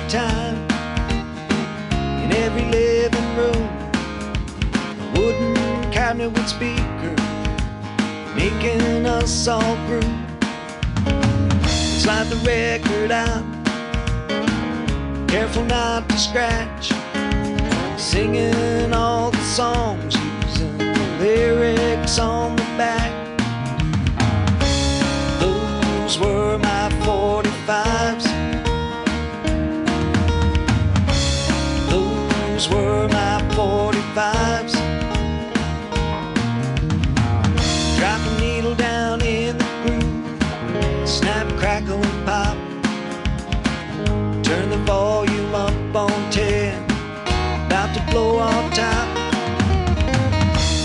time. In every living room, a wooden cabinet with speakers, making us all groove. Slide the record out, careful not to scratch, singing all the songs, using the lyrics on the back. Those were my 45s. Those were my 45s. Drop a needle down in the groove, snap, crackle, and pop. Turn the volume up on 10, about to blow off top.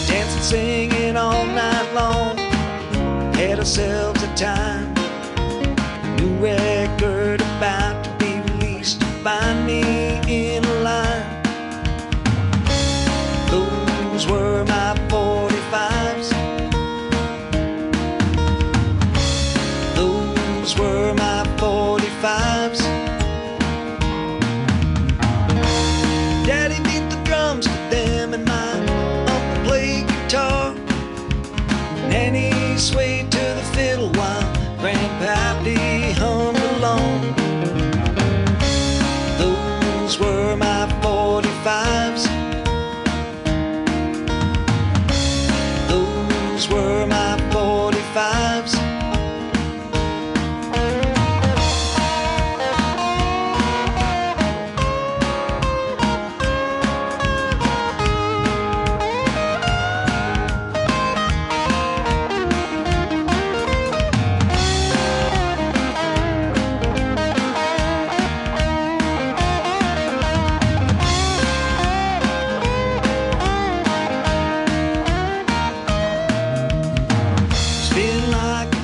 Dancing, singing all night long, had ourselves a time. New record about to be released, find me in a line. Those were my 45s. Those were my 45s. Daddy beat the drums to them and my uncle played guitar. Nanny swayed to the fiddle while Grandpappy hummed along. Those were my 45s. Those were my 45s.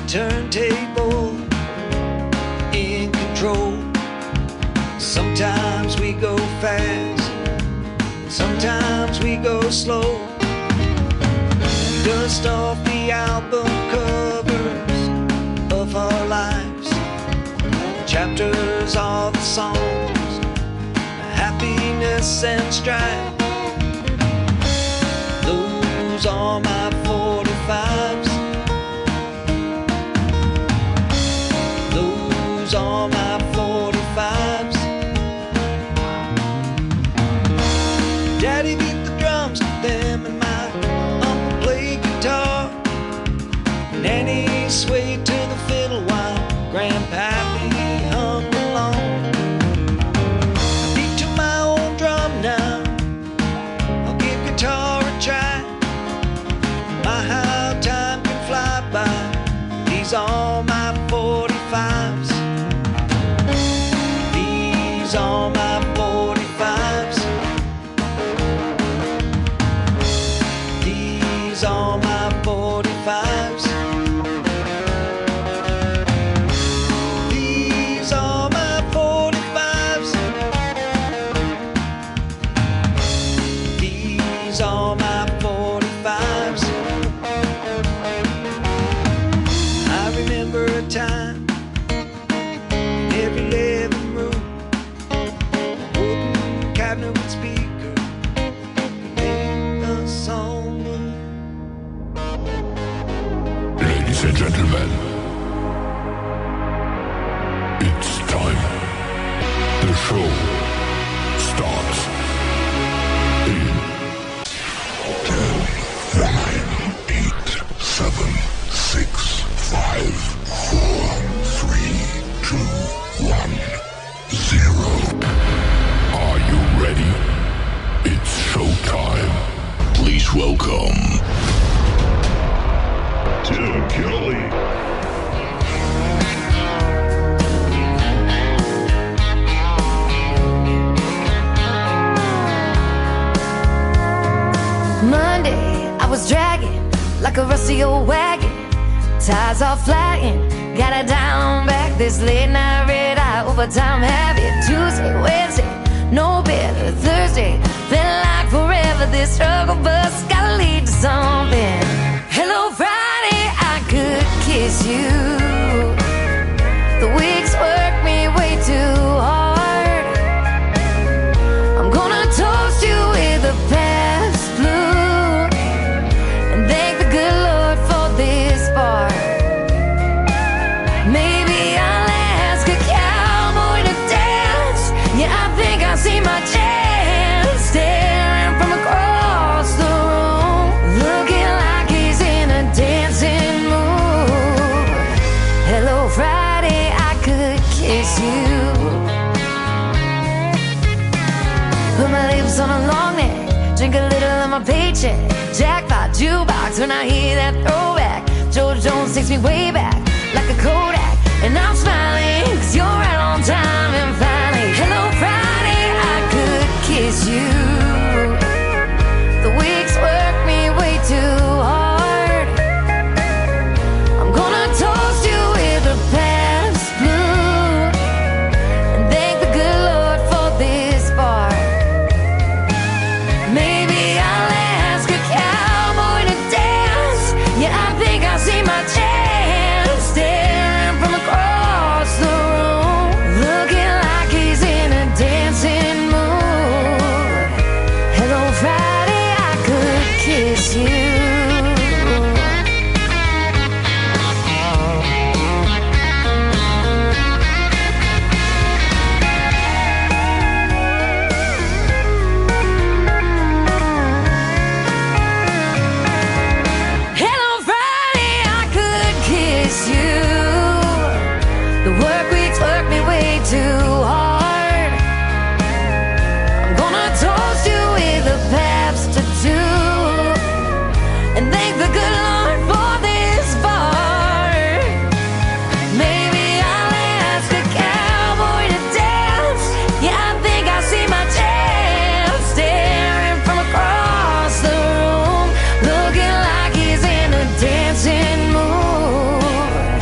Turntable in control. Sometimes we go fast, sometimes we go slow. Dust off the album covers of our lives, chapters of the songs, happiness and strife. Those are my 45s. Those are my 45s. Daddy beat the drums to them and my uncle played guitar. Nanny swayed to the fiddle while Grandpappy hummed along. I beat to my old drum now, I'll give guitar a try. My how time can fly by. These are my 45s. These are my 45s. These are my 45s. These are my 45s. These are my 45s. I remember a time in every living room, a wooden cabinet with speakers, make a song. Ladies and gentlemen, it's time. The show starts in 10, 9, 8, 7, 6, 5, 4, 3, 2, 1, 0. Are you ready? It's showtime. Please welcome Tim Kelly. Monday, I was dragging like a rusty old wagon. Tires all flying, got it down back. This late night red eye overtime habit. Tuesday, Wednesday, no better. Thursday, felt like forever. This struggle bus gotta lead to something. Hello Friday, I could kiss you. The weeks work me way too hard. kiss you. Put my lips on a long neck, drink a little of my paycheck. Jackpot jukebox when I hear that throwback. George Jones takes me way back like a Kodak. And I'm smiling cause you're right on time. And finally, hello Friday, I could kiss you. The weeks work me way too hard. I'm gonna toast you with a past blue and thank the good Lord for this bar. Maybe I'll ask a cowboy to dance. Yeah, I think I see my chance staring from across the room, looking like he's in a dancing mood. Hello Friday, I could kiss you. Hello Friday, I could kiss you. The work weeks work me way too hard. I'm gonna toast you with a Pabst to do and thank the good Lord for this bar. Maybe I'll ask a cowboy to dance. Yeah, I think I see my chance staring from across the room, looking like he's in a dancing mood.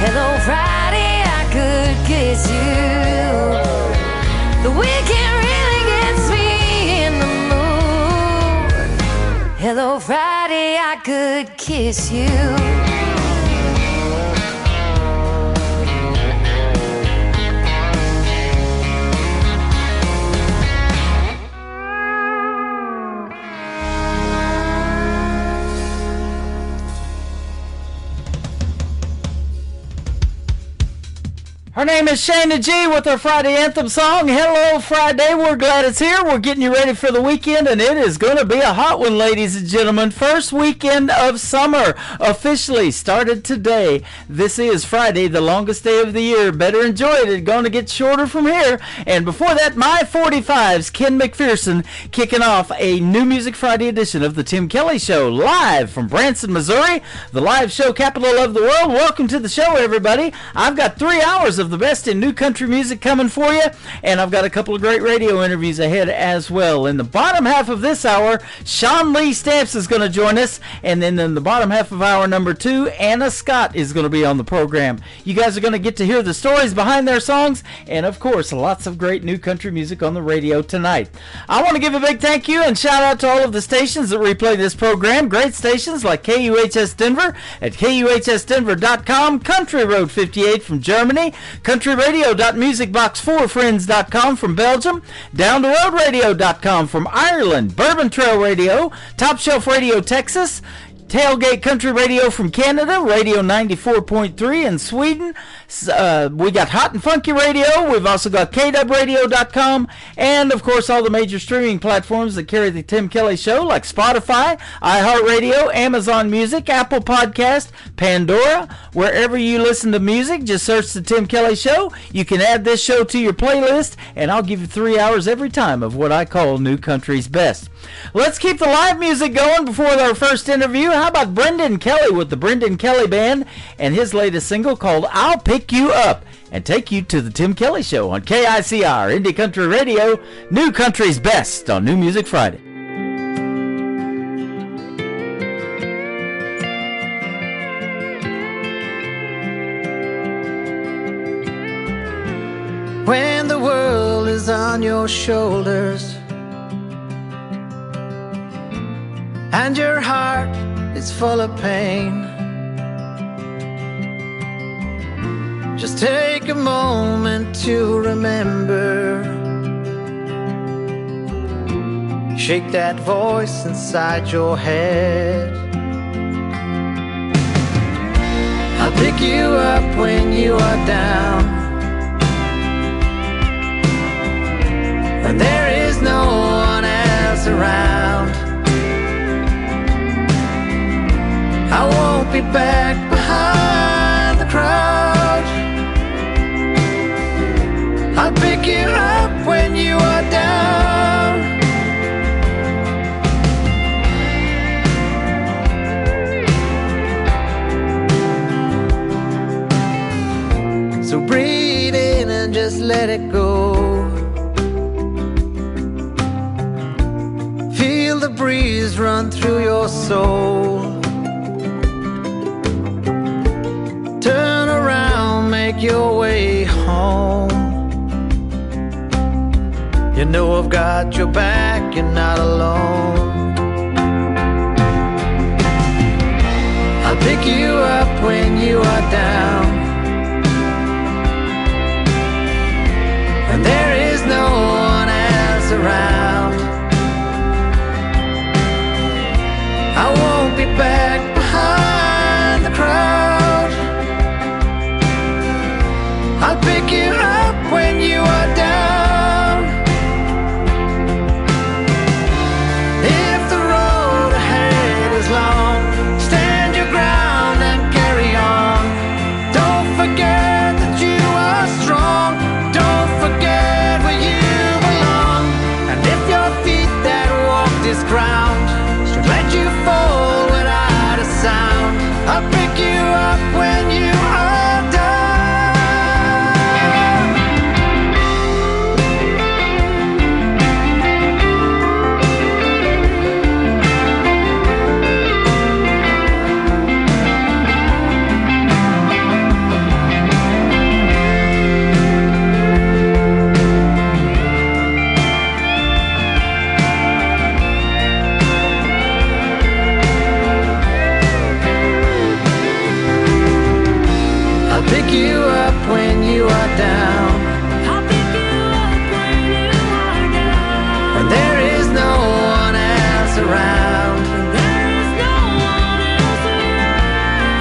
Hello Friday, I could kiss you. The weekend really gets me in the mood. Hello Friday, I could kiss you. Her name is Shayna G with her Friday anthem song, Hello Friday. We're glad it's here. We're getting you ready for the weekend, and it is going to be a hot one, ladies and gentlemen. First weekend of summer officially started today. This is Friday, the longest day of the year. Better enjoy it. It's going to get shorter from here. And before that, My 45's Ken McPherson kicking off a New Music Friday edition of the Tim Kelly Show, live from Branson, Missouri, the live show capital of the world. Welcome to the show, everybody. I've got 3 hours of the best in new country music coming for you, and I've got a couple of great radio interviews ahead as well. In the bottom half of this hour, Sean Lee Stamps is going to join us, and then in the bottom half of hour number 2, Anna Scott is going to be on the program. You guys are going to get to hear the stories behind their songs, and of course, lots of great new country music on the radio tonight. I want to give a big thank you and shout out to all of the stations that replay this program. Great stations like KUHS Denver at KUHSdenver.com, Country Road 58 from Germany, countryradio.musicbox4friends.com from Belgium, downtheroadradio.com from Ireland, Bourbon Trail Radio, Top Shelf Radio Texas, Tailgate Country Radio from Canada, Radio 94.3 in Sweden. We got Hot and Funky Radio. We've also got KWradio.com, and of course all the major streaming platforms that carry the Tim Kelly Show, like Spotify, iHeartRadio, Amazon Music, Apple Podcast, Pandora. Wherever you listen to music, just search the Tim Kelly Show. You can add this show to your playlist, and I'll give you 3 hours every time of what I call New Country's Best. Let's keep the live music going before our first interview. How about Brendan Kelly with the Brendan Kelly Band and his latest single called I'll Pick You Up, and take you to the Tim Kelly Show on KICR, Indie Country Radio, New Country's Best on New Music Friday. When the world is on your shoulders and your heart is full of pain, just take a moment to remember. Shake that voice inside your head. I'll pick you up when you are down, when there is no one else around. I won't be back behind the crowd. I'll pick you up when you are down. So breathe in and just let it go. Feel the breeze run through your soul. Turn around, make your way home. You know I've got your back, you're not alone. I'll pick you up when you are down. When there is no one else around, I won't be back behind the crowd. I'll pick you up when you are down. If the road ahead is long, stand your ground and carry on. Don't forget that you are strong. Don't forget where you belong. And if your feet that walk this ground should let you fall without a sound, I'll pick you up when you are down. I'll pick you up when you are down. I'll pick you up when you are down. When there is no one else around, There is no one else around.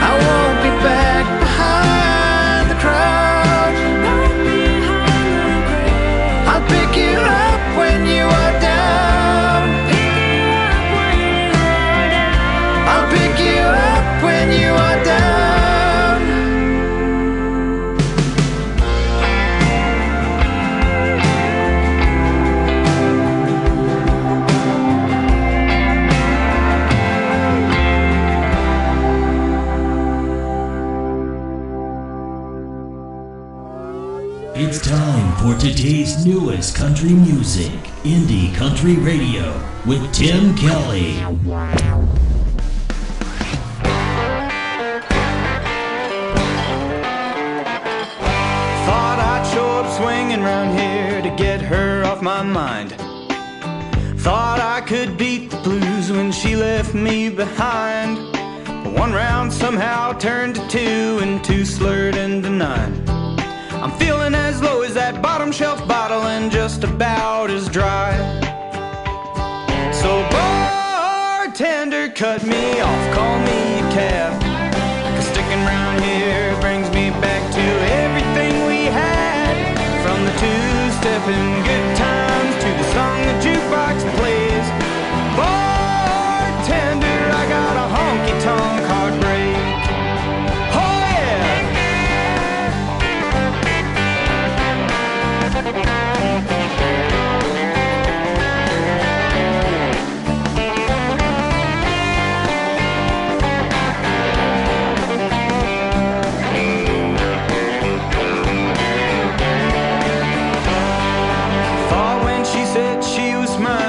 I won't be back behind the crowd. Right behind the crowd. I'll pick you up when you are down. Pick you up when you are down. I'll pick you up when you are down. It's time for today's newest country music, Indie Country Radio, with Tim Kelly. Thought I'd show up swinging round here to get her off my mind. Thought I could beat the blues when she left me behind. But one round somehow turned to two, and two slurred into nine. I'm feeling as low as that bottom shelf bottle and just about as dry. So bartender, cut me off, call me a cab. 'Cause sticking around here brings me back to everything we had. From the two-stepping good times to the song the jukebox plays. Bartender, I got a honky-tonk heartbreak. Oh yeah!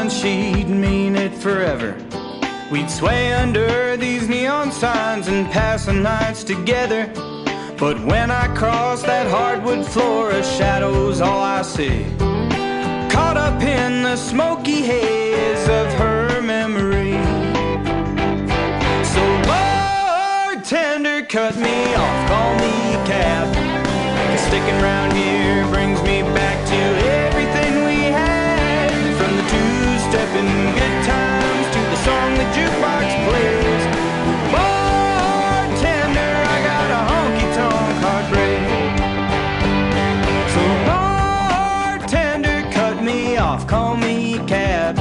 She'd mean it forever. We'd sway under these neon signs and pass the nights together. But when I cross that hardwood floor, a shadow's all I see. Caught up in the smoky haze of her memory. So bartender, cut me off, call me a cab. 'Cause sticking around here brings me back to everything we had. From the two-stepping good times to the song the jukebox plays. Bartender, I got a honky-tonk heartbreak. So bartender, cut me off, call me a cab.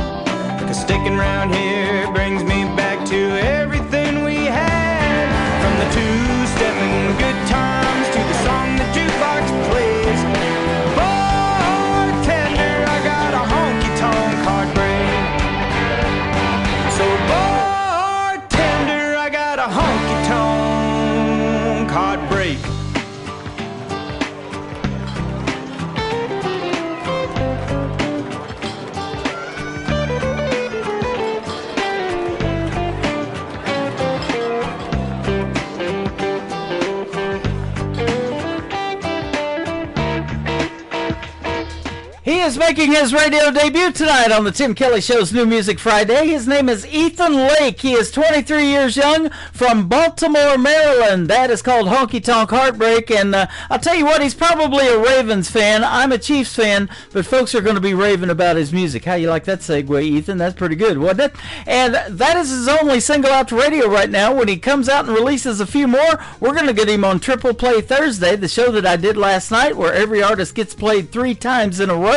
'Cause sticking around here brings me back to everything we had. From the two-stepping good times to the song the jukebox plays. Bartender, He is making his radio debut tonight on the Tim Kelly Show's New Music Friday. His name is Ethan Lake. He is 23 years young from Baltimore, Maryland. That is called Honky Tonk Heartbreak. And I'll tell you what, he's probably a Ravens fan. I'm a Chiefs fan, but folks are going to be raving about his music. How you like that segue, Ethan? That's pretty good, wasn't it? And that is his only single out to radio right now. When he comes out and releases a few more, we're going to get him on Triple Play Thursday, the show that I did last night, where every artist gets played 3 times in a row.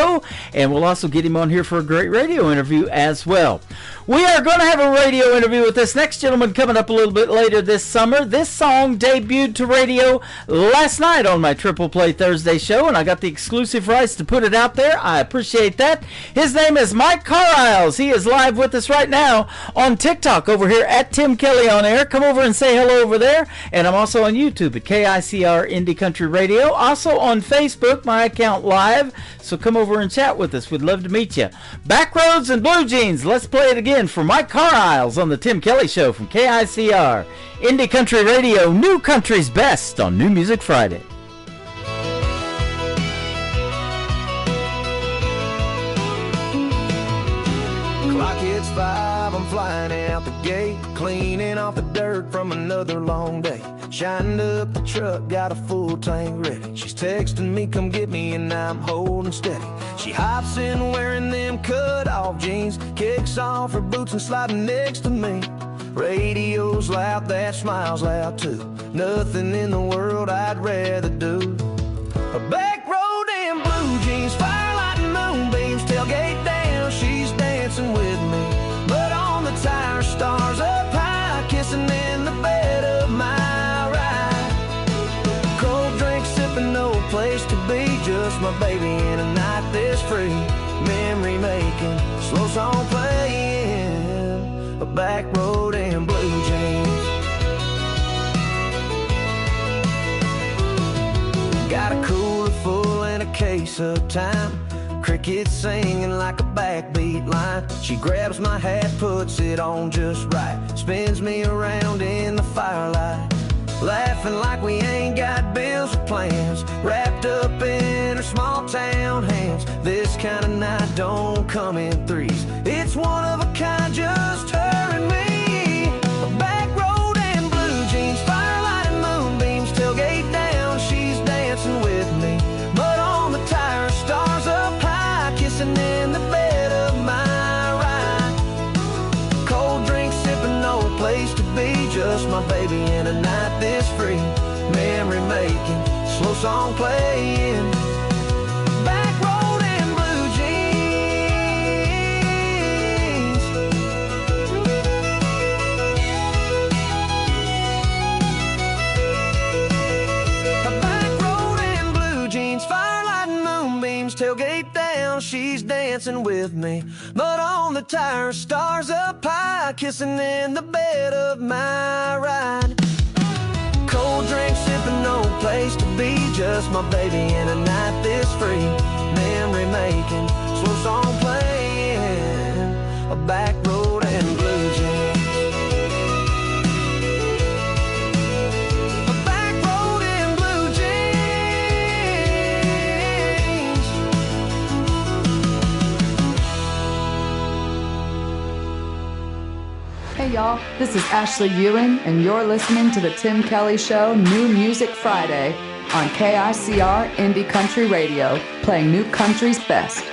And we'll also get him on here for a great radio interview as well. We are going to have a radio interview with this next gentleman coming up a little bit later this summer. This song debuted to radio last night on my Triple Play Thursday show, and I got the exclusive rights to put it out there. I appreciate that. His name is Mike Carlisle. He is live with us right now on TikTok over here at Tim Kelly On Air. Come over and say hello over there. And I'm also on YouTube at KICR Indie Country Radio. Also on Facebook, my account live. So come over and chat with us. We'd love to meet you. Backroads and Blue Jeans. Let's play it again for Mike Carlisle on the Tim Kelly Show from KICR Indie Country Radio, New Country's Best on New Music Friday. Clock hits 5, I'm flying out the gate, cleaning off the dirt from another long day. Shined up the truck, got a full tank ready. She's texting me, come get me, and I'm holding steady. She hops in wearing them cut-off jeans, kicks off her boots and sliding next to me. Radio's loud, that smile's loud too. Nothing in the world I'd rather do. A back road and blue jeans, firelight and moonbeams, tailgate down, she's dancing with me. But on the tire, stars up high, kissing in the bed of my ride. Cold drink sipping, no place to be, just my baby in a night that's free. Memory making, slow song playing, a back road and blue jeans. Got a cooler full and a case of time, crickets singing like a backbeat line. She grabs my hat, puts it on just right, spins me around in the firelight, laughing like we ain't got bills or plans, wrapped up in her small town hands. This kind of night don't come in threes, it's one of a kind, just her and me. A back road and blue jeans, firelight and moonbeams, tailgate down, she's dancing with me. But on the tire, stars up high, kissing in the bed of my ride. Cold drink sipping, no place to be, just my baby in a night this free. Memory making, slow song playing, back road and blue jeans. A back road and blue jeans, firelight and moonbeams, tailgate down, she's dancing with me. But on the tire, stars up high, kissing in the bed of my ride. Cold drink sipping, no place to be, just my baby in a night this free. Memory making, slow song playing, a back road and blue jeans. A back road and blue jeans. Hey y'all, this is Ashley Ewing, and you're listening to the Tim Kelly Show New Music Friday on KICR Indie Country Radio, playing New Country's best.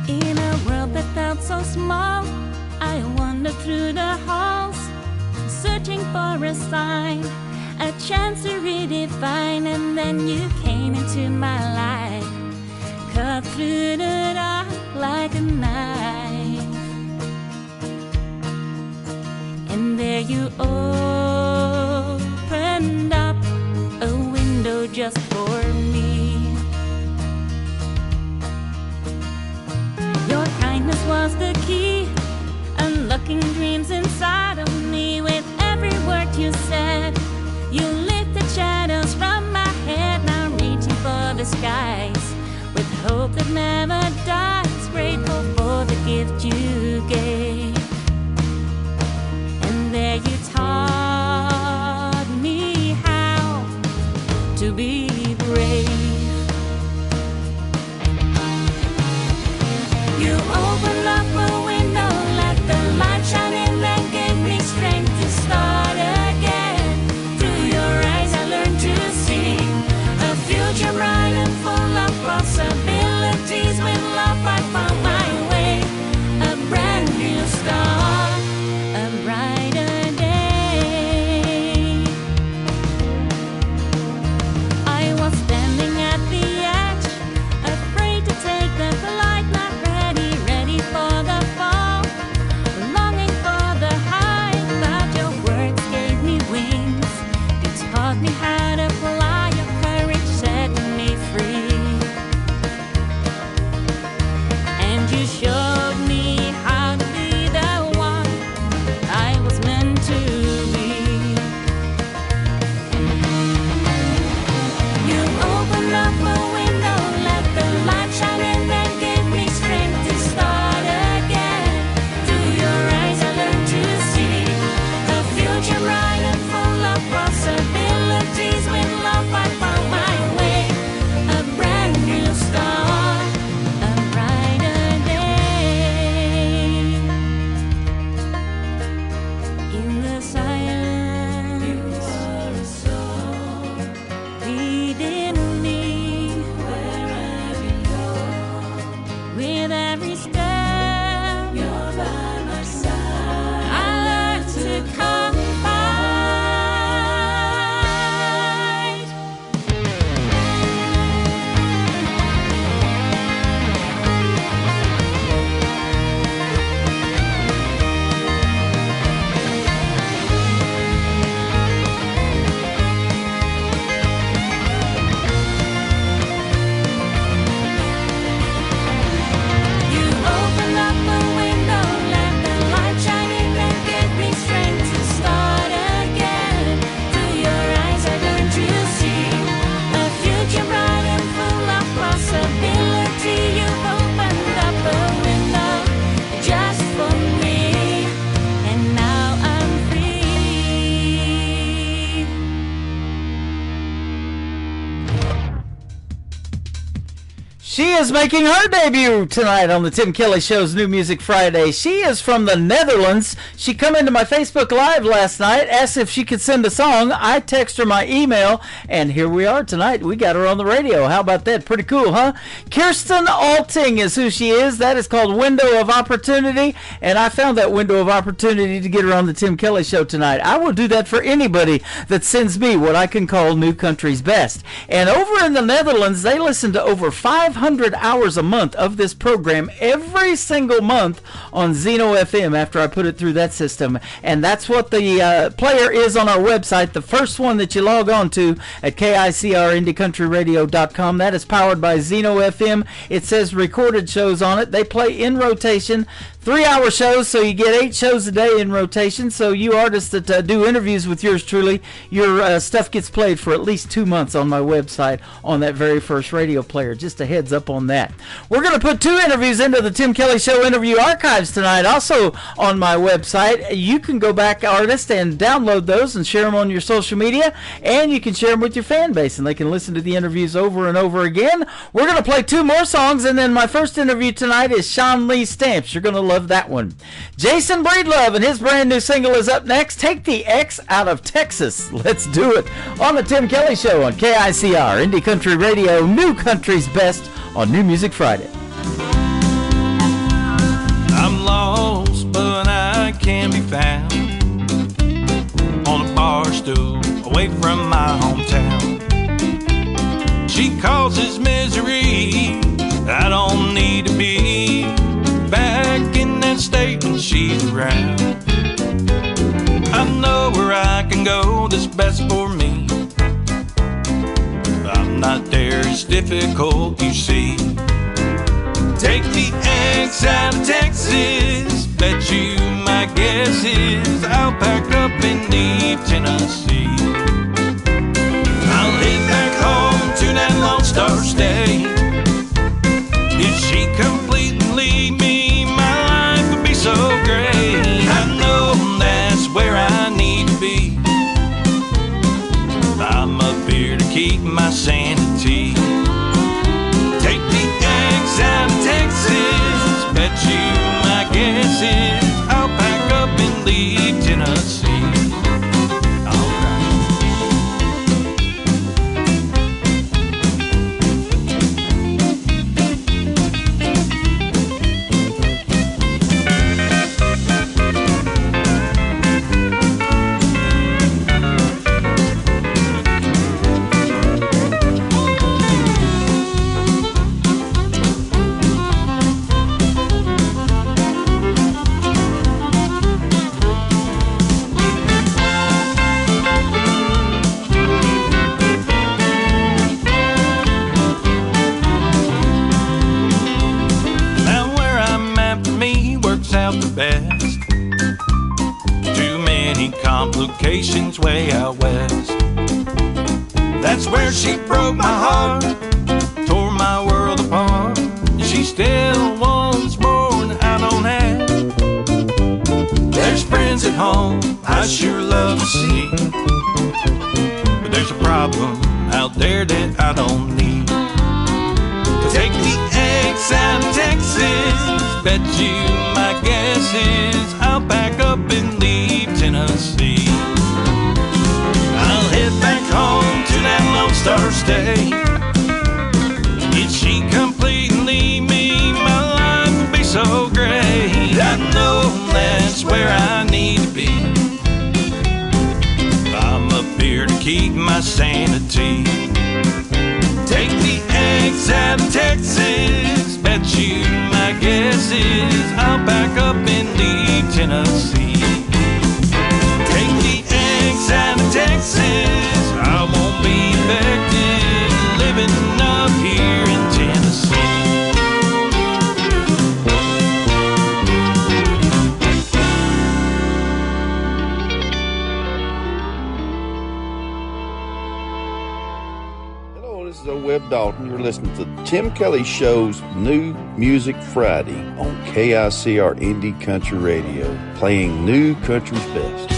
In a world that felt so small, I wandered through the halls, searching for a sign, a chance to redefine. And then you came into my life, cut through the dark like a knife. And there you opened up a window just for me. Your kindness was the key, unlocking dreams inside of me. With every word you said, you lifted shadows from my head. Now reaching for the skies with hope that never dies, grateful for the gift you gave. And there you taught me how to be brave. You opened up a window, let the light shine in, then gave me strength to start again. Through your eyes I learned to see a future bright and full of possibilities. With love I found my way, a brand new start, a brighter day. I was standing at the edge, afraid to take the flight, not ready for the fall, longing for the high, but your words gave me wings. You taught me how to fly, your courage set me free. And you showed me how to be the one I was meant to be. You opened up a window, let the light shine in, then gave me strength to start again. Through your eyes I learned to see a future bright and full of possibilities. With love I found my way, a brand new start, a brighter day. In the silence, you are a soul leading me wherever you go. With every step, you're by my side. I learned to confide. You opened up a window, let the light shine in, then gave me strength to start again. Through your eyes I learned to see a future bright and full of possibility. You've opened up a window just for me, and now I'm free. She is making her debut tonight on the Tim Kelly Show's New Music Friday. She is from the Netherlands. She come into my Facebook Live last night, asked if she could send a song. I text her my email, and here we are tonight. We got her on the radio. How about that? Pretty cool, huh? Kirsten Alting is who she is. That is called Window of Opportunity, and I found that window of opportunity to get her on the Tim Kelly Show tonight. I will do that for anybody that sends me what I can call New Country's Best. And over in the Netherlands, they listen to over 500 hours a month of this program every single month on Zeno FM after I put it through that system. And that's what the player is on our website, the first one that you log on to at KICRIndieCountryRadio.com. That is powered by Zeno FM. It says recorded shows on it. They play in rotation. 3-hour shows, so you get 8 shows a day in rotation. So you artists that do interviews with yours truly, your stuff gets played for at least 2 months on my website on that very first radio player. Just a heads up on that. We're going to put 2 interviews into the Tim Kelly Show interview archives tonight, also on my website. You can go back, artists, and download those and share them on your social media, and you can share them with your fan base, and they can listen to the interviews over and over again. We're going to play 2 more songs, and then my first interview tonight is Sean Lee Stamps. You're going to love that one. Jason Breedlove and his brand new single is up next. Take the X out of Texas. Let's do it on the Tim Kelly Show on KICR Indie Country Radio, New Country's Best on New Music Friday. I'm lost, but I can be found on a bar stool away from my hometown. She causes misery. I don't need to be back in that state when she's around. I know where I can go that's best for me. I'm not there, it's difficult, you see. Take the X out of Texas. Bet you my guess is I'll pack up and leave Tennessee. I'll head back home to that Lone Star State. of the best. Too many complications way out west. That's where she broke my heart, tore my world apart. She still wants more than I don't have. There's friends at home I sure love to see, but there's a problem out there that I don't need. Take the eggs out of Texas, bet you my guess is I'll pack up and leave Tennessee. I'll head back home to that Lone Star State. If she complete and leave me, my life will be so great. I know that's where I need to be. I'm up here to keep my sanity. Take the eggs out of Texas, bet you my guess is I'll pack up and leave Tennessee. Take the eggs out of Texas, I won't be affected living up here in Tennessee. This is Webb Dalton. You're listening to Tim Kelly Show's New Music Friday on KICR Indie Country Radio, playing new country's best.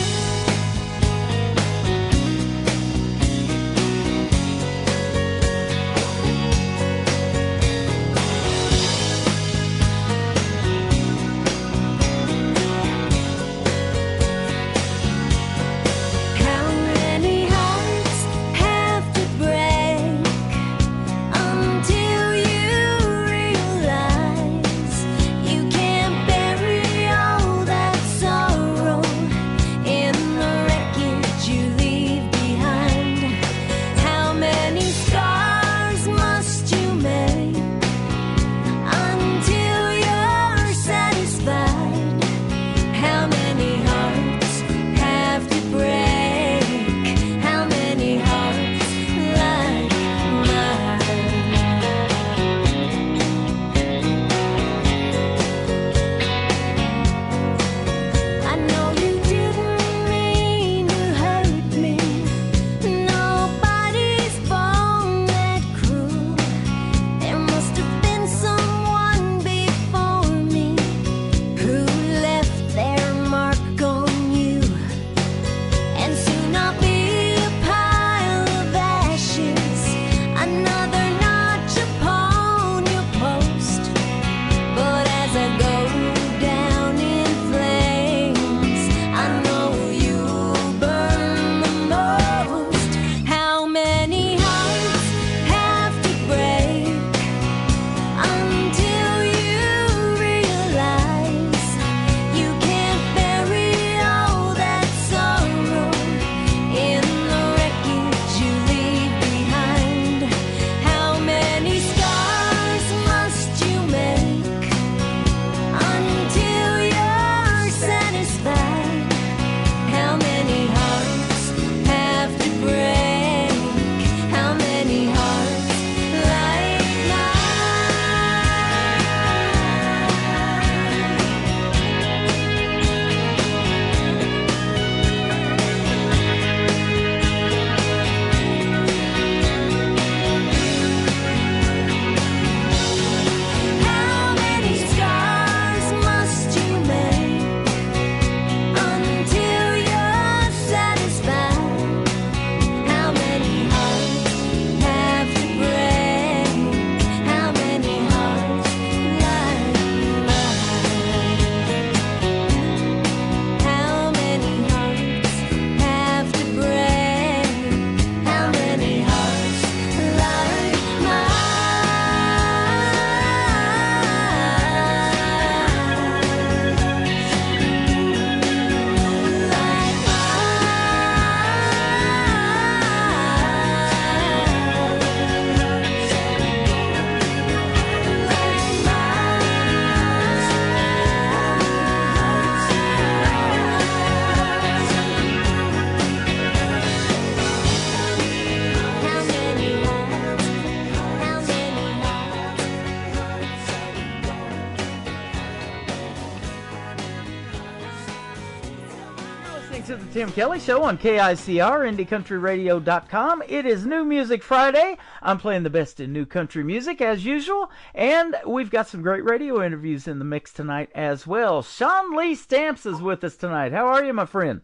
to the Tim Kelly Show on KICR, IndieCountryRadio.com. It is New Music Friday. I'm playing the best in new country music as usual, and we've got some great radio interviews in the mix tonight as well. Sean Lee Stamps is with us tonight. How are you, my friend?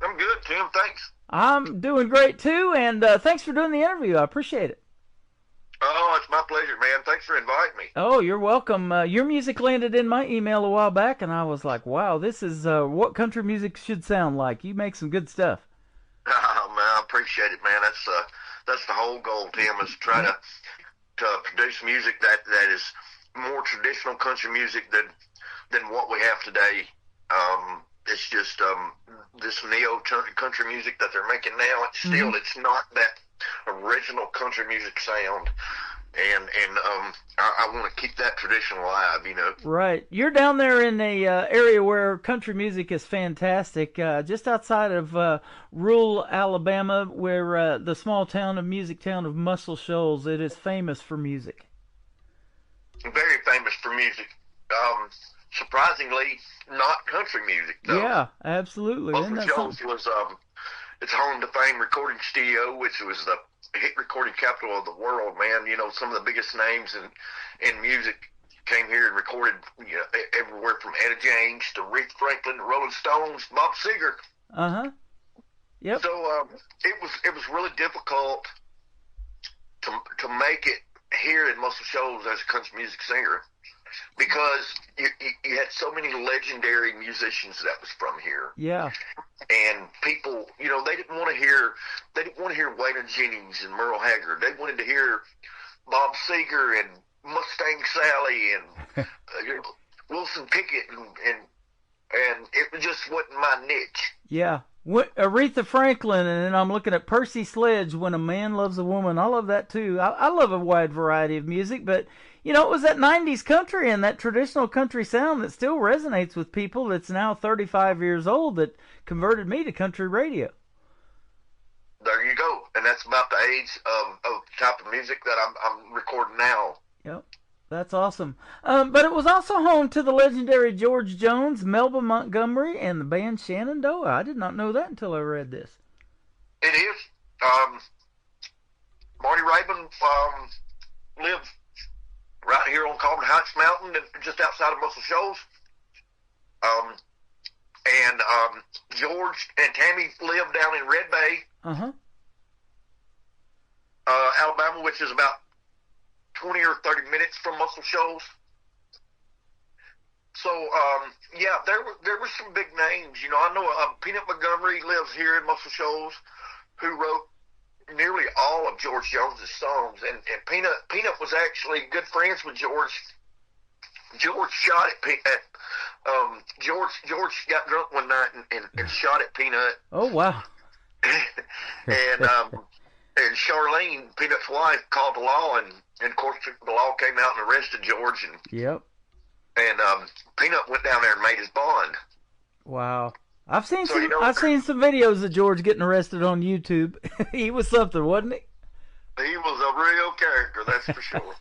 I'm good, Tim. Thanks. I'm doing great, too, and thanks for doing the interview. I appreciate it. Oh, it's my pleasure, man. Thanks for inviting me. Oh, you're welcome. Your music landed in my email a while back, and I was like, wow, this is what country music should sound like. You make some good stuff. Oh, man, I appreciate it, man. That's the whole goal, Tim, is to try to produce music that is more traditional country music than what we have today. It's just this neo country music that they're making now. It's not that original country music sound, and I want to keep that tradition alive, you know. Right. You're down there in a area where country music is fantastic, just outside of rural Alabama, where the small music town of Muscle Shoals. It is famous for music. Very famous for music. Surprisingly, not country music, though. Yeah, absolutely. Muscle Shoals was it's home to Fame Recording Studio, which was the hit recording capital of the world, man. You know, some of the biggest names in music came here and recorded, you know, everywhere from Etta James to Aretha Franklin to Rolling Stones, Bob Seger. Uh-huh. Yep. So it was really difficult to make it here in Muscle Shoals as a country music singer, because you had so many legendary musicians that was from here. Yeah. And people, you know, they didn't want to hear Waylon Jennings and Merle Haggard. They wanted to hear Bob Seger and Mustang Sally and Wilson Pickett, and it just wasn't my niche. Yeah. Aretha Franklin, and then I'm looking at Percy Sledge, When a Man Loves a Woman. I love that too. I love a wide variety of music, but you know, it was that 90s country and that traditional country sound that still resonates with people that's now 35 years old that converted me to country radio. There you go. And that's about the age of the type of music that I'm recording now. Yep. That's awesome. But it was also home to the legendary George Jones, Melba Montgomery, and the band Shenandoah. I did not know that until I read this. It is. Marty Raybon lived right here on Coleman Heights Mountain, just outside of Muscle Shoals. And George and Tammy lived down in Red Bay, Alabama, which is about 20 or 30 minutes from Muscle Shoals. So, yeah, there were some big names. You know, I know Peanut Montgomery lives here in Muscle Shoals, who wrote nearly all of George Jones's songs, and Peanut was actually good friends with George. George shot at George got drunk one night and shot at Peanut. Oh wow! and Charlene, Peanut's wife, called the law, and of course the law came out and arrested George, and Peanut went down there and made his bond. Wow. I've seen some videos of George getting arrested on YouTube. He was something, wasn't he? He was a real character, that's for sure.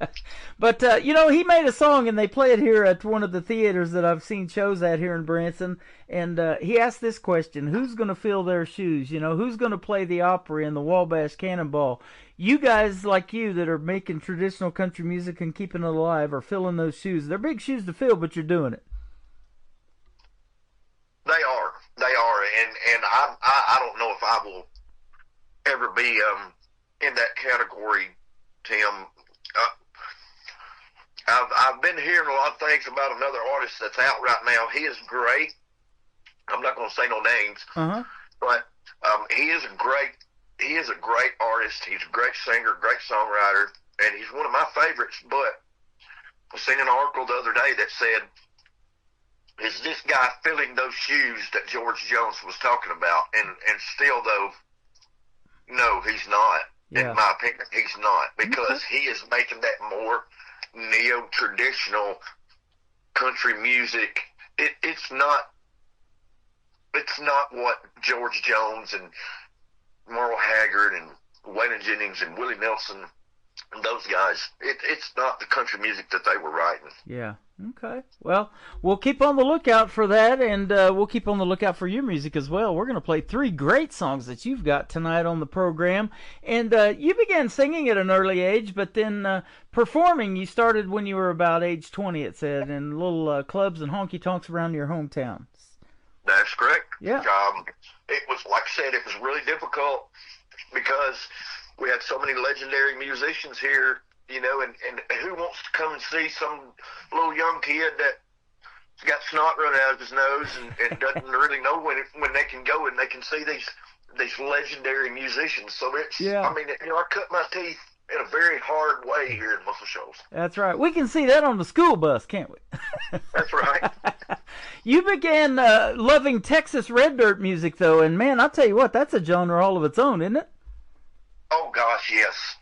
But, you know, he made a song, and they play it here at one of the theaters that I've seen shows at here in Branson. And he asked this question: who's going to fill their shoes? You know, who's going to play the Opry and the Wabash Cannonball? You guys like you that are making traditional country music and keeping it alive are filling those shoes. They're big shoes to fill, but you're doing it. They are, and I don't know if I will ever be in that category, Tim. I've been hearing a lot of things about another artist that's out right now. He is great. I'm not going to say no names, but he is a great artist. He's a great singer, great songwriter, and he's one of my favorites. But I seen an article the other day that said, is this guy filling those shoes that George Jones was talking about? And still, though, no, he's not. Yeah. In my opinion, he's not, because he is making that more neo-traditional country music. It's not what George Jones and Merle Haggard and Waylon Jennings and Willie Nelson those guys, it's not the country music that they were writing. Yeah. Okay. Well, we'll keep on the lookout for that, and we'll keep on the lookout for your music as well. We're going to play 3 great songs that you've got tonight on the program. And you began singing at an early age, but then performing, you started when you were about age 20, it said, in little clubs and honky-tonks around your hometown. That's correct. Yeah. It was, like I said, it was really difficult because we had so many legendary musicians here, you know, and who wants to come and see some little young kid that's got snot running out of his nose and doesn't really know when they can go and they can see these legendary musicians. So it's, I mean, you know, I cut my teeth in a very hard way here in Muscle Shoals. That's right. We can see that on the school bus, can't we? That's right. You began loving Texas red dirt music, though, and man, I'll tell you what, that's a genre all of its own, isn't it? Oh, gosh, yes.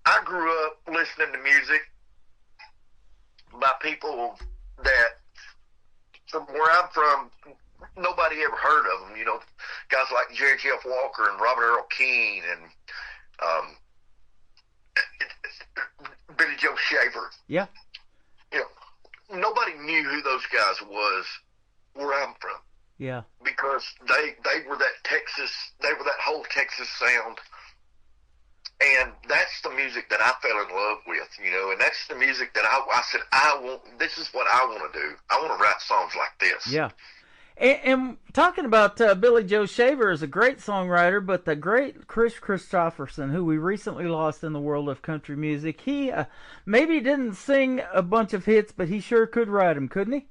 I grew up listening to music by people that, from where I'm from, nobody ever heard of them. You know, guys like Jerry Jeff Walker and Robert Earl Keen and Billy Joe Shaver. Yeah. You know, nobody knew who those guys was where I'm from. Yeah. Because they were that whole Texas sound. And that's the music that I fell in love with, you know, and that's the music that I said, this is what I want to do. I want to write songs like this. Yeah. And talking about Billy Joe Shaver is a great songwriter, but the great Chris Christopherson, who we recently lost in the world of country music, he maybe didn't sing a bunch of hits, but he sure could write them, couldn't he?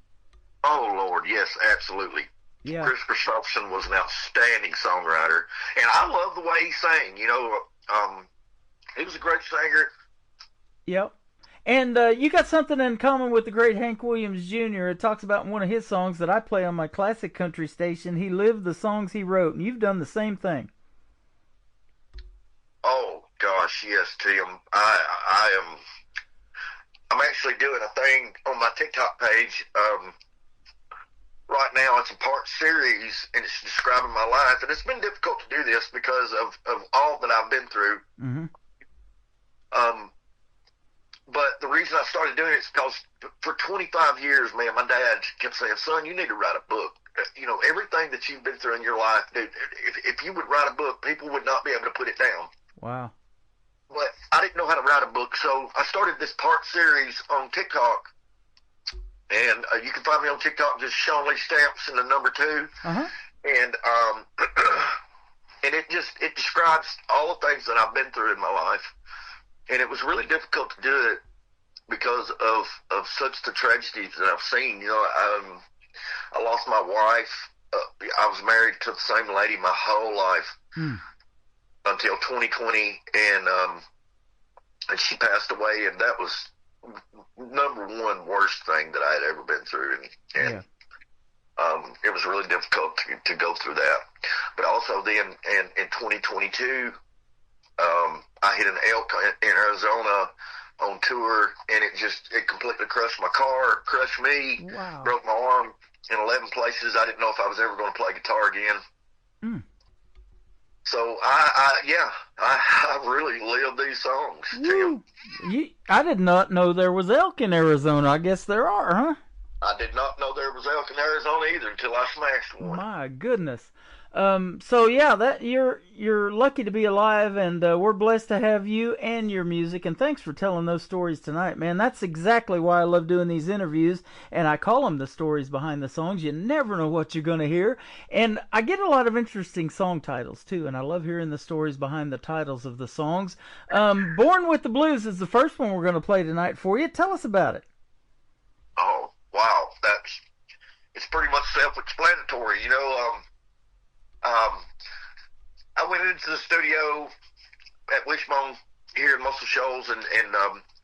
Oh, Lord, yes, absolutely. Yeah. Chris Christopherson was an outstanding songwriter, and I love the way he sang, you know. He was a great singer. Yep. And you got something in common with the great Hank Williams Jr. It talks about in one of his songs that I play on my classic country station, he lived the songs he wrote, and you've done the same thing. Oh, gosh, yes, Tim. I'm actually doing a thing on my TikTok page. Right now, it's a part series, and it's describing my life. And it's been difficult to do this because of all that I've been through. Mm-hmm. But the reason I started doing it is because for 25 years, man, my dad kept saying, son, you need to write a book. You know, everything that you've been through in your life, dude, if you would write a book, people would not be able to put it down. Wow. But I didn't know how to write a book, so I started this part series on TikTok. And you can find me on TikTok, just Sean Lee Stamps and the number 2. Uh-huh. And and it describes all the things that I've been through in my life. And it was really difficult to do it because of such the tragedies that I've seen. You know, I lost my wife. I was married to the same lady my whole life until 2020, and she passed away, and that was number one worst thing that I had ever been through, and it was really difficult to go through that. But also then in 2022, I hit an elk in Arizona on tour, and it completely crushed my car, crushed me, broke my arm in 11 places. I didn't know if I was ever going to play guitar again. So I really lived these songs, Tim. I did not know there was elk in Arizona. I guess there are, huh? I did not know there was elk in Arizona either until I smashed one. My goodness. So yeah, that you're lucky to be alive, and we're blessed to have you and your music. And thanks for telling those stories tonight, man. That's exactly why I love doing these interviews, and I call them the stories behind the songs. You never know what you're going to hear, and I get a lot of interesting song titles too, and I love hearing the stories behind the titles of the songs. Born with the Blues is the first one we're going to play tonight for you. Tell us about it. Oh wow, it's pretty much self-explanatory, you know. I went into the studio at Wishbone here in Muscle Shoals and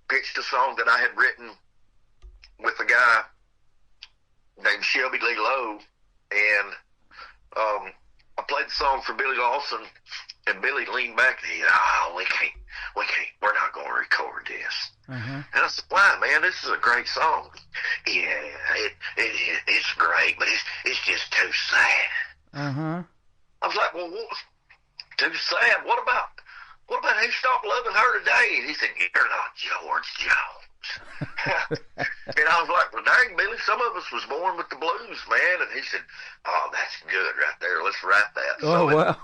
pitched a song that I had written with a guy named Shelby Lee Lowe, and I played the song for Billy Lawson, and Billy leaned back and he said, we're not going to record this. And I said, why, man? This is a great song. Yeah, it's great, but it's just too sad. I was like, well, too sad? What about what about Who Stopped Loving Her Today? And he said, you're not George Jones. And I was like, well, dang, Billy, some of us was born with the blues, man. And he said, oh, that's good right there. Let's write that. Oh, so wow.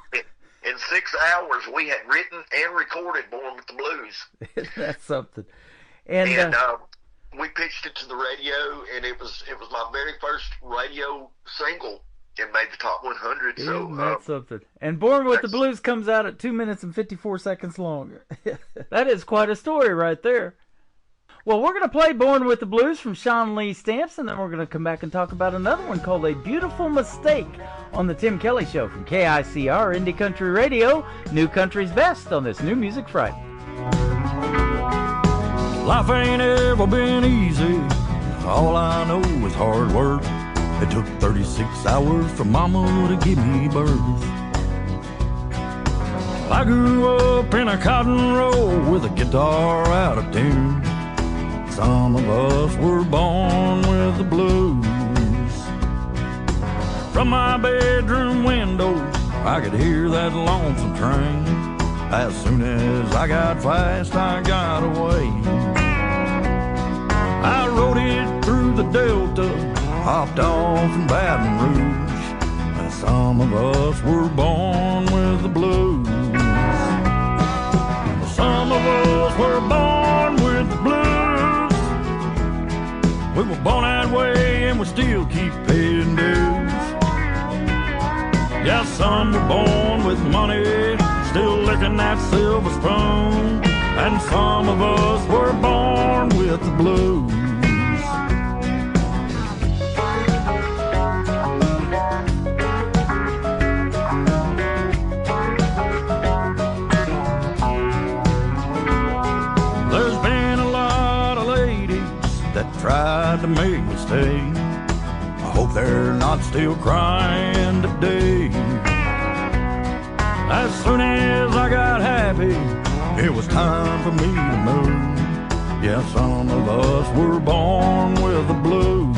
In 6 hours, we had written and recorded Born with the Blues. That's something. And we pitched it to the radio, and it was my very first radio single. It made the top 100. So that's something. And Born with the Blues comes out at 2 minutes and 54 seconds long. That is quite a story right there. Well, we're going to play Born with the Blues from Sean Lee Stamps, and then we're going to come back and talk about another one called A Beautiful Mistake on the Tim Kelly Show from KICR Indie Country Radio, New Country's Best on this New Music Friday. Life ain't ever been easy. All I know is hard work. It took 36 hours for mama to give me birth. I grew up in a cotton row with a guitar out of tune. Some of us were born with the blues. From my bedroom window, I could hear that lonesome train. As soon as I got fast, I got away. I rode it through the Delta, hopped off in Baton Rouge. And some of us were born with the blues. Some of us were born with the blues. We were born that way and we still keep paying dues. Yeah, some were born with money, still licking that silver spoon. And some of us were born with the blues. There's been a lot of ladies that tried to make me stay. I hope they're not still crying today. As soon as I got happy, it was time for me to move. Yeah, some of us were born with the blues.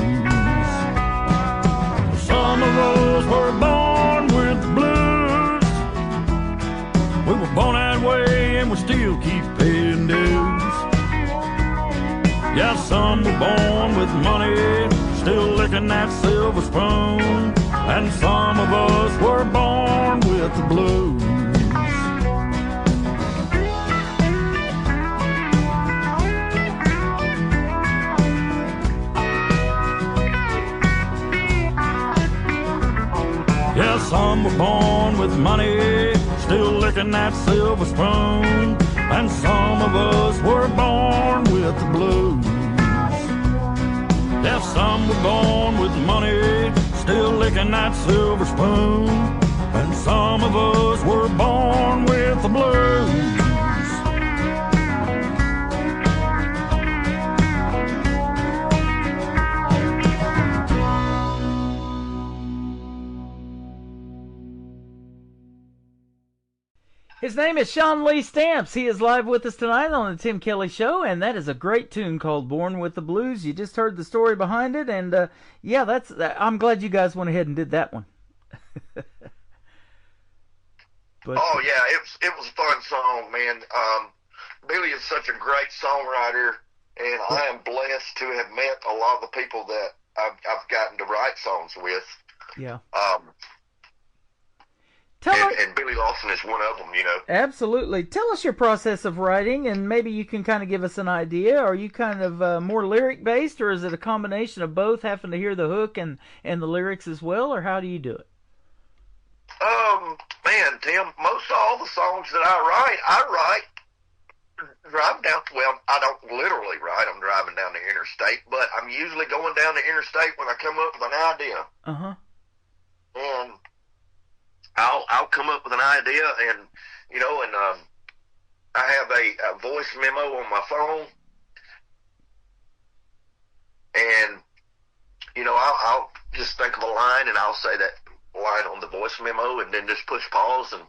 Some of us were born with the blues. We were born that way and we still keep paying dues. Yeah, some were born with money, still licking that silver spoon. And some of us were born with the blues. Yeah, some were born with money, still licking that silver spoon. And some of us were born with the blues. Yeah, some were born with money, still licking that silver spoon. And some of us were born with the blues. His name is Sean Lee Stamps. He is live with us tonight on the Tim Kelly Show, and that is a great tune called Born with the Blues. You just heard the story behind it, and yeah, I'm glad you guys went ahead and did that one. But, oh yeah, it was a fun song, man. Billy is such a great songwriter, and I am blessed to have met a lot of the people that I've gotten to write songs with. Yeah. And Billy Lawson is one of them, you know. Absolutely. Tell us your process of writing, and maybe you can kind of give us an idea. Are you kind of more lyric-based, or is it a combination of both, having to hear the hook and the lyrics as well, or how do you do it? Man, Tim, most all the songs that I write driving down, well, I don't literally write them driving down the interstate, but I'm usually going down the interstate when I come up with an idea. Uh-huh. And I'll come up with an idea, and you know, and I have a voice memo on my phone, and you know, I'll just think of a line, and I'll say that line on the voice memo, and then just push pause. And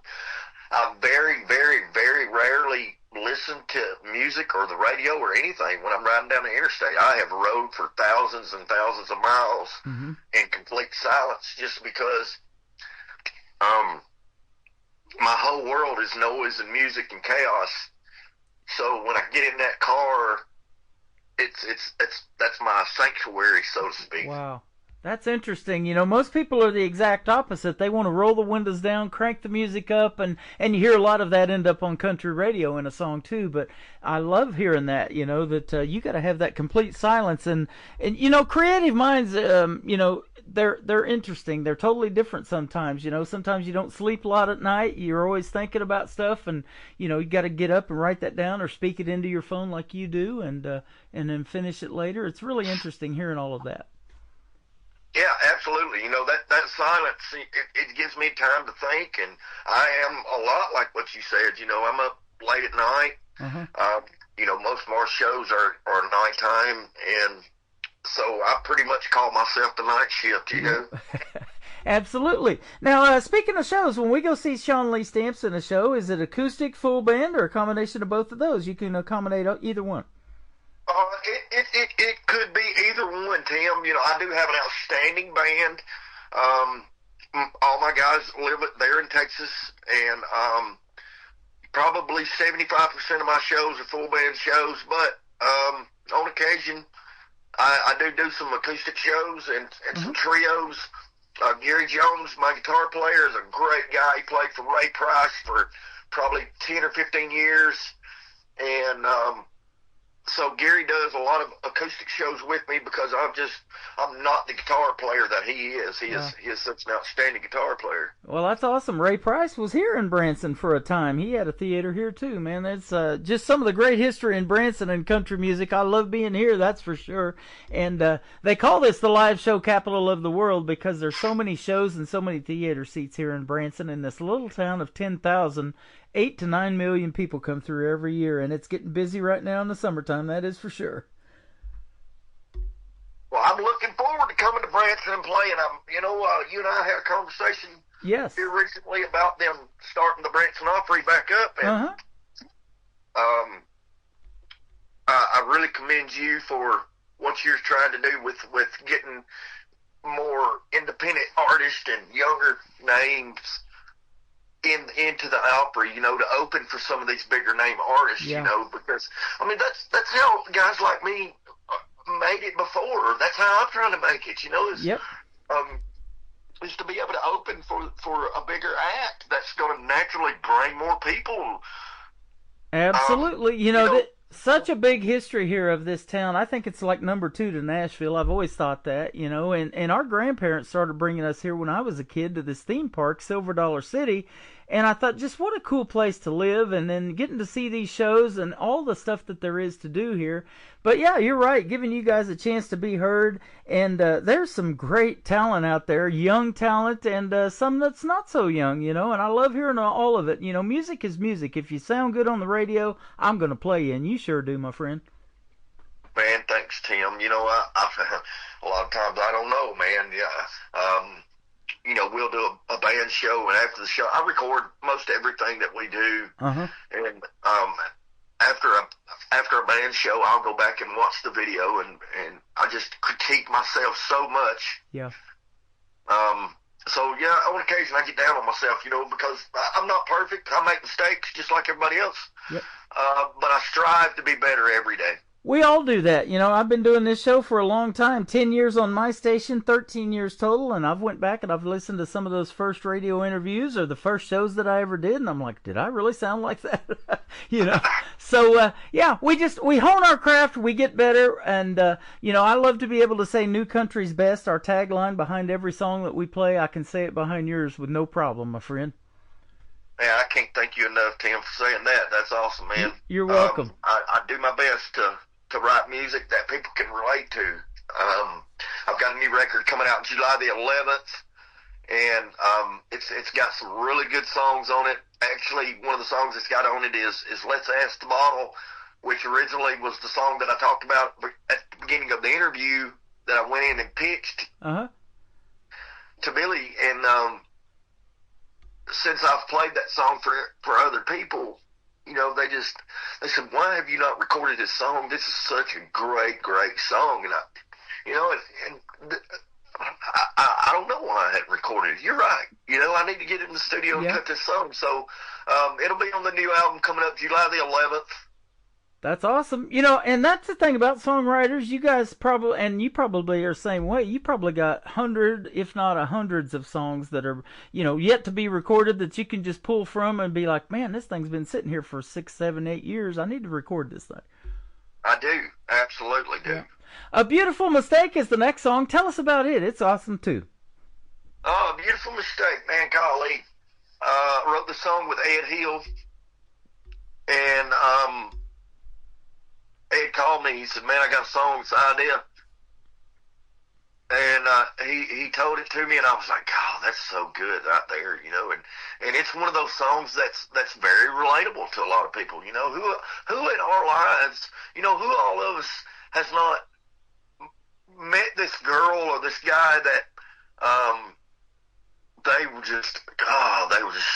I very, very, very rarely listen to music or the radio or anything when I'm riding down the interstate. I have rode for thousands and thousands of miles in complete silence, just because my whole world is noise and music and chaos. So when I get in that car, that's my sanctuary, so to speak. Wow. That's interesting. You know, most people are the exact opposite. They want to roll the windows down, crank the music up, and you hear a lot of that end up on country radio in a song too. But I love hearing that, you know, that you got to have that complete silence. And you know, creative minds, you know, they're interesting. They're totally different sometimes. You know, sometimes you don't sleep a lot at night. You're always thinking about stuff, and you know, you got to get up and write that down or speak it into your phone like you do, and then finish it later. It's really interesting hearing all of that. Yeah, absolutely. You know, that silence, it gives me time to think, and I am a lot like what you said. You know, I'm up late at night. You know, most of our shows are nighttime, and so I pretty much call myself the night shift, you know. Absolutely. Now, speaking of shows, when we go see Sean Lee Stamps in a show, is it acoustic, full band, or a combination of both of those? You can accommodate either one. It could be either one, Tim. You know, I do have an outstanding band. All my guys live there in Texas, and probably 75% of my shows are full band shows. But on occasion, I do some acoustic shows and some trios. Gary Jones, my guitar player, is a great guy. He played for Ray Price for probably 10 or 15 years, and so Gary does a lot of acoustic shows with me because I'm not the guitar player that he is. He is such an outstanding guitar player. Well, that's awesome. Ray Price was here in Branson for a time. He had a theater here too, man. That's just some of the great history in Branson and country music. I love being here, that's for sure. And they call this the live show capital of the world because there's so many shows and so many theater seats here in Branson, in this little town of 10,000. 8 to 9 million people come through every year, and it's getting busy right now in the summertime, that is for sure. Well, I'm looking forward to coming to Branson and playing. You and I had a conversation here recently about them starting the Branson Opry back up, and I really commend you for what you're trying to do with getting more independent artists and younger names into the Opry, you know, to open for some of these bigger name artists, you know, because I mean that's how guys like me made it before. That's how I'm trying to make it, you know, is to be able to open for a bigger act that's going to naturally bring more people. Absolutely, you know such a big history here of this town. I think it's like number 2 to Nashville. I've always thought that, you know, and our grandparents started bringing us here when I was a kid to this theme park, Silver Dollar City, and I thought, just what a cool place to live, and then getting to see these shows and all the stuff that there is to do here. But yeah, you're right, giving you guys a chance to be heard, and there's some great talent out there, young talent, and some that's not so young, you know, and I love hearing all of it. You know, music is music. If you sound good on the radio, I'm going to play you, and you sure do, my friend. Man, thanks, Tim. You know, I a lot of times I don't know, man. Yeah. You know, we'll do a band show, and after the show, I record most everything that we do. And after a band show, I'll go back and watch the video, and I just critique myself so much. Yeah. So yeah, on occasion I get down on myself, you know, because I'm not perfect. I make mistakes just like everybody else. Yep. But I strive to be better every day. We all do that. You know, I've been doing this show for a long time, 10 years on my station, 13 years total, and I've went back and I've listened to some of those first radio interviews or the first shows that I ever did, and I'm like, did I really sound like that? You know, so, yeah, we hone our craft, we get better, and, you know, I love to be able to say New Country's Best, our tagline behind every song that we play. I can say it behind yours with no problem, my friend. Yeah, I can't thank you enough, Tim, for saying that. That's awesome, man. You're welcome. I do my best to write music that people can relate to. I've got a new record coming out July the 11th, and it's got some really good songs on it. Actually, one of the songs it's got on it is Let's Ask the Bottle, which originally was the song that I talked about at the beginning of the interview that I went in and pitched to Billy. And since I've played that song for other people, you know, they said, why have you not recorded this song? This is such a great, great song. And I don't know. why I hadn't recorded it. You're right. You know, I need to get in the studio and cut this song. So it'll be on the new album coming up July the 11th. That's awesome. You know, and that's the thing about songwriters. You guys probably, and you probably are the same way, you probably got hundreds, if not hundreds of songs that are, you know, yet to be recorded that you can just pull from and be like, man, this thing's been sitting here for 6, 7, 8 years. I need to record this thing. I do. Absolutely do. Yeah. A Beautiful Mistake is the next song. Tell us about it. It's awesome, too. Oh, A Beautiful Mistake, man, golly. Wrote the song with Ed Hill, and Ed called me. He said, man, I got a song, it's an idea. And he told it to me, and I was like, God, that's so good right there, you know. And it's one of those songs that's very relatable to a lot of people, you know. Who in our lives, you know, who all of us has not met this girl or this guy that they were just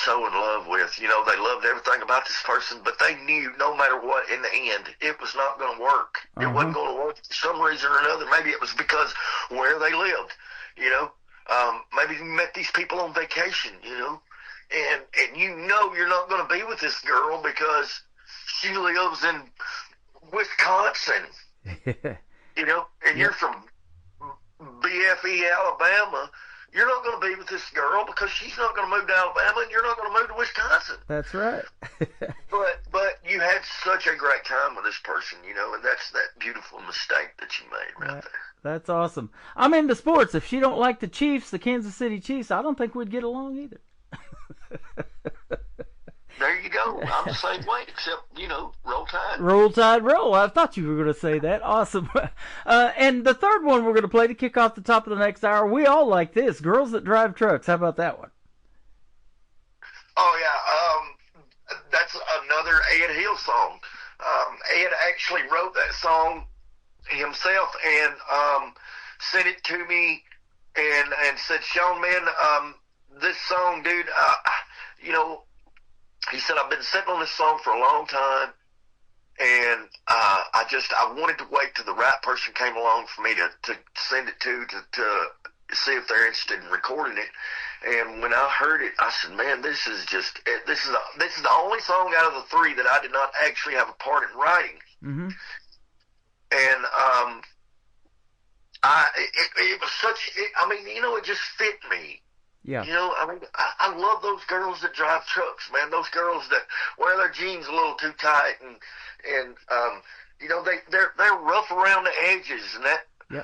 so in love with. You know, they loved everything about this person, but they knew no matter what, in the end, it was not going to work. It wasn't going to work for some reason or another. Maybe it was because where they lived, you know. Maybe you met these people on vacation, you know, and you know you're not going to be with this girl because she lives in Wisconsin, you know, and you're from BFE, Alabama. You're not going to be with this girl because she's not going to move to Alabama, and you're not going to move to Wisconsin. That's right. but you had such a great time with this person, you know, and that's that beautiful mistake that you made right there. That's awesome. I'm into sports. If she don't like the Chiefs, the Kansas City Chiefs, I don't think we'd get along either. There you go. I'm the same way, except, you know, roll tide. Roll tide, roll. I thought you were going to say that. Awesome. And the third one we're going to play to kick off the top of the next hour, we all like this, Girls That Drive Trucks. How about that one? Oh, yeah. That's another Ed Hill song. Ed actually wrote that song himself and sent it to me and said, Sean, man, this song, dude, you know, he said, I've been sitting on this song for a long time, and I wanted to wait till the right person came along for me to send it to see if they're interested in recording it. And when I heard it, I said, man, this is the only song out of the three that I did not actually have a part in writing. Mm-hmm. And it was I mean, you know, it just fit me. Yeah. You know, I mean, I love those girls that drive trucks, man. Those girls that wear their jeans a little too tight, and you know, they're rough around the edges, and that. Yeah.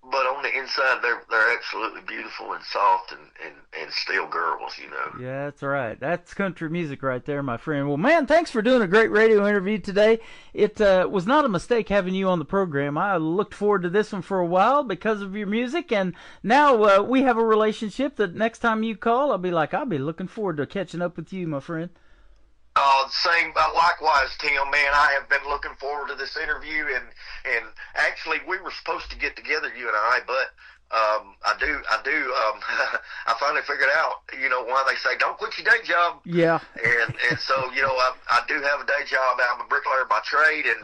But on the inside, they're absolutely beautiful and soft and still girls, you know. Yeah, that's right. That's country music right there, my friend. Well, man, thanks for doing a great radio interview today. It was not a mistake having you on the program. I looked forward to this one for a while because of your music, and now we have a relationship that next time you call, I'll be looking forward to catching up with you, my friend. Likewise, Tim, man, I have been looking forward to this interview, and actually we were supposed to get together, you and I, but I finally figured out, you know, why they say don't quit your day job. Yeah. And so, you know, I do have a day job. I'm a bricklayer by trade, and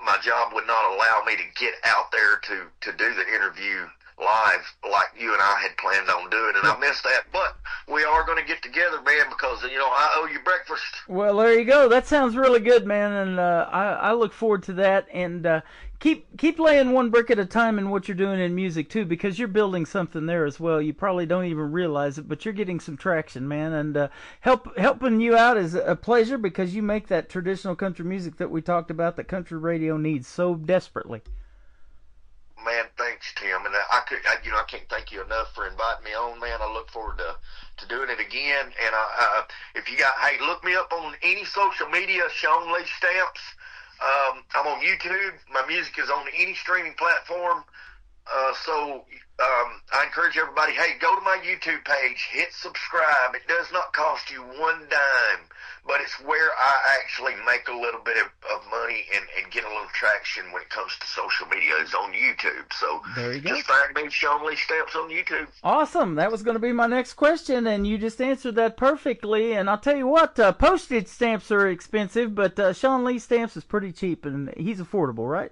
my job would not allow me to get out there to do the interview live like you and I had planned on doing, and I missed that, but we are going to get together, man, because, you know, I owe you breakfast. Well, there you go. That sounds really good, man, and I look forward to that, and keep laying one brick at a time in what you're doing in music, too, because you're building something there as well. You probably don't even realize it, but you're getting some traction, man, and helping you out is a pleasure because you make that traditional country music that we talked about that country radio needs so desperately. Man, thanks, Tim, and I can't thank you enough for inviting me on, man. I look forward to doing it again, and if you look me up on any social media, Sean Lee Stamps. I'm on YouTube. My music is on any streaming platform, so I encourage everybody, go to my YouTube page, hit subscribe. It does not cost you one dime, but it's where I actually make a little bit of money and get a little traction when it comes to social media. It's on YouTube. So there you go. Just find me, Sean Lee Stamps, on YouTube. Awesome. That was going to be my next question, and you just answered that perfectly. And I'll tell you what, postage stamps are expensive, but Sean Lee Stamps is pretty cheap, and he's affordable, right?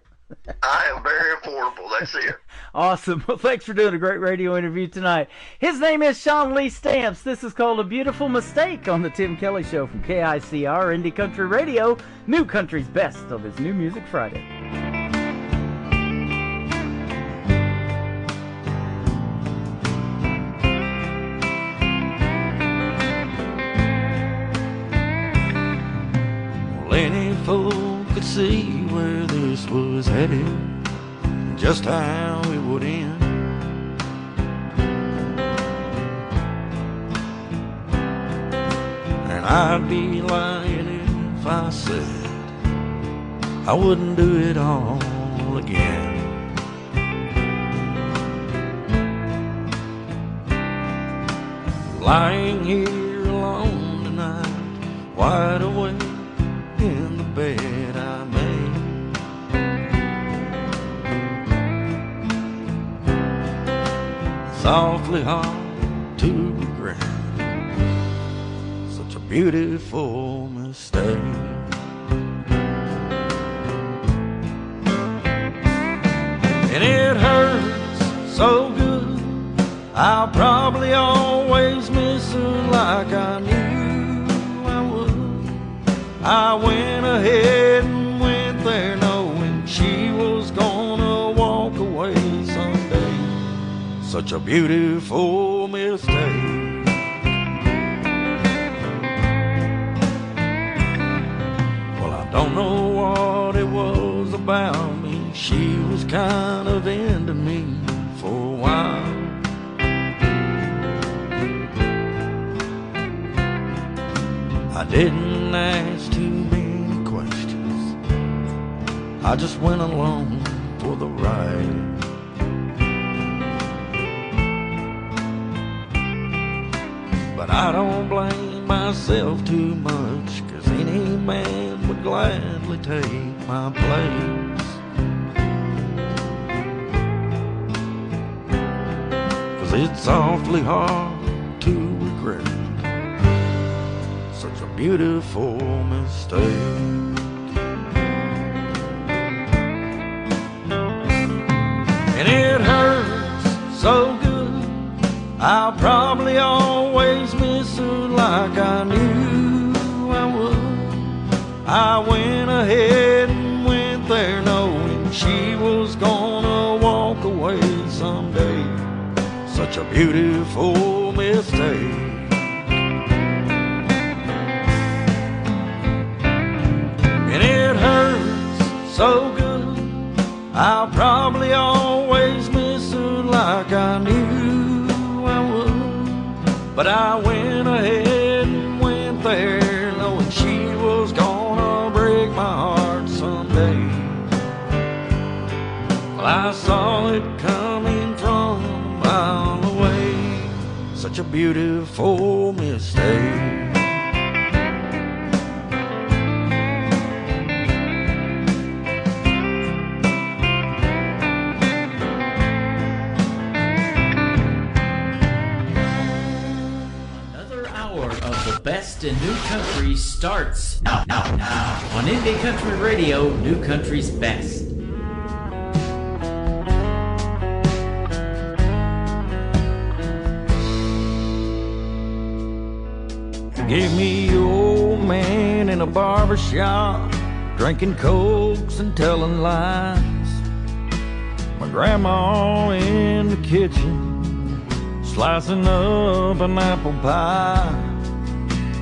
I am very affordable. That's it. Awesome. Well, thanks for doing a great radio interview tonight. His name is Sean Lee Stamps. This is called A Beautiful Mistake on the Tim Kelly Show from KICR Indie Country Radio, New Country's best of his New Music Friday. Well, any fool could see where this was headed, just how it would end. And I'd be lying if I said I wouldn't do it all again. Lying here alone tonight, wide awake in the bed I made. It's awfully hard to regret such a beautiful mistake. And it hurts so good, I'll probably always miss her like I knew I would. I went ahead and went there knowing she was gonna walk away someday. Such a beautiful mistake. Well, I don't know what it was about me. She was kind of into me for a while. I didn't ask too many questions, I just went along for the ride. But I don't blame myself too much, 'cause any man would gladly take my place. 'Cause it's awfully hard to regret such a beautiful mistake. And it hurts so good, I'll probably always miss her like I knew I would. I went ahead and went there knowing she was gonna walk away someday. Such a beautiful mistake. And it hurts so good, I'll probably always miss her like I knew I would. But I went ahead and went there knowing she was gonna break my heart someday. Well, I saw it coming from a mile away. Such a beautiful mistake. Best in New Country starts now on Indie Country Radio, New Country's best. Give me your old man in a barber shop, drinking cokes and telling lies. My grandma in the kitchen, slicing up an apple pie.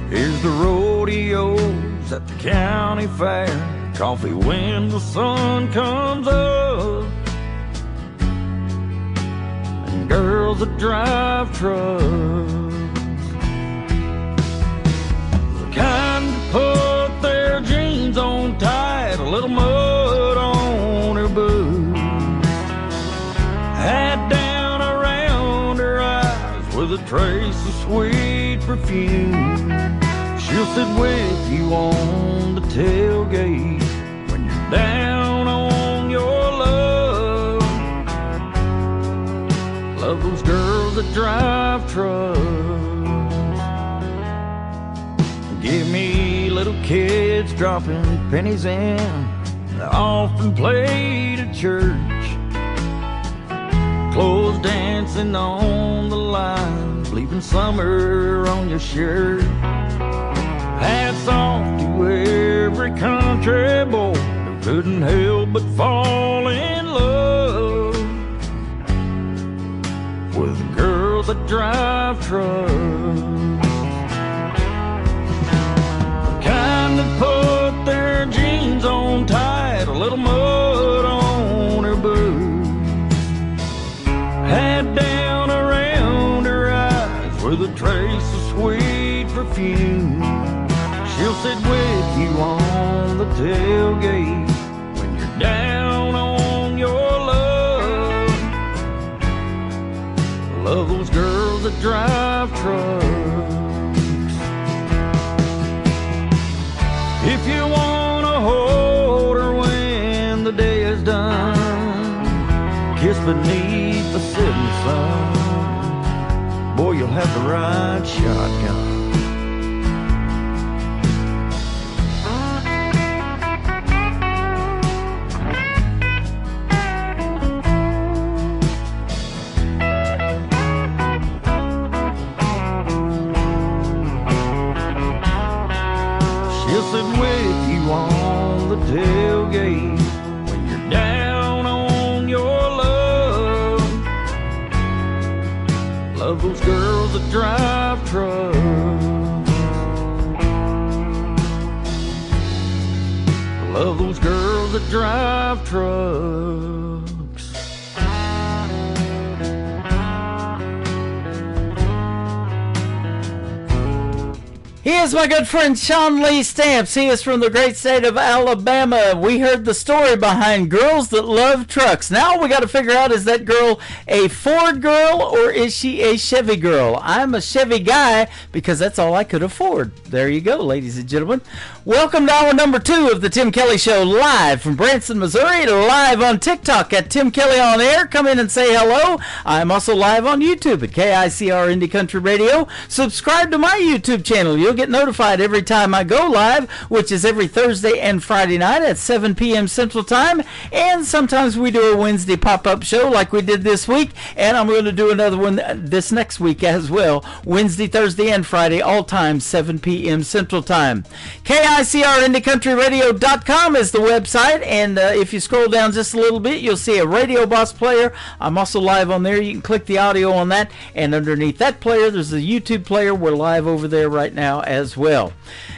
Here's the rodeos at the county fair, coffee when the sun comes up, and girls that drive trucks, the kind that put their jeans on tight, a little mud on her boots, hat down around her eyes with a trace of sweet perfume. She'll sit with you on the tailgate when you're down on your luck. Love those girls that drive trucks. Give me little kids dropping pennies in the often played at church. Clothes dancing on the line, leaving summer on your shirt. Hats off to every country boy who couldn't help but fall in love with girls that drive trucks. Kind that put their jeans on tight, a little mud on her boots, hat down around her eyes with a trace of sweet perfume. She'll sit with you on the tailgate when you're down on your luck. Love those girls that drive trucks. If you wanna hold her when the day is done, kiss beneath the setting sun, boy, you'll have the right shotgun. She'll sit with you on the tailgate when you're down on your luck. Love those girls that drive trucks. Love those girls that drive trucks. He is my good friend Sean Lee Stamps. He is from the great state of Alabama. We heard the story behind Girls That Love Trucks. Now we got to figure out, is that girl a Ford girl or is she a Chevy girl? I'm a Chevy guy because that's all I could afford. There you go, ladies and gentlemen. Welcome to hour number 2 of the Tim Kelly Show, live from Branson, Missouri, live on TikTok at Tim Kelly On Air. Come in and say hello. I'm also live on YouTube at KICR Indie Country Radio. Subscribe to my YouTube channel. You'll get notified every time I go live, which is every Thursday and Friday night at 7 p.m. Central Time. And sometimes we do a Wednesday pop-up show like we did this week. And I'm going to do another one this next week as well. Wednesday, Thursday, and Friday, all times 7 p.m. Central Time. KICRIndieCountryRadio.com is the website. And if you scroll down just a little bit, you'll see a Radio Boss player. I'm also live on there. You can click the audio on that. And underneath that player, there's a YouTube player. We're live over there right now as well.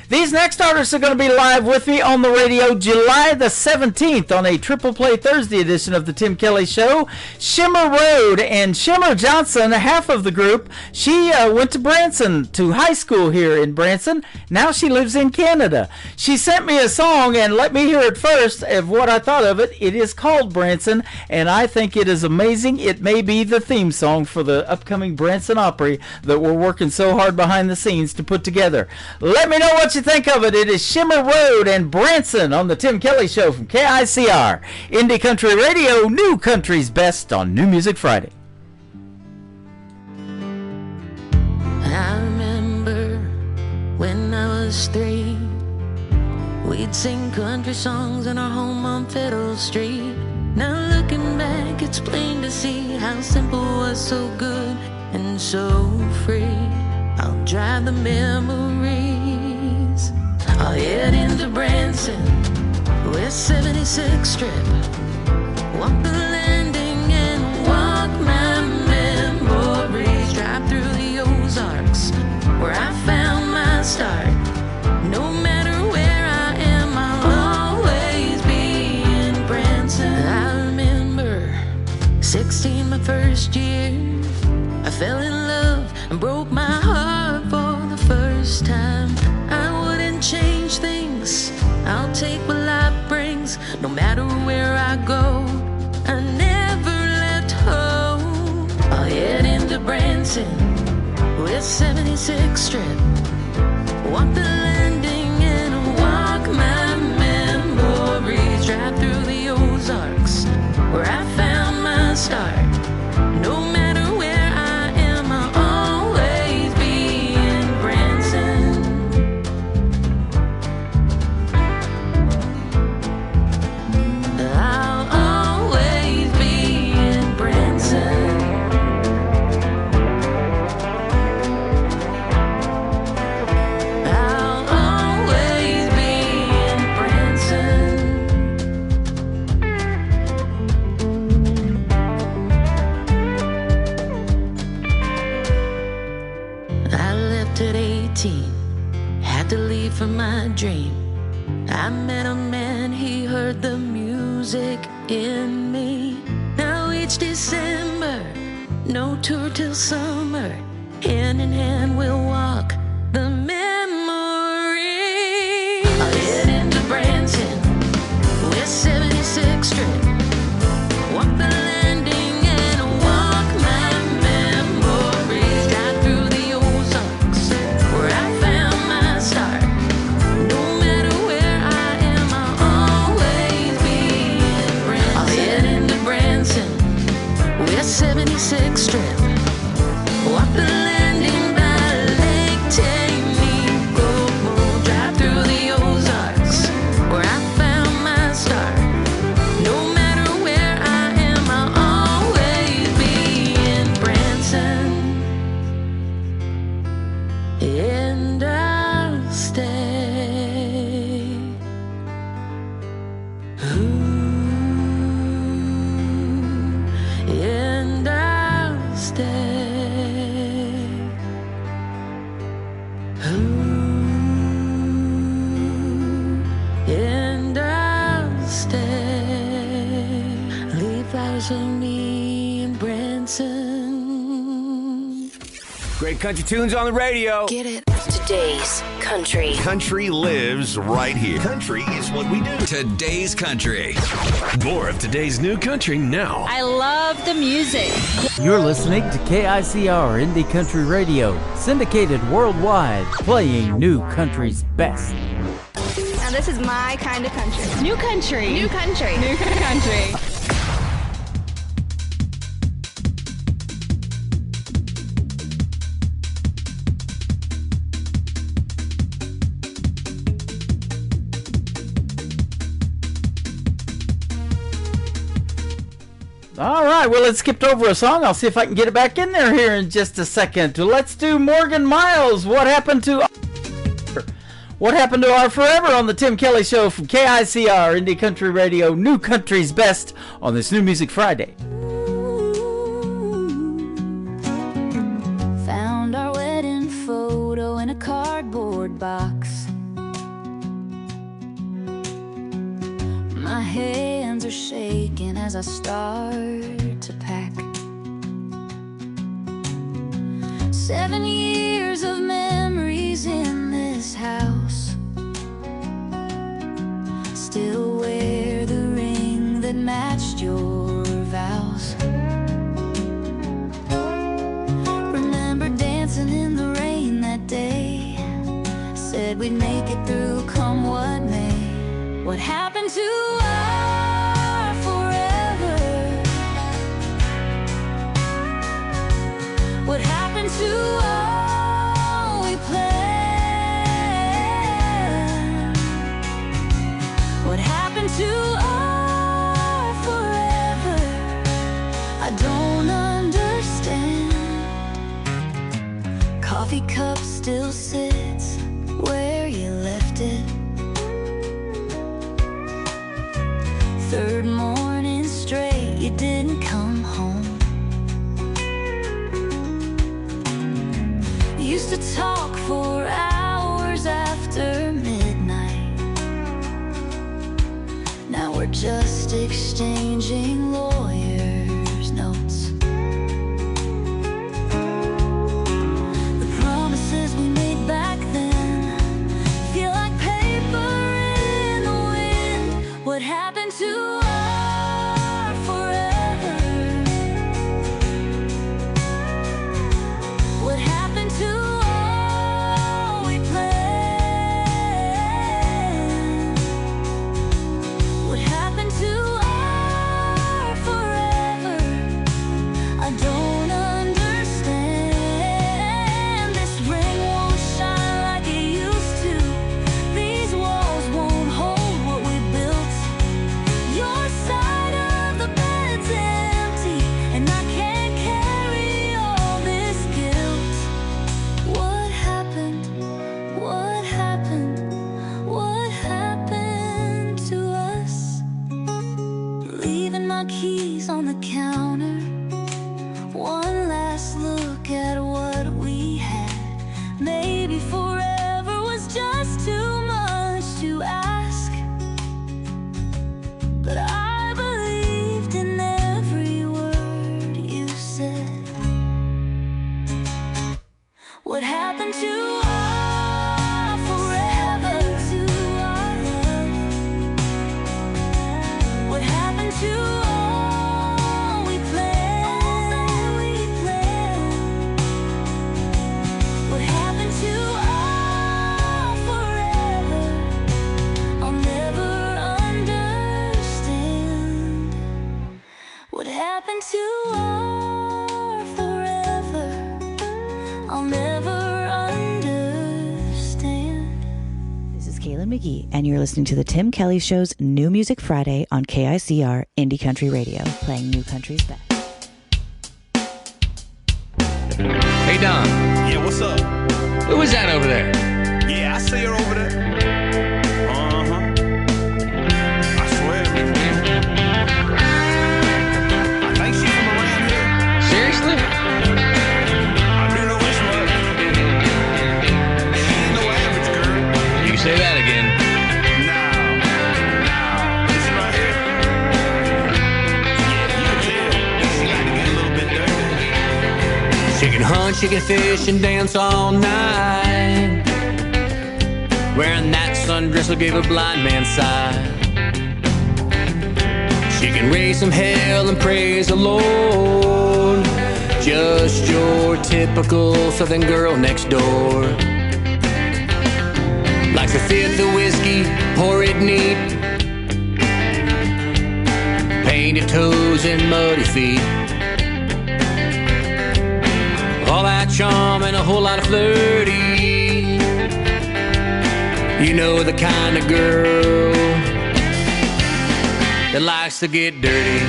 These next artists are going to be live with me on the radio July the 17th on a Triple Play Thursday edition of the Tim Kelly Show. Shimmer Road, and Shimmer Johnson, half of the group, she went to Branson, to high school here in Branson. Now she lives in Canada. She sent me a song, and let me hear it first of what I thought of it. It is called Branson, and I think it is amazing. It may be the theme song for the upcoming Branson Opry that we're working so hard behind the scenes to put together. Let me know what you think of it. It is Shimmer Road and Branson on the Tim Kelly Show from KICR Indie Country Radio, New Country's Best on New Music Friday. I remember when I was 3, we'd sing country songs in our home on Fiddle Street. Now looking back, it's plain to see how simple was so good and so free. I'll drive the memories. I'll head into Branson, West 76th Strip. Walk the landing and walk my memories. Drive through the Ozarks, where I found my start. No matter where I am, I'll always be in Branson. I remember 16, my first year. I fell in love and broke my heart for the first time. I wouldn't change things, I'll take what life brings. No matter where I go, I never left home. I'll head into Branson, West 76th Strip. Walk the landing and walk my memories. Drive through the Ozarks, where I found my start. No matter where I am, I'll always be in Branson. 19, had to leave for my dream. I met a man, he heard the music in me. Now each December, no tour till summer, hand in hand we'll walk the memories. I'll head into Branson, West 76th Street, walk the landing and walk my memories. Drive through the Ozarks, where I found my start. No matter where I am, I'll always be in Branson. I'll head into Branson, West 76th Street, walk the landing by Lake Tahoe. Drive through the Ozarks, where I found my start. No matter where I am, I'll always be in Branson, and I'll stay. Ooh, and I'll stay. Ooh, and I'll stay. Leave flowers for me in Branson. Great country tunes on the radio. Get it? Today's country. Country lives right here. Country is what we do. Today's country. More of today's new country now. I love the music. You're listening to KICR Indie Country Radio, syndicated worldwide, playing new country's best. Now this is my kind of country. New country. New country. New country. All right, well, it skipped over a song. I'll see if I can get it back in there here in just a second. Let's do Morgan Miles. What happened to our forever on the Tim Kelly Show from KICR Indie Country Radio, new country's best on this New Music Friday. Found our wedding photo in a cardboard box. My hands are shaking as I start to pack. 7 years of memories in this house. Still wear the ring that matched your vows. Remember dancing in the rain that day. Said we'd make it through come what may. What happened to our forever? What happened to all we planned? What happened to our forever? I don't understand. Coffee cup still sits where you left it. Third morning straight, you didn't come home. Used to talk for hours after midnight. Now we're just exchanging lawyers' notes. The promises we made back then feel like paper in the wind. What happened to our forever? What happened to all we planned? What happened to our forever? I don't understand. This ring won't shine like it used to. These walls won't hold what we built. Your side of the bed's empty, and I can't carry all this guilt. What happened? What happened? What happened to us? Leaving my keys on the counter. One last look at what we had. Maybe for happened to our forever? I'll never understand. This is Kayla McGee, and you're listening to the Tim Kelly Show's New Music Friday on KICR Indie Country Radio, playing new country's best. Hey, Don. Yeah, what's up? Who is that over there? Yeah, I see her over there. I swear. I think she's from around here. Seriously? I do know this much. She ain't no average girl. You say that again. No. This right here. Yeah, you can tell. She like to get a little bit dirty. She can hunt, she can fish, and dance all night. Wearing that sundress will give a blind man sight. She can raise some hell and praise the Lord. Just your typical southern girl next door. Likes to fit the whiskey, pour it neat. Painted toes and muddy feet. All that charm and a whole lot of flirty. You know the kind of girl that likes to get dirty.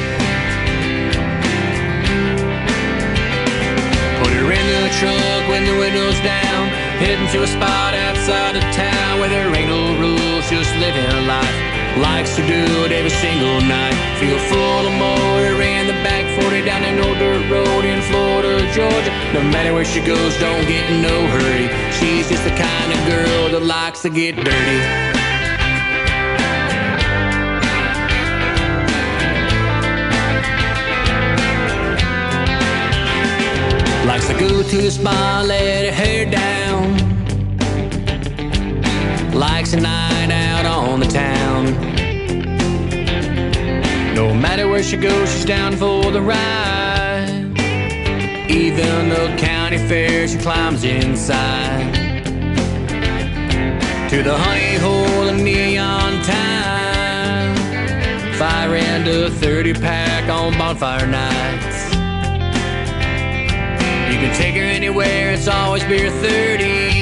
Put her in the truck when the window's down, heading to a spot outside of town where there ain't no rules, just living life. Likes to do it every single night. Feel full of motor in the back 40 down an old dirt road in Florida, Georgia. No matter where she goes, don't get in no hurry. She's just the kind of girl that likes to get dirty. Likes to go to the spa, let her hair down. Likes a night out on the town. No matter where she goes, she's down for the ride. Even the county fair, she climbs inside. To the honey hole in neon time. Fire into a 30-pack on bonfire nights. You can take her anywhere, it's always beer 30.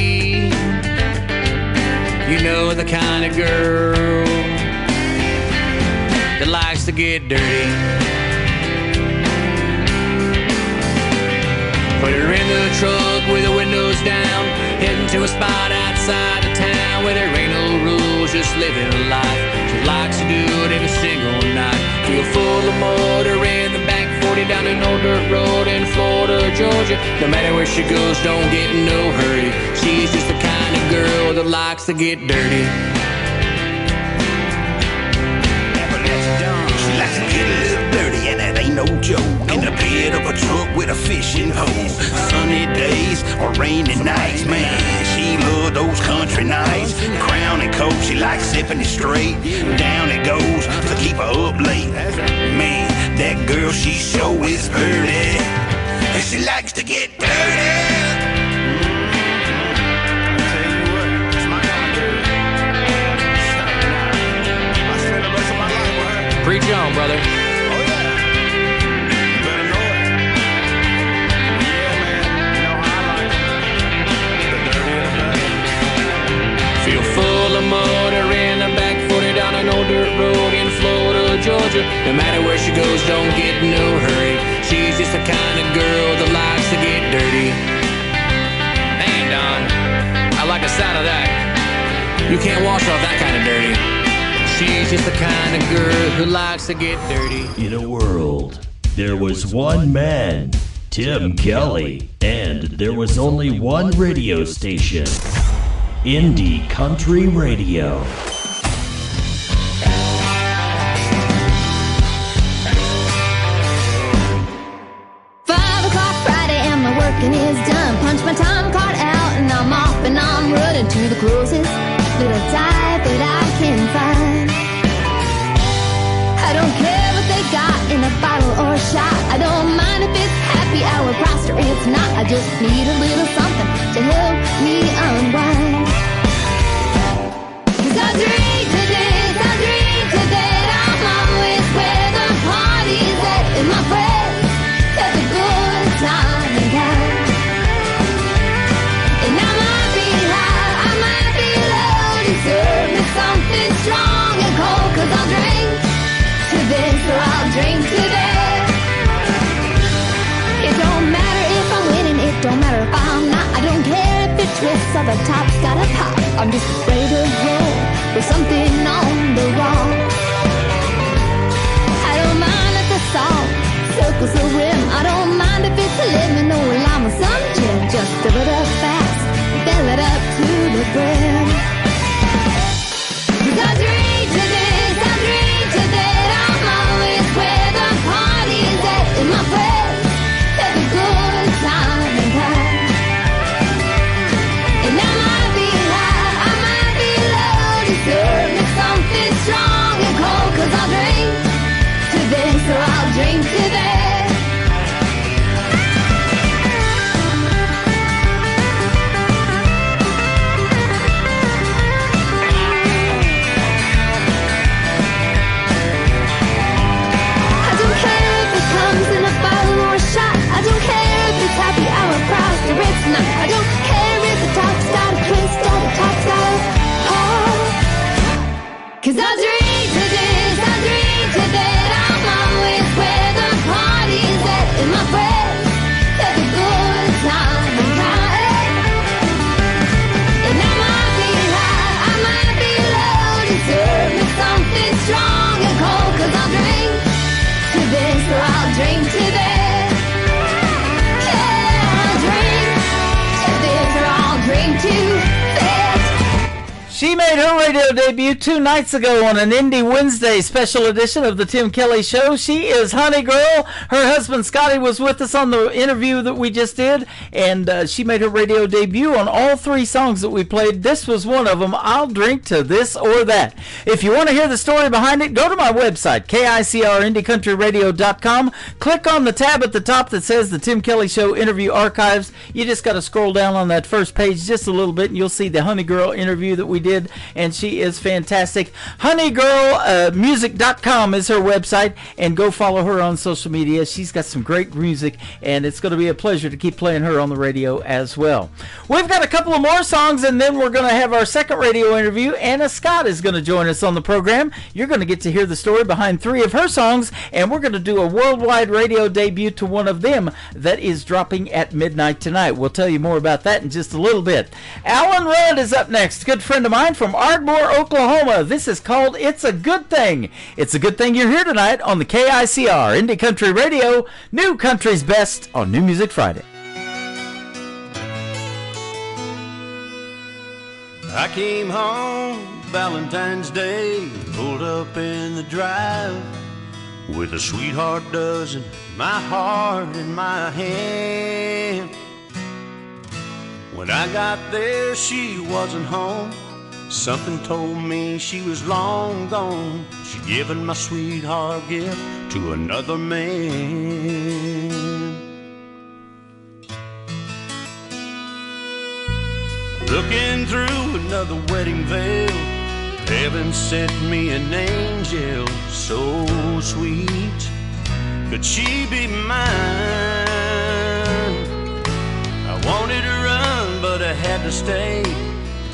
You know the kind of girl that likes to get dirty. Put her in the truck with the windows down, heading to a spot outside of town where there ain't no rules, just living life. She likes to do it every single night. Feel full of motor in the back 40 down an old dirt road in Florida, Georgia. No matter where she goes, don't get in no hurry. She's just the kind of girl that likes to get dirty. She likes to get a little dirty, and that ain't no joke. In the bed of a truck with a fishing pole. Sunny days or rainy nights, man. She loves those country nights. Crown and Coke, she likes sipping it straight. Down it goes to keep her up late. Man, that girl, she sure is pretty, and she likes to get dirty. Preach on, brother. Oh, yeah. You better know it. Yeah, man. You know how I like it. The dirtier the better. Feel full of motor in the back 40 down an old dirt road in Florida, Georgia. No matter where she goes, don't get in no hurry. She's just the kind of girl that likes to get dirty. Man, Don, I like the sound of that. You can't wash off that kind of dirty. She's just the kind of girl who likes to get dirty. In a world, there was one man, Tim Kelly, and there was only one radio station, Indie Country Radio. 5 o'clock Friday and my working is done. Punch my time card out and I'm off and I'm running to the closest little dive that I can find. I don't care what they got in a bottle or a shot. I don't mind if it's happy hour priced or it's not. I just need a little something to help me unwind. 'Cause I drink to this, I'm always where the party's at. And my the top's gotta pop. I'm just afraid of roll with something on the wall. I don't mind if the salt circles the rim. I don't mind if it's a lemon or a lime or some gin. Just fill it up fast, fill it up to the brim. 'Cause I drink to this, I drink to that. I'm always where the party is at. In my place, every good time and kind. And I might be high, I might be low. Just serve me something strong and cold. 'Cause I'll drink to this, so I'll drink to that. I don't care if it's happy hour price or it's not. I don't care if the top's got a twist or the top's got a hole. 'Cause I drink to this, I drink to that. I'm always where the party's at. In my breath, every good time and kind. And I might be high, I might be low. Just serve me something strong and cold. 'Cause I'll drink to this, or I'll drink to that. She made her radio debut 2 nights ago on an Indie Wednesday special edition of the Tim Kelly Show. She is Honey Girl. Her husband Scotty was with us on the interview that we just did, and she made her radio debut on all 3 songs that we played. This was one of them, I'll Drink to This or That. If you want to hear the story behind it, go to my website, KICRIndieCountryRadio.com. Click on the tab at the top that says the Tim Kelly Show Interview Archives. You just got to scroll down on that first page just a little bit, and you'll see the Honey Girl interview that we did, and she is fantastic. Honeygirlmusic.com is her website, and go follow her on social media. She's got some great music, and it's going to be a pleasure to keep playing her on the radio as well. We've got a couple of more songs, and then we're going to have our second radio interview. Anna Scott is going to join us on the program. You're going to get to hear the story behind 3 of her songs, and we're going to do a worldwide radio debut to one of them that is dropping at midnight tonight. We'll tell you more about that in just a little bit. Alan Rudd is up next, good friend of mine from Ardmore, Oklahoma. This is called It's a Good Thing. It's a good thing you're here tonight on the KICR Indie Country Radio, New Country's Best on New Music Friday. I came home Valentine's Day, pulled up in the drive with a sweetheart dozen, my heart in my hand. When I got there, she wasn't home. Something told me she was long gone. She'd given my sweetheart gift to another man. Looking through another wedding veil, heaven sent me an angel so sweet. Could she be mine? I wanted to run, but I had to stay.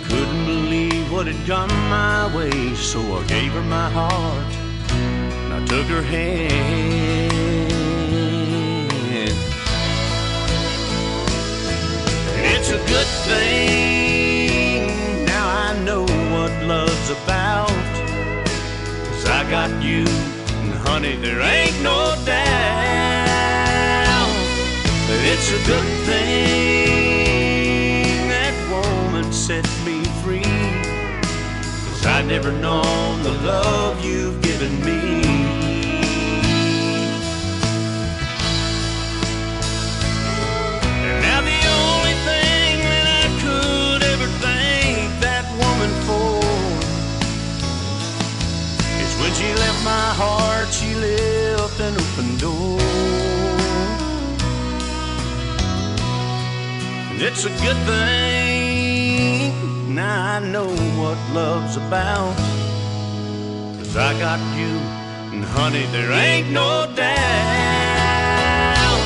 Couldn't believe what had come my way, so I gave her my heart and I took her hand. And it's a good thing, now I know what love's about. 'Cause I got you, and honey, there ain't no doubt that it's a good thing that woman set me free. 'Cause I'd never known the love you've given me. And now the only thing that I could ever thank that woman for is when she left my heart, she left an open door. And it's a good thing, now I know what love's about. 'Cause I got you, and honey, there ain't no doubt.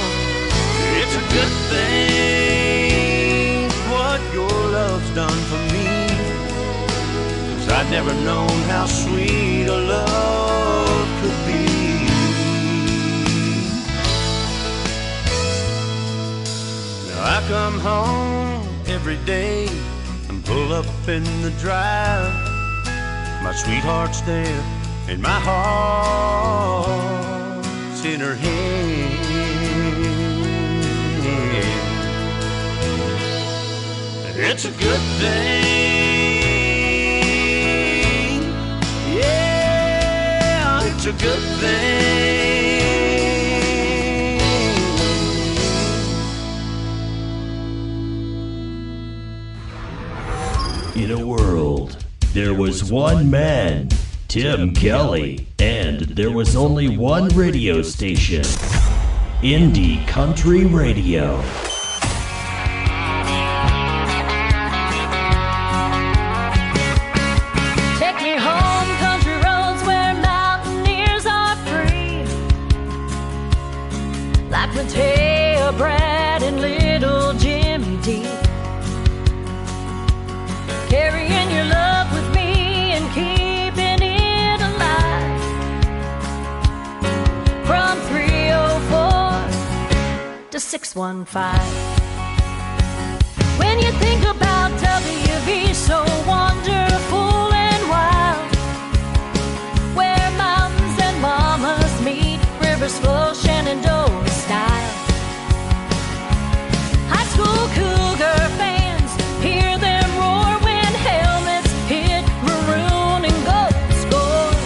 It's a good thing what your love's done for me. 'Cause I'd never known how sweet a love could be. Now I come home every day pull up in the drive. My sweetheart's there, and my heart's in her hand. It's a good thing. Yeah, it's a good thing. In a world, there was one man, Tim Kelly, and there was only one radio station, Indie Country Radio. Take me home, country roads where mountaineers are free. Like Mateo, Brad, and little Jimmy D. Carrying your love with me and keeping it alive. From 304 to 615. When you think about WV, so wonderful and wild, where mountains and mamas meet, rivers flow Shenandoah style. High school Cougar fans hear them roar when helmets hit maroon and gold scores.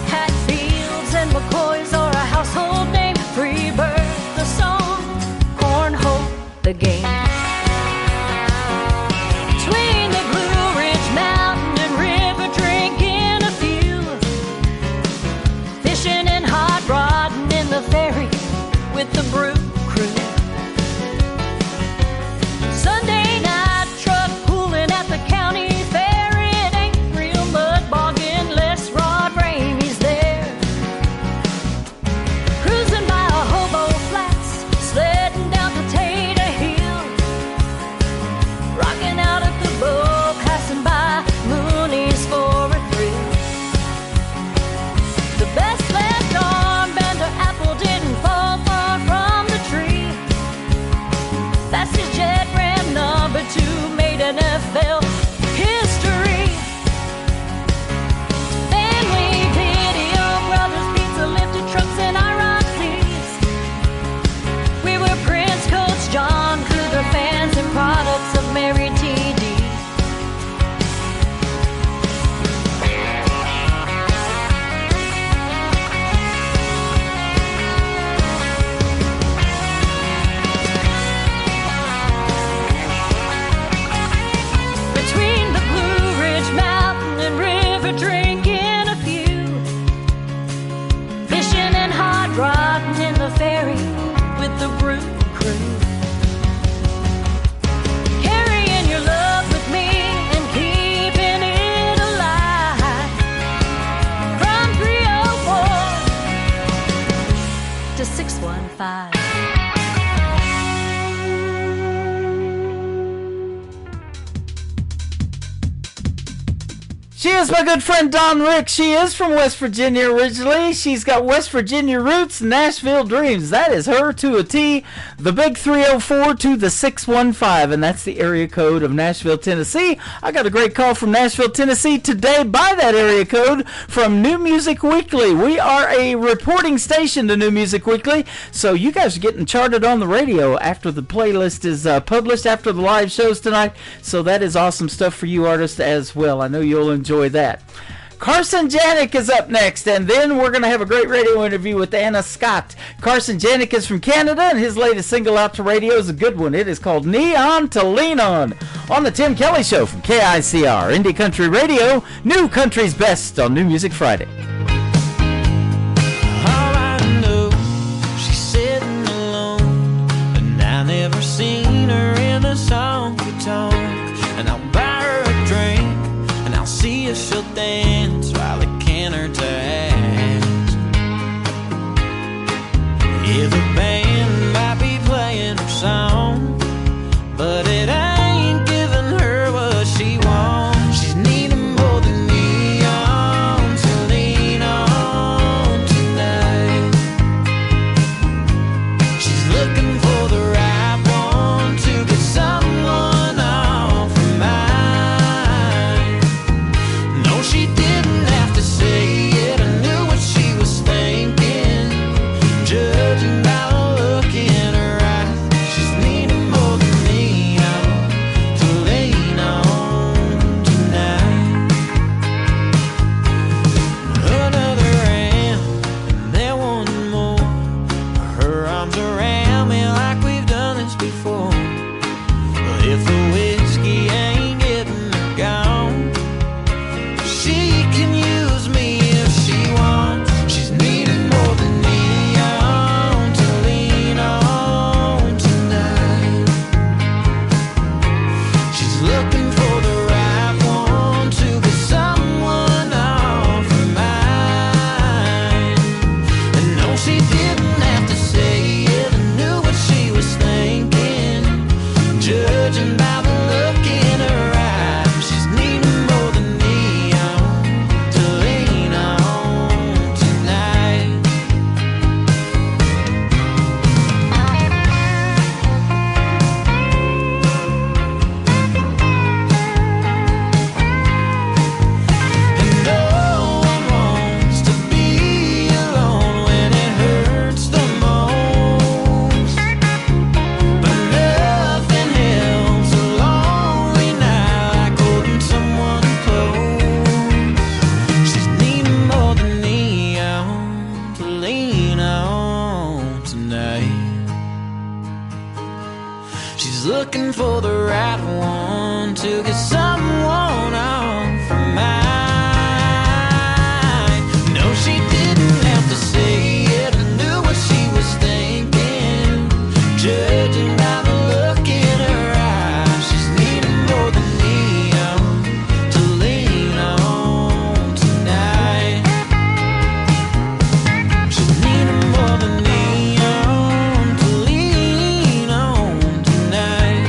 Hatfields and McCoys are a household name. Freebird, the song, Cornhole, the game. Between the Blue Ridge Mountain and river, drinking a few, fishing and hot rodding in the ferry with the brew crew. Sunday night truck pulling at the county fair. It ain't real mud bogging unless Rod Ramey's there. Cruising by a hobo flats, sledding down Potato Hill, rocking out at the bow, passing by Mooney's for a thrill. The best left armband or apple didn't fall far from the tree. That's his Jet Ram number 2, made NFL history. Family video, brothers, pizza, lifted trucks, and ROCs. We were Prince, Coach John, Cougar fans, and products of Mary T.D. Between the Blue Ridge Mountain and river, drinking a few, fishing and hot rodding in the ferry with the brew crew. Carrying your love with me and keeping it alive. From 304 to 615. She is my good friend Dawn Rick. She is from West Virginia originally. She's got West Virginia roots, Nashville dreams. That is her to a T. The big 304 to the 615, and that's the area code of Nashville, Tennessee. I got a great call from Nashville, Tennessee today by that area code from New Music Weekly. We are a reporting station to New Music Weekly, so you guys are getting charted on the radio after the playlist is published, after the live shows tonight. So that is awesome stuff for you artists as well. I know you'll enjoy that. Carson Janik is up next, and then we're going to have a great radio interview with Anna Scott. Carson Janik is from Canada, and his latest single out to radio is a good one. It is called Neon to Lean On the Tim Kelly Show from KICR, Indie Country Radio, New Country's Best on New Music Friday. All I know, she's sitting alone, and I never seen her in a honky tonk. And I'll buy her a drink, and I'll see if she'll dance while I can her to ask. Yeah, the band might be playing her song, but it ain't giving her what she wants. She's needing more than neon to lean on tonight. She's looking for the right one to get someone looking for the right one to get someone off her mind. No, she didn't have to say it. I knew what she was thinking. Judging by the look in her eyes, she's needing more than neon to lean on tonight. She's needing more than neon to lean on tonight.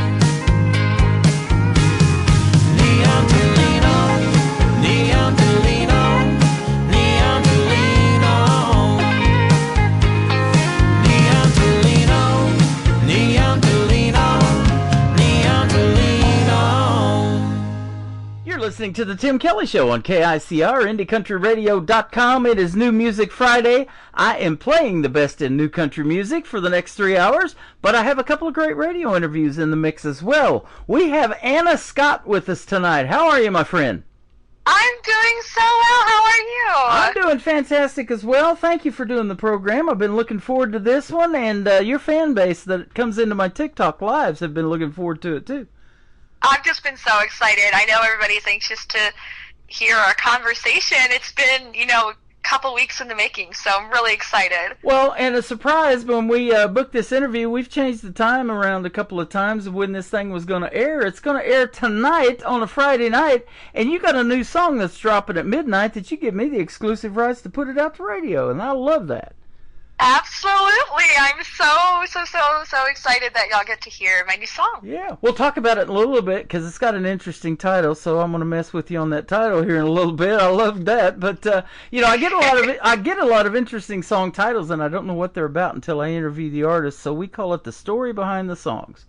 Neon to lean on, neon to lean on, neon to lean on, neon to lean on, neon to lean on, neon to lean on. You're listening to the Tim Kelly Show on KICR, IndieCountryRadio.com. It is New Music Friday. I am playing the best in new country music for the next 3 hours, but I have a couple of great radio interviews in the mix as well. We have Anna Scott with us tonight. How are you, my friend? I'm doing so well. How are you? I'm doing fantastic as well. Thank you for doing the program. I've been looking forward to this one, and your fan base that comes into my TikTok lives have been looking forward to it too. I've just been so excited. I know everybody's anxious to hear our conversation. It's been, a couple weeks in the making, so I'm really excited. Well, and a surprise, when we booked this interview, we've changed the time around a couple of times of when this thing was going to air. It's going to air tonight on a Friday night, and you got a new song that's dropping at midnight that you give me the exclusive rights to put it out to radio, and I love that. Absolutely. I'm so excited that y'all get to hear my new song. Yeah, we'll talk about it in a little bit because it's got an interesting title, so I'm going to mess with you on that title here in a little bit. I love that, but I get a lot of interesting song titles, and I don't know what they're about until I interview the artist. So we call it the story behind the songs.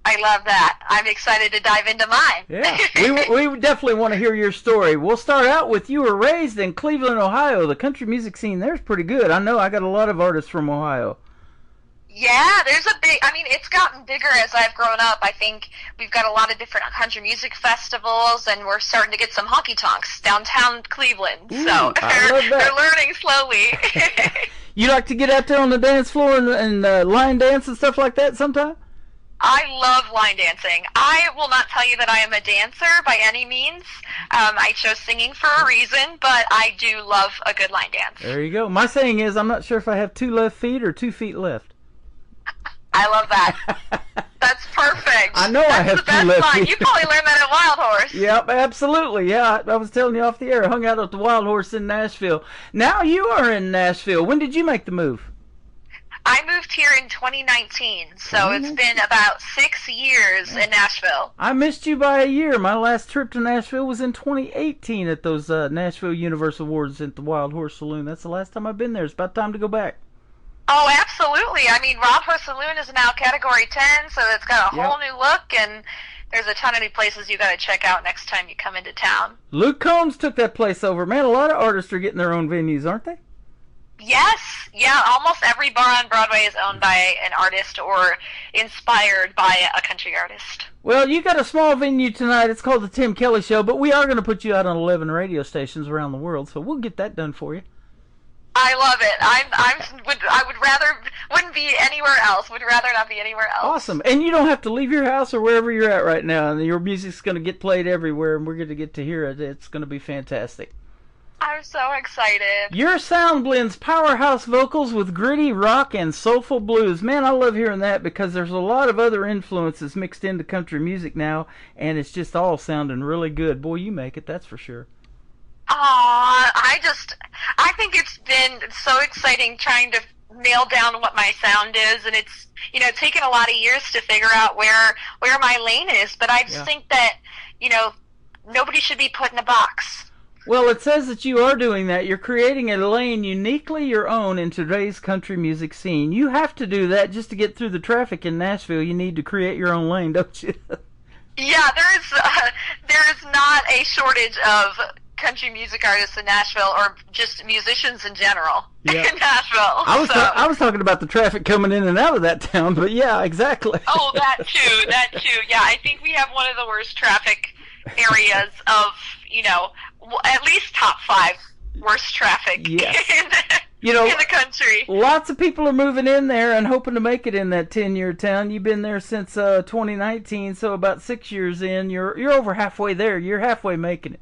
I love that. I'm excited to dive into mine. Yeah, we definitely want to hear your story. We'll start out with you were raised in Cleveland, Ohio. The country music scene there's pretty good. I know I got a lot of artists from Ohio. Yeah, it's gotten bigger as I've grown up. I think we've got a lot of different country music festivals, and we're starting to get some honky tonks downtown Cleveland. Ooh, so they're learning slowly. You like to get out there on the dance floor and line dance and stuff like that sometime? I love line dancing. I will not tell you that I am a dancer by any means. I chose singing for a reason, but I do love a good line dance. There you go. My saying is, I'm not sure if I have 2 left feet or 2 feet left. I love that. That's perfect. I know I have 2 left feet. You probably learned that at Wild Horse. Yep, absolutely. Yeah, I was telling you off the air. I hung out at the Wild Horse in Nashville. Now you are in Nashville. When did you make the move? I moved here in 2019, so it's been about 6 years in Nashville. I missed you by a year. My last trip to Nashville was in 2018 at those Nashville Universal Awards at the Wild Horse Saloon. That's the last time I've been there. It's about time to go back. Oh, absolutely. Wild Horse Saloon is now Category 10, so it's got a whole new look, and there's a ton of new places you got to check out next time you come into town. Luke Combs took that place over. Man, a lot of artists are getting their own venues, aren't they? Yes, yeah, almost every bar on Broadway is owned by an artist or inspired by a country artist. Well, you got a small venue tonight. It's called the Tim Kelly Show, but we are going to put you out on 11 radio stations around the world, so we'll get that done for you. I love it. Wouldn't be anywhere else. Would rather not be anywhere else. Awesome. And you don't have to leave your house or wherever you're at right now, and your music's going to get played everywhere, and we're going to get to hear it. It's going to be fantastic. I'm so excited. Your sound blends powerhouse vocals with gritty rock and soulful blues. Man, I love hearing that because there's a lot of other influences mixed into country music now, and it's just all sounding really good. Boy, you make it, that's for sure. I think it's been so exciting trying to nail down what my sound is, and it's taken a lot of years to figure out where my lane is, but I just think that nobody should be put in a box. Well, it says that you are doing that. You're creating a lane uniquely your own in today's country music scene. You have to do that just to get through the traffic in Nashville. You need to create your own lane, don't you? Yeah, there is not a shortage of country music artists in Nashville, or just musicians in general in Nashville. I was talking about the traffic coming in and out of that town, but yeah, exactly. Oh, that too. Yeah, I think we have one of the worst traffic areas of, at least top 5 worst traffic. Yes. You know, in the country. Lots of people are moving in there and hoping to make it in that 10-year town. You've been there since 2019, so about 6 years in, you're over halfway there. You're halfway making it.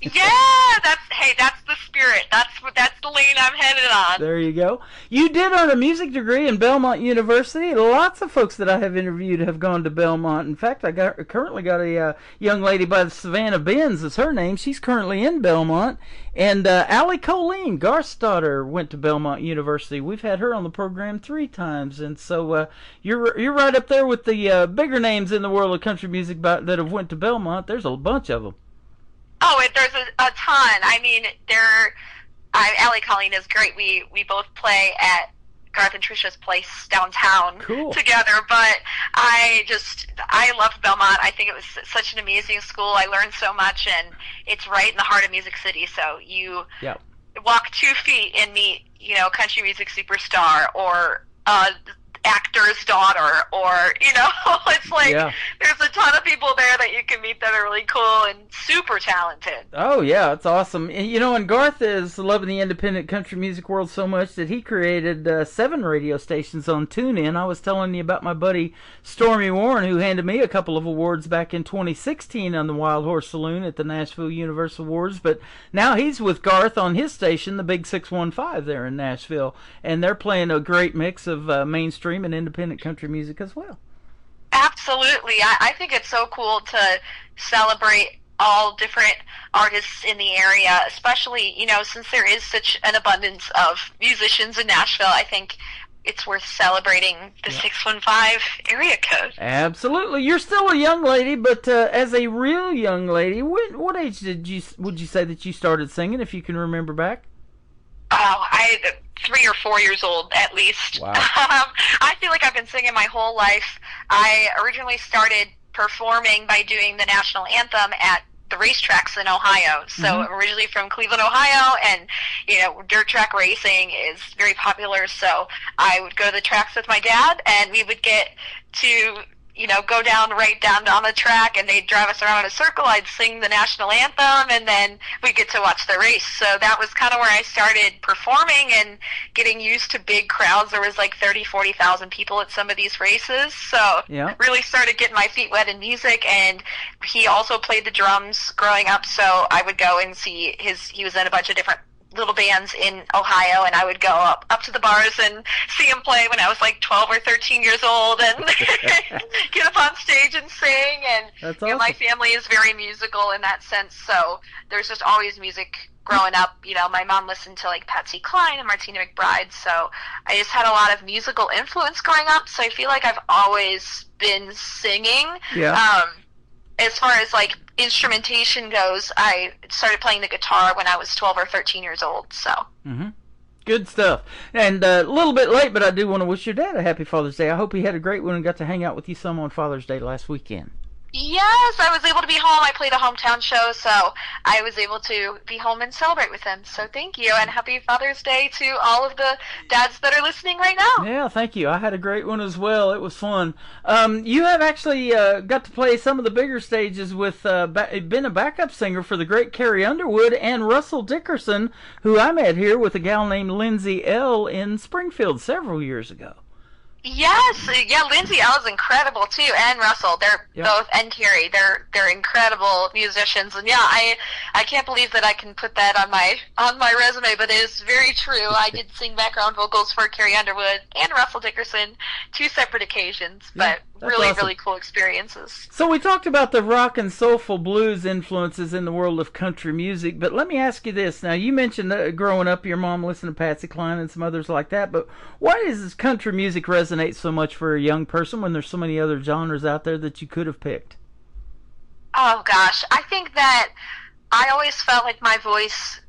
Yeah, that's the spirit. That's the lane I'm headed on. There you go. You did earn a music degree in Belmont University. Lots of folks that I have interviewed have gone to Belmont. In fact, I currently got a young lady by the Savannah Benz is her name. She's currently in Belmont. And Allie Colleen, Garth's daughter, went to Belmont University. We've had her on the program 3 times, and so you're right up there with the bigger names in the world of country music that have went to Belmont. There's a bunch of them. Oh, there's a ton. I mean, Allie Colleen is great. We both play at Garth and Trisha's place downtown together. But I loved Belmont. I think it was such an amazing school. I learned so much, and it's right in the heart of Music City. So you walk 2 feet and meet, country music superstar or actor's daughter, or it's like there's a ton of people there that you can meet that are really cool and super talented. Oh yeah, it's awesome. And Garth is loving the independent country music world so much that he created 7 radio stations on TuneIn. I was telling you about my buddy Stormy Warren, who handed me a couple of awards back in 2016 on the Wild Horse Saloon at the Nashville Universal Awards, but now he's with Garth on his station, the Big 615 there in Nashville, and they're playing a great mix of mainstream and independent country music as well. Absolutely. I think it's so cool to celebrate all different artists in the area, especially, since there is such an abundance of musicians in Nashville. I think it's worth celebrating the 615 area code. Absolutely. You're still a young lady, but as a real young lady, what age would you say that you started singing, if you can remember back? Oh, 3 or 4 years old, at least. Wow. I feel like I've been singing my whole life. I originally started performing by doing the national anthem at the racetracks in Ohio. So I'm originally from Cleveland, Ohio, and, dirt track racing is very popular. So I would go to the tracks with my dad, and we would get to go right down on the track, and they'd drive us around in a circle. I'd sing the national anthem, and then we'd get to watch the race. So that was kind of where I started performing and getting used to big crowds. There was like 30,000, 40,000 people at some of these races. So really started getting my feet wet in music, and he also played the drums growing up. So I would go and see he was in a bunch of different little bands in Ohio, and I would go up to the bars and see him play when I was like 12 or 13 years old, and get up on stage and sing. And that's awesome. My family is very musical in that sense, so there's just always music growing up. My mom listened to like Patsy Cline and Martina McBride, so I just had a lot of musical influence growing up. So I feel like I've always been singing. As far as like instrumentation goes, I started playing the guitar when I was 12 or 13 years old. So good stuff. And a little bit late, but I do want to wish your dad a happy Father's Day. I hope he had a great one and got to hang out with you some on Father's Day last weekend. Yes, I was able to be home. I played a hometown show, so I was able to be home and celebrate with him. So thank you, and happy Father's Day to all of the dads that are listening right now. Yeah, thank you. I had a great one as well. It was fun. You have actually got to play some of the bigger stages with been a backup singer for the great Carrie Underwood and Russell Dickerson, who I met here with a gal named Lindsay L. in Springfield several years ago. Yes, Lindsay L is incredible too, and Russell. They're both, and Carrie. They're incredible musicians, and I can't believe that I can put that on my resume, but it is very true. I did sing background vocals for Carrie Underwood and Russell Dickerson, 2 separate occasions, but really, awesome. Really cool experiences. So we talked about the rock and soulful blues influences in the world of country music, but let me ask you this. Now, you mentioned growing up, your mom listened to Patsy Cline and some others like that, but why does country music resonate so much for a young person when there's so many other genres out there that you could have picked? Oh, gosh. I think that I always felt like my voice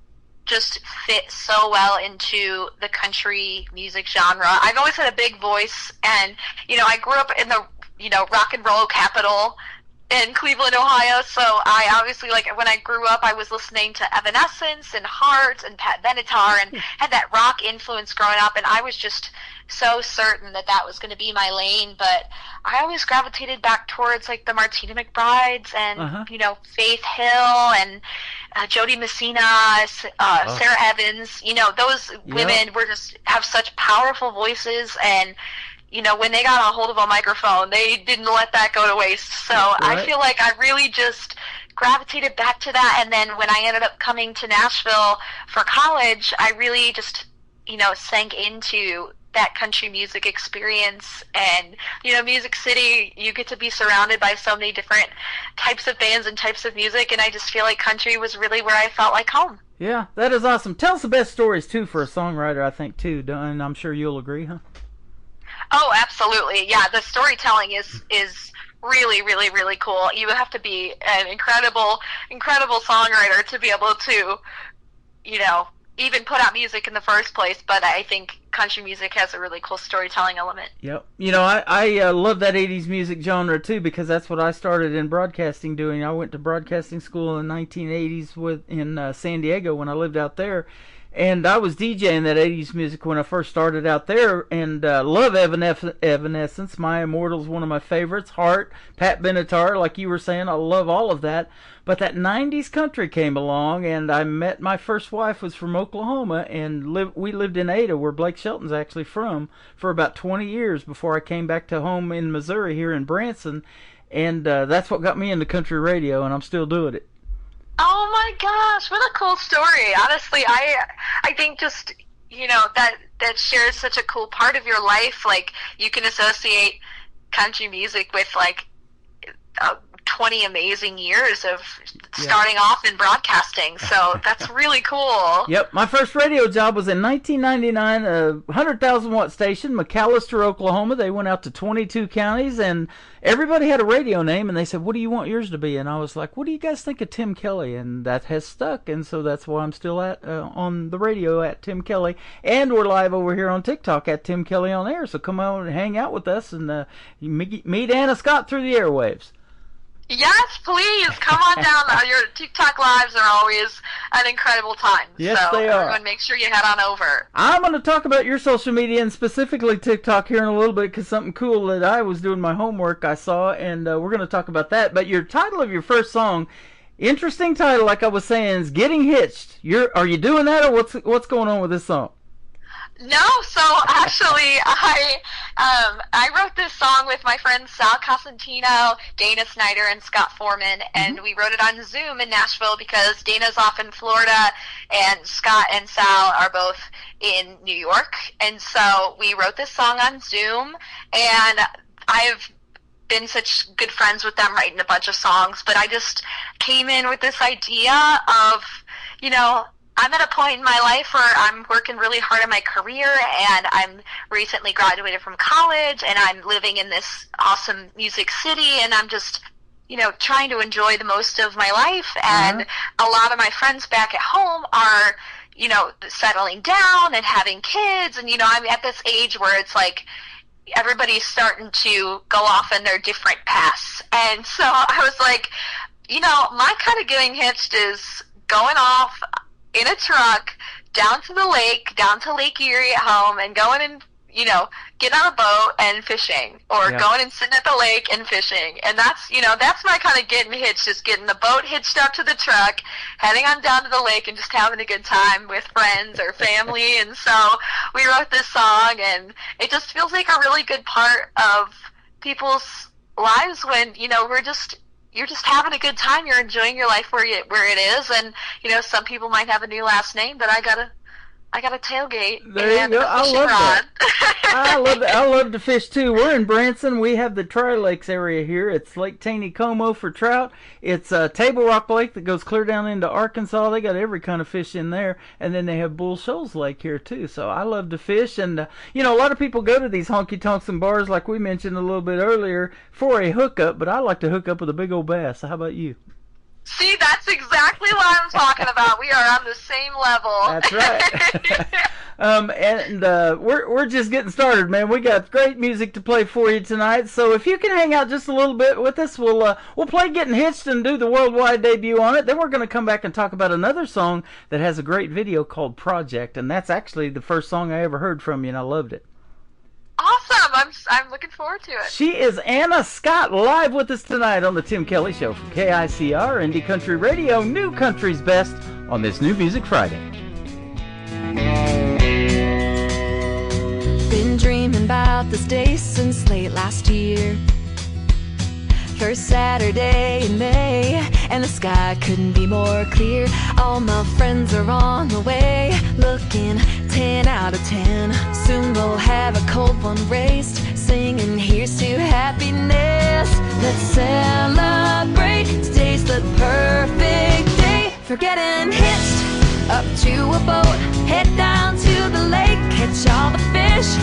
just fit so well into the country music genre. I've always had a big voice, and, I grew up in the, rock and roll capital in Cleveland, Ohio. So I obviously, like, when I grew up, I was listening to Evanescence and Heart and Pat Benatar and had that rock influence growing up, and I was just so certain that that was going to be my lane. But I always gravitated back towards, like, the Martina McBrides and, you know, Faith Hill and Jody Messina, Sarah Evans. You know, those women were just have such powerful voices, and you know, when they got a hold of a microphone, they didn't let that go to waste. So I feel like I really just gravitated back to that. And then when I ended up coming to Nashville for college, I really just, you know, sank into that country music experience. And, you know, Music City, you get to be surrounded by so many different types of bands and types of music. And I just feel like country was really where I felt like home. Yeah, that is awesome. Tell us the best stories, too, for a songwriter, I think, too. And I'm sure you'll agree, huh? Oh, absolutely. Yeah, the storytelling is really, really, really cool. You have to be an incredible songwriter to be able to, you know, even put out music in the first place. But I think country music has a really cool storytelling element. Yep. You know, I love that 80s music genre, too, because that's what I started in broadcasting doing. I went to broadcasting school in the 1980s in San Diego when I lived out there. And I was DJing that 80s music when I first started out there, and love Evanescence. My Immortal's one of my favorites. Heart, Pat Benatar, like you were saying, I love all of that. But that 90s country came along, and I met my first wife was from Oklahoma, and we lived in Ada, where Blake Shelton's actually from, for about 20 years before I came back to home in Missouri here in Branson. And that's what got me into country radio, and I'm still doing it. Oh my gosh, what a cool story. Honestly, I think just, you know, that shares such a cool part of your life. Like, you can associate country music with, like, 20 amazing years of starting off in broadcasting. So that's really cool. Yep, my first radio job was in 1999, a 100,000-watt station, McAllister, Oklahoma. They went out to 22 counties, and everybody had a radio name, and they said, what do you want yours to be? And I was like, what do you guys think of Tim Kelly? And that has stuck, and so that's why I'm still at on the radio at Tim Kelly. And we're live over here on TikTok at Tim Kelly on Air, so come on and hang out with us and meet Anna Scott through the airwaves. Yes, please. Come on down. Your TikTok lives are always an incredible time. Yes, so they are. Everyone, make sure you head on over. I'm going to talk about your social media and specifically TikTok here in a little bit because something cool that I was doing my homework I saw, and we're going to talk about that. But your title of your first song, interesting title, like I was saying, is Getting Hitched. Are you doing that, or what's going on with this song? No, so actually, I wrote this song with my friends Sal Cosentino, Dana Snyder, and Scott Foreman, and we wrote it on Zoom in Nashville because Dana's off in Florida, and Scott and Sal are both in New York, and so we wrote this song on Zoom, and I've been such good friends with them writing a bunch of songs, but I just came in with this idea of, you know, I'm at a point in my life where I'm working really hard on my career, and I'm recently graduated from college, and I'm living in this awesome music city, and I'm just, you know, trying to enjoy the most of my life. And a lot of my friends back at home are, you know, settling down and having kids, and, you know, I'm at this age where it's like everybody's starting to go off in their different paths. And so I was like, you know, my kind of getting hitched is going off in a truck down to the lake, down to Lake Erie at home, and going and, you know, getting on a boat and fishing, or going and sitting at the lake and fishing. And that's, you know, that's my kind of getting hitched, just getting the boat hitched up to the truck, heading on down to the lake, and just having a good time with friends or family. And so we wrote this song, and it just feels like a really good part of people's lives when, you know, you're just having a good time. You're enjoying your life where it is, and, you know, some people might have a new last name, but I got a tailgate. There you go. I love that. I love that. I love to fish too. We're in Branson. We have the Tri-Lakes area here. It's Lake Taneycomo for trout. It's Table Rock Lake that goes clear down into Arkansas. They got every kind of fish in there, and then they have Bull Shoals Lake here too. So I love to fish, and you know, a lot of people go to these honky tonks and bars, like we mentioned a little bit earlier, for a hookup. But I like to hook up with a big old bass. How about you? See, that's exactly what I'm talking about. We are on the same level. That's right. We're just getting started, man. We got great music to play for you tonight. So if you can hang out just a little bit with us, we'll play Getting Hitched and do the worldwide debut on it. Then we're going to come back and talk about another song that has a great video called Project, and that's actually the first song I ever heard from you, and I loved it. Awesome! I'm looking forward to it. She is Anna Scott, live with us tonight on the Tim Kelly Show from KICR Indie Country Radio, New Country's Best, on this New Music Friday. Been dreaming about this day since late last year. First Saturday in May, and the sky couldn't be more clear. All my friends are on the way, looking 10 out of 10. Soon we'll have a cold one raised, singing here's to happiness. Let's celebrate, today's the perfect day for getting hitched up to a boat, head down to the lake, catch all the fish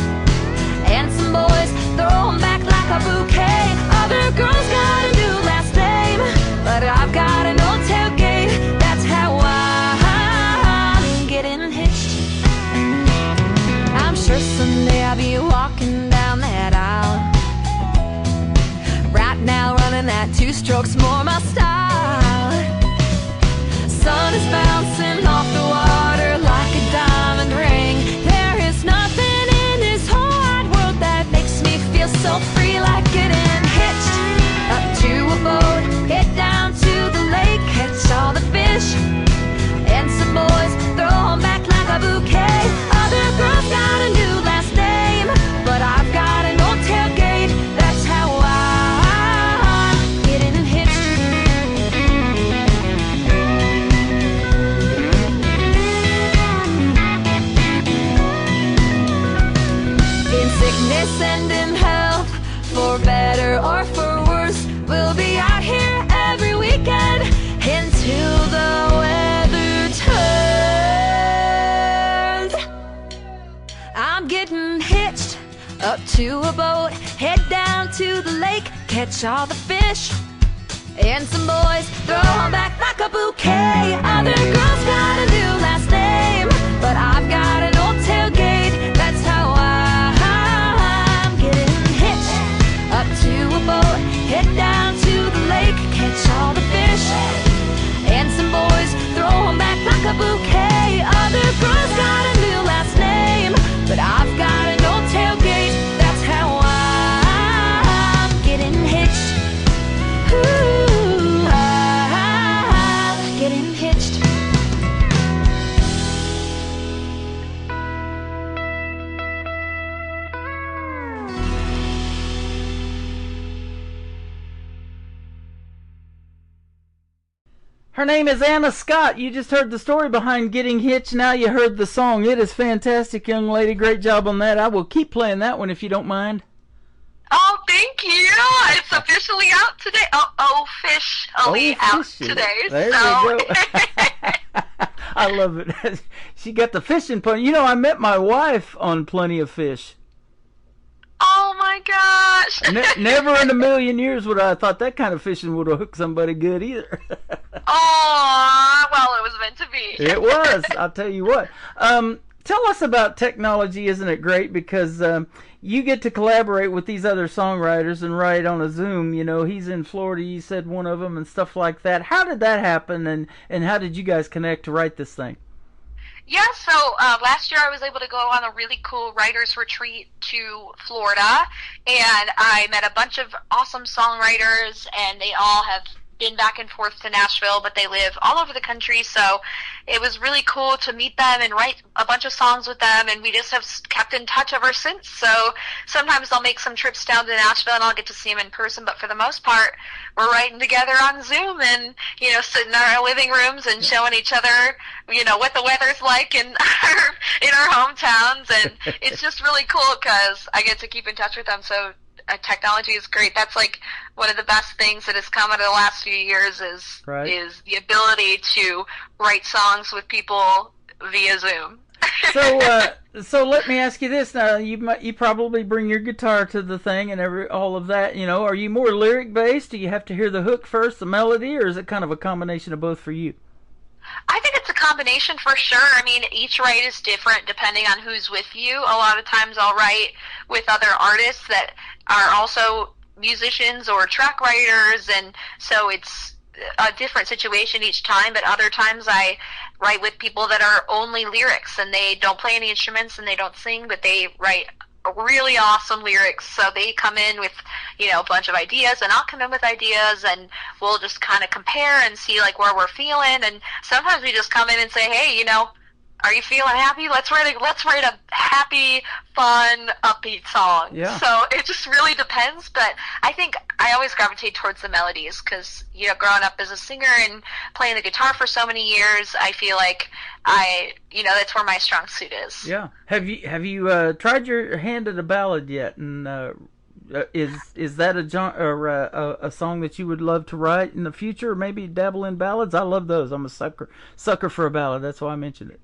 and some boys, throw 'em back like a bouquet. Other girls got a new last name, but I've got an old tailgate. That's how I'm getting hitched. I'm sure someday I'll be walking down that aisle. Right now running that 2 strokes more my style. Sun is bouncing off the water like a diamond ring. There is nothing in this whole wide world that makes me feel so free, like getting hitched up to a boat, head down to the lake, catch all the fish and some boys, throw 'em back like a bouquet. Other girls got a new last name, but I've got an old tailgate. That's how I'm getting hitched. In sickness and in health, for better or for worse, we'll be out here every weekend until the weather turns. I'm getting hitched up to a boat, head down to the lake, catch all the fish and some boys, throw 'em back like a bouquet. Other girls got a new last name, but I've got an old tailgate. That's how I'm getting hitched up to a boat, head down to the lake, catch all the fish and some boys, throw 'em back like a bouquet. Other girls got a new last name, but I've got an old tailgate. That's how I'm getting hitched. Ooh, I'm getting hitched. Her name is Anna Scott. You just heard the story behind Getting Hitched. Now you heard the song. It is fantastic, young lady. Great job on that. I will keep playing that one if you don't mind. Oh, thank you. It's officially out today. Officially out today. There so. you go. I love it. She got the fishing pun. You know, I met my wife on Plenty of Fish. Oh my gosh. Never in a million years would I have thought that kind of fishing would have hooked somebody good either. Oh, well, it was meant to be. It was. I'll tell you what. Tell us about technology. Isn't it great? Because you get to collaborate with these other songwriters and write on a Zoom. You know, he's in Florida. You said one of them and stuff like that. How did that happen, and how did you guys connect to write this thing? Yeah, so last year I was able to go on a really cool writers retreat to Florida, and I met a bunch of awesome songwriters, and they all have been back and forth to Nashville, but they live all over the country, so it was really cool to meet them and write a bunch of songs with them, and we just have kept in touch ever since. So sometimes I'll make some trips down to Nashville and I'll get to see them in person, but for the most part, we're writing together on Zoom and, you know, sitting in our living rooms and showing each other, you know, what the weather's like in our hometowns, and it's just really cool because I get to keep in touch with them. So technology is great. That's like one of the best things that has come out of the last few years is the ability to write songs with people via Zoom. So let me ask you this. Now you probably bring your guitar to the thing and all of that. You know, are you more lyric based? Do you have to hear the hook first, the melody, or is it kind of a combination of both for you? I think it's a combination for sure. I mean, each write is different depending on who's with you. A lot of times I'll write with other artists that are also musicians or track writers, and so it's a different situation each time. But other times I write with people that are only lyrics, and they don't play any instruments and they don't sing, but they write really awesome lyrics. So they come in with, you know, a bunch of ideas, and I'll come in with ideas, and we'll just kind of compare and see like where we're feeling. And sometimes we just come in and say, hey, you know, are you feeling happy? Let's write a happy, fun, upbeat song. Yeah. So it just really depends, but I think I always gravitate towards the melodies because, you know, growing up as a singer and playing the guitar for so many years, I feel like that's where my strong suit is. Yeah. Have you tried your hand at a ballad yet? And is that a song that you would love to write in the future, or maybe dabble in ballads? I love those. I'm a sucker for a ballad. That's why I mentioned it.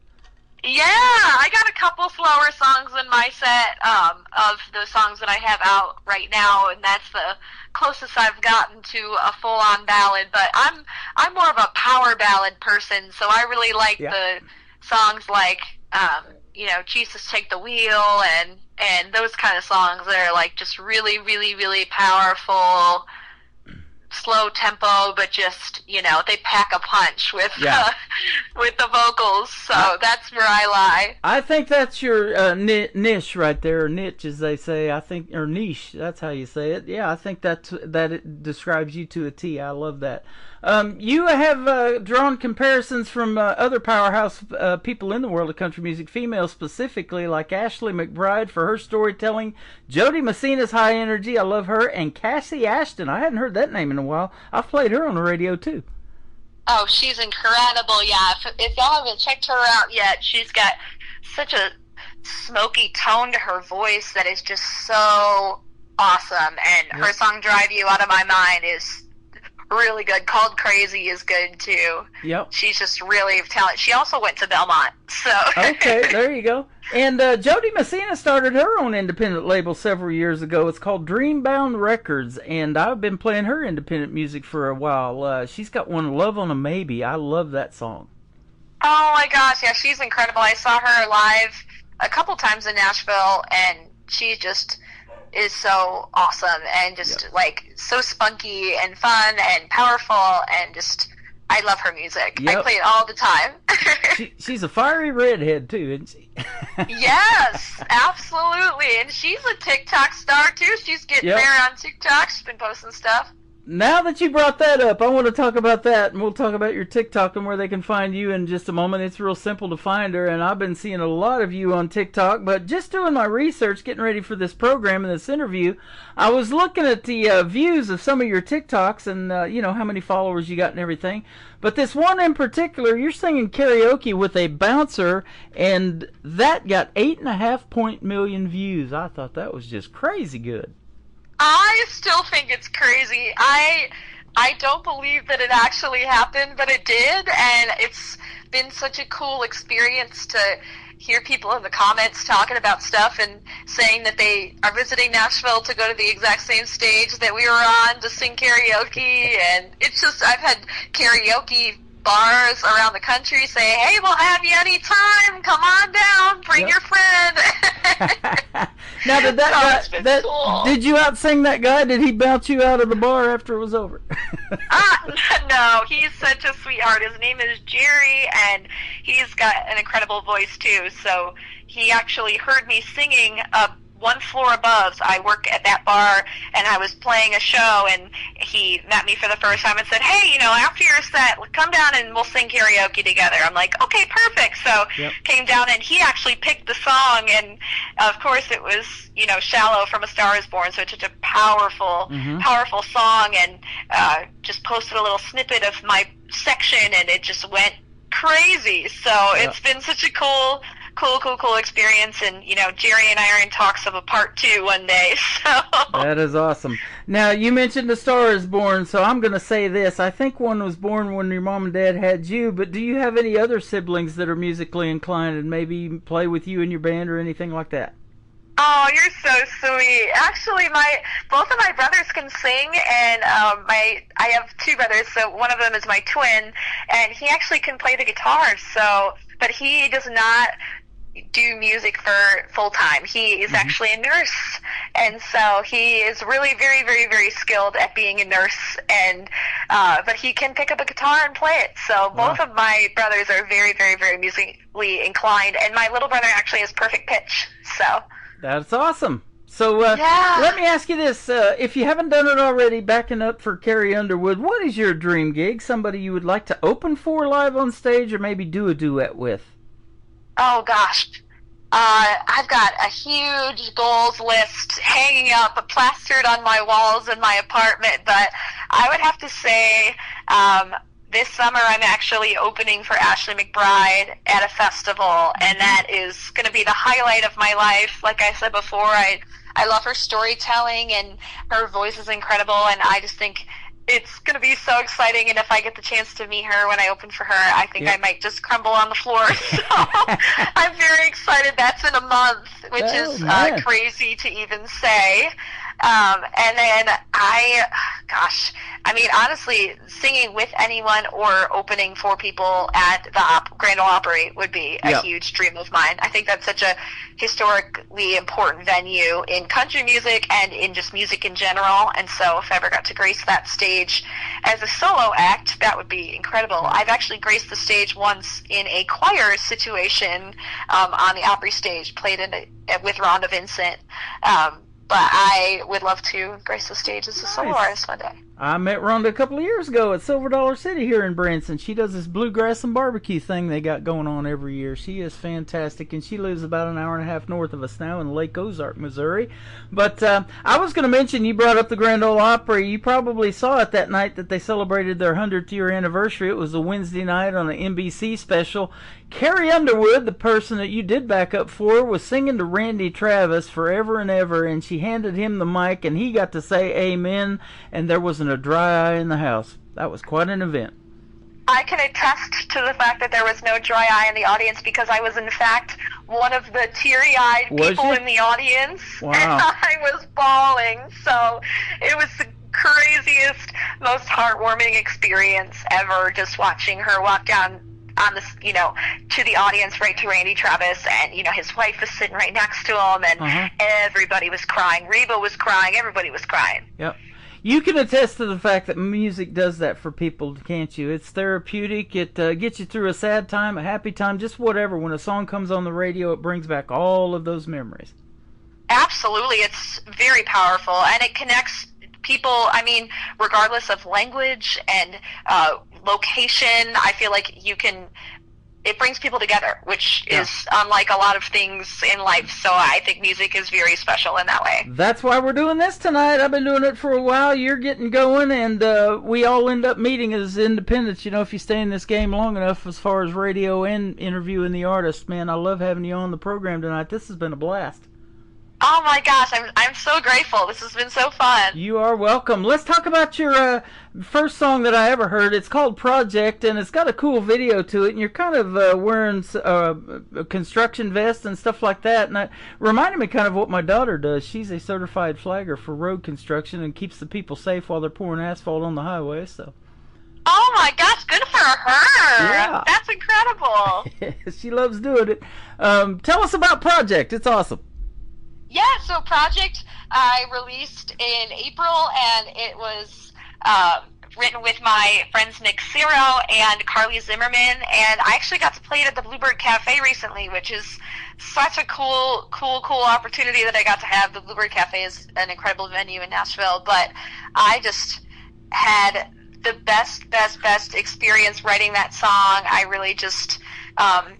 Yeah, I got a couple slower songs in my set of the songs that I have out right now, and that's the closest I've gotten to a full-on ballad. But I'm more of a power ballad person, so I really like the songs like Jesus Take the Wheel and those kind of songs that are like just really, really, really powerful, slow tempo, but just, you know, they pack a punch with the vocals. So that's where I lie. I think that's your niche right there, or niche as they say. I think, or niche. That's how you say it. Yeah, I think that it describes you to a T. I love that. You have drawn comparisons from other powerhouse people in the world of country music, females specifically, like Ashley McBryde for her storytelling, Jody Messina's high energy, I love her, and Cassie Ashton. I hadn't heard that name in a while. I've played her on the radio too. Oh, she's incredible, yeah. If y'all haven't checked her out yet, she's got such a smoky tone to her voice that is just so awesome. And her song Drive You Out of My Mind is really good. Called Crazy is good too. Yep. She's just really talented. She also went to Belmont, so. Okay, there you go. And Jody Messina started her own independent label several years ago. It's called Dreambound Records, and I've been playing her independent music for a while. She's got one, Love on a Maybe. I love that song. Oh my gosh, yeah, she's incredible. I saw her live a couple times in Nashville, and she just is so awesome and just like so spunky and fun and powerful, and just I love her music. I play it all the time. She's a fiery redhead too, isn't she? Yes, absolutely. And she's a TikTok star too. She's getting there on TikTok. She's been posting stuff. Now that you brought that up, I want to talk about that, and we'll talk about your TikTok and where they can find you in just a moment. It's real simple to find her, and I've been seeing a lot of you on TikTok, but just doing my research, getting ready for this program and this interview, I was looking at the views of some of your TikToks and, how many followers you got and everything. But this one in particular, you're singing karaoke with a bouncer, and that got 8.5 million views. I thought that was just crazy good. I still think it's crazy. I don't believe that it actually happened, but it did, and it's been such a cool experience to hear people in the comments talking about stuff and saying that they are visiting Nashville to go to the exact same stage that we were on to sing karaoke. And it's just, I've had karaoke bars around the country say, hey, we'll have you anytime, come on down, bring your friend. Now, did you out-sing that guy? Did he bounce you out of the bar after it was over? No, he's such a sweetheart. His name is Jerry, and he's got an incredible voice too. So he actually heard me singing one floor above. I work at that bar, and I was playing a show, and he met me for the first time and said, hey, after your set, come down and we'll sing karaoke together. I'm like, okay, perfect. So came down, and he actually picked the song, and of course it was, Shallow from A Star Is Born, so it's such a powerful, powerful song, and just posted a little snippet of my section, and it just went crazy. So it's been such a cool experience, and Jerry and I are in talks of a part 2 one day. So that is awesome. Now, you mentioned A Star Is Born, so I'm going to say this. I think one was born when your mom and dad had you, but do you have any other siblings that are musically inclined and maybe play with you in your band or anything like that? Oh, you're so sweet. Actually, both of my brothers can sing, and I have two brothers, so one of them is my twin, and he actually can play the guitar. But he does not do music for full time. He is actually a nurse, and so he is really very, very, very skilled at being a nurse. And but he can pick up a guitar and play it. So both of my brothers are very, very, very musically inclined, and my little brother actually has perfect pitch. So. That's awesome. So let me ask you this. If you haven't done it already, backing up for Carrie Underwood, what is your dream gig? Somebody you would like to open for live on stage or maybe do a duet with? Oh, gosh. I've got a huge goals list hanging up, plastered on my walls in my apartment, but I would have to say this summer I'm actually opening for Ashley McBryde at a festival, and that is going to be the highlight of my life. Like I said before, I love her storytelling, and her voice is incredible, and I just think it's going to be so exciting. And if I get the chance to meet her when I open for her, I think I might just crumble on the floor. So I'm very excited. That's in a month, which is crazy to even say. And then honestly, singing with anyone or opening for people at the Grand Ole Opry would be a huge dream of mine. I think that's such a historically important venue in country music and in just music in general. And so if I ever got to grace that stage as a solo act, that would be incredible. I've actually graced the stage once in a choir situation on the Opry stage, played with Rhonda Vincent. But I would love to grace the stage as a solo artist one day. I met Rhonda a couple of years ago at Silver Dollar City here in Branson. She does this bluegrass and barbecue thing they got going on every year. She is fantastic, and she lives about an hour and a half north of us now in Lake Ozark, Missouri. But I was going to mention, you brought up the Grand Ole Opry. You probably saw it that night that they celebrated their 100th year anniversary. It was a Wednesday night on an NBC special. Carrie Underwood, the person that you did back up for, was singing to Randy Travis Forever and Ever, and she handed him the mic, and he got to say amen, and there wasn't a dry eye in the house. That was quite an event. I can attest to the fact that there was no dry eye in the audience, because I was, in fact, one of the teary-eyed people in the audience. Wow. And I was bawling. So it was the craziest, most heartwarming experience ever, just watching her walk down on this, to the audience, right to Randy Travis, and his wife was sitting right next to him, and everybody was crying. Reba was crying. Everybody was crying. Yep. You can attest to the fact that music does that for people, can't you? It's therapeutic. It gets you through a sad time, a happy time, just whatever. When a song comes on the radio, it brings back all of those memories. Absolutely. It's very powerful, and it connects people, regardless of language and location. I feel like it brings people together, which is unlike a lot of things in life. So I think music is very special in that way. That's why we're doing this tonight. I've been doing it for a while. You're getting going, and we all end up meeting as independents. If you stay in this game long enough, as far as radio and interviewing the artist, man, I love having you on the program tonight. This has been a blast. Oh my gosh, I'm so grateful. This has been so fun. You are welcome. Let's talk about your first song that I ever heard. It's called Project, and it's got a cool video to it, and you're kind of wearing a construction vest and stuff like that, and it reminded me kind of what my daughter does. She's a certified flagger for road construction and keeps the people safe while they're pouring asphalt on the highway, so. Oh my gosh, good for her. Yeah. That's incredible. She loves doing it. Tell us about Project. It's awesome. Yeah, so Project I released in April, and it was written with my friends Nick Ciro and Carly Zimmerman, and I actually got to play it at the Bluebird Cafe recently, which is such a cool opportunity that I got to have. The Bluebird Cafe is an incredible venue in Nashville, but I just had the best experience writing that song. I really just,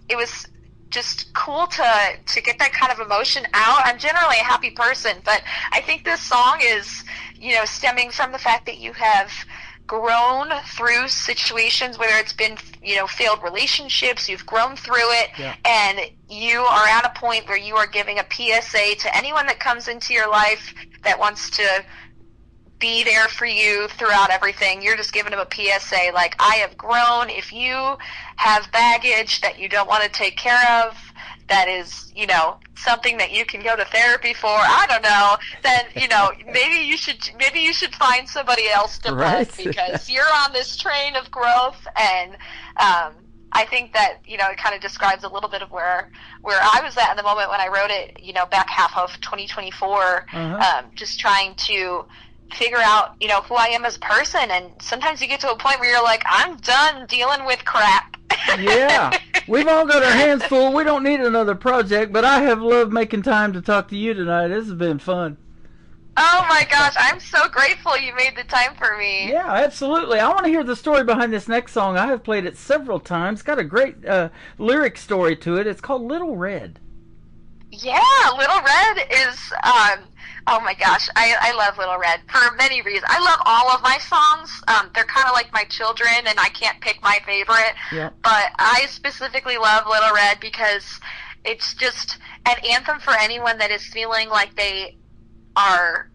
it was just cool to get that kind of emotion out. I'm generally a happy person, but I think this song is, stemming from the fact that you have grown through situations, whether it's been, failed relationships, you've grown through it, and you are at a point where you are giving a PSA to anyone that comes into your life that wants to be there for you throughout everything. You're just giving them a PSA, like, I have grown. If you have baggage that you don't want to take care of, that is, you know, something that you can go to therapy for, I don't know, then, you know, maybe you should find somebody else to bless, because you're on this train of growth. And I think that, you know, it kind of describes a little bit of where I was at in the moment when I wrote it, you know, back half of 2024, just trying to figure out, you know, who I am as a person. And sometimes you get to a point where you're like, I'm done dealing with crap. Yeah, we've all got our hands full. We don't need another project, but I have loved making time to talk to you tonight. This has been fun. Oh my gosh, I'm so grateful you made the time for me. Yeah, absolutely. I want to hear the story behind this next song. I have played it several times. It's got a great lyric story to it. It's called Little Red. Yeah, Little Red is, oh my gosh, I love Little Red for many reasons. I love all of my songs. They're kind of like my children, and I can't pick my favorite. Yeah. But I specifically love Little Red because it's just an anthem for anyone that is feeling like they are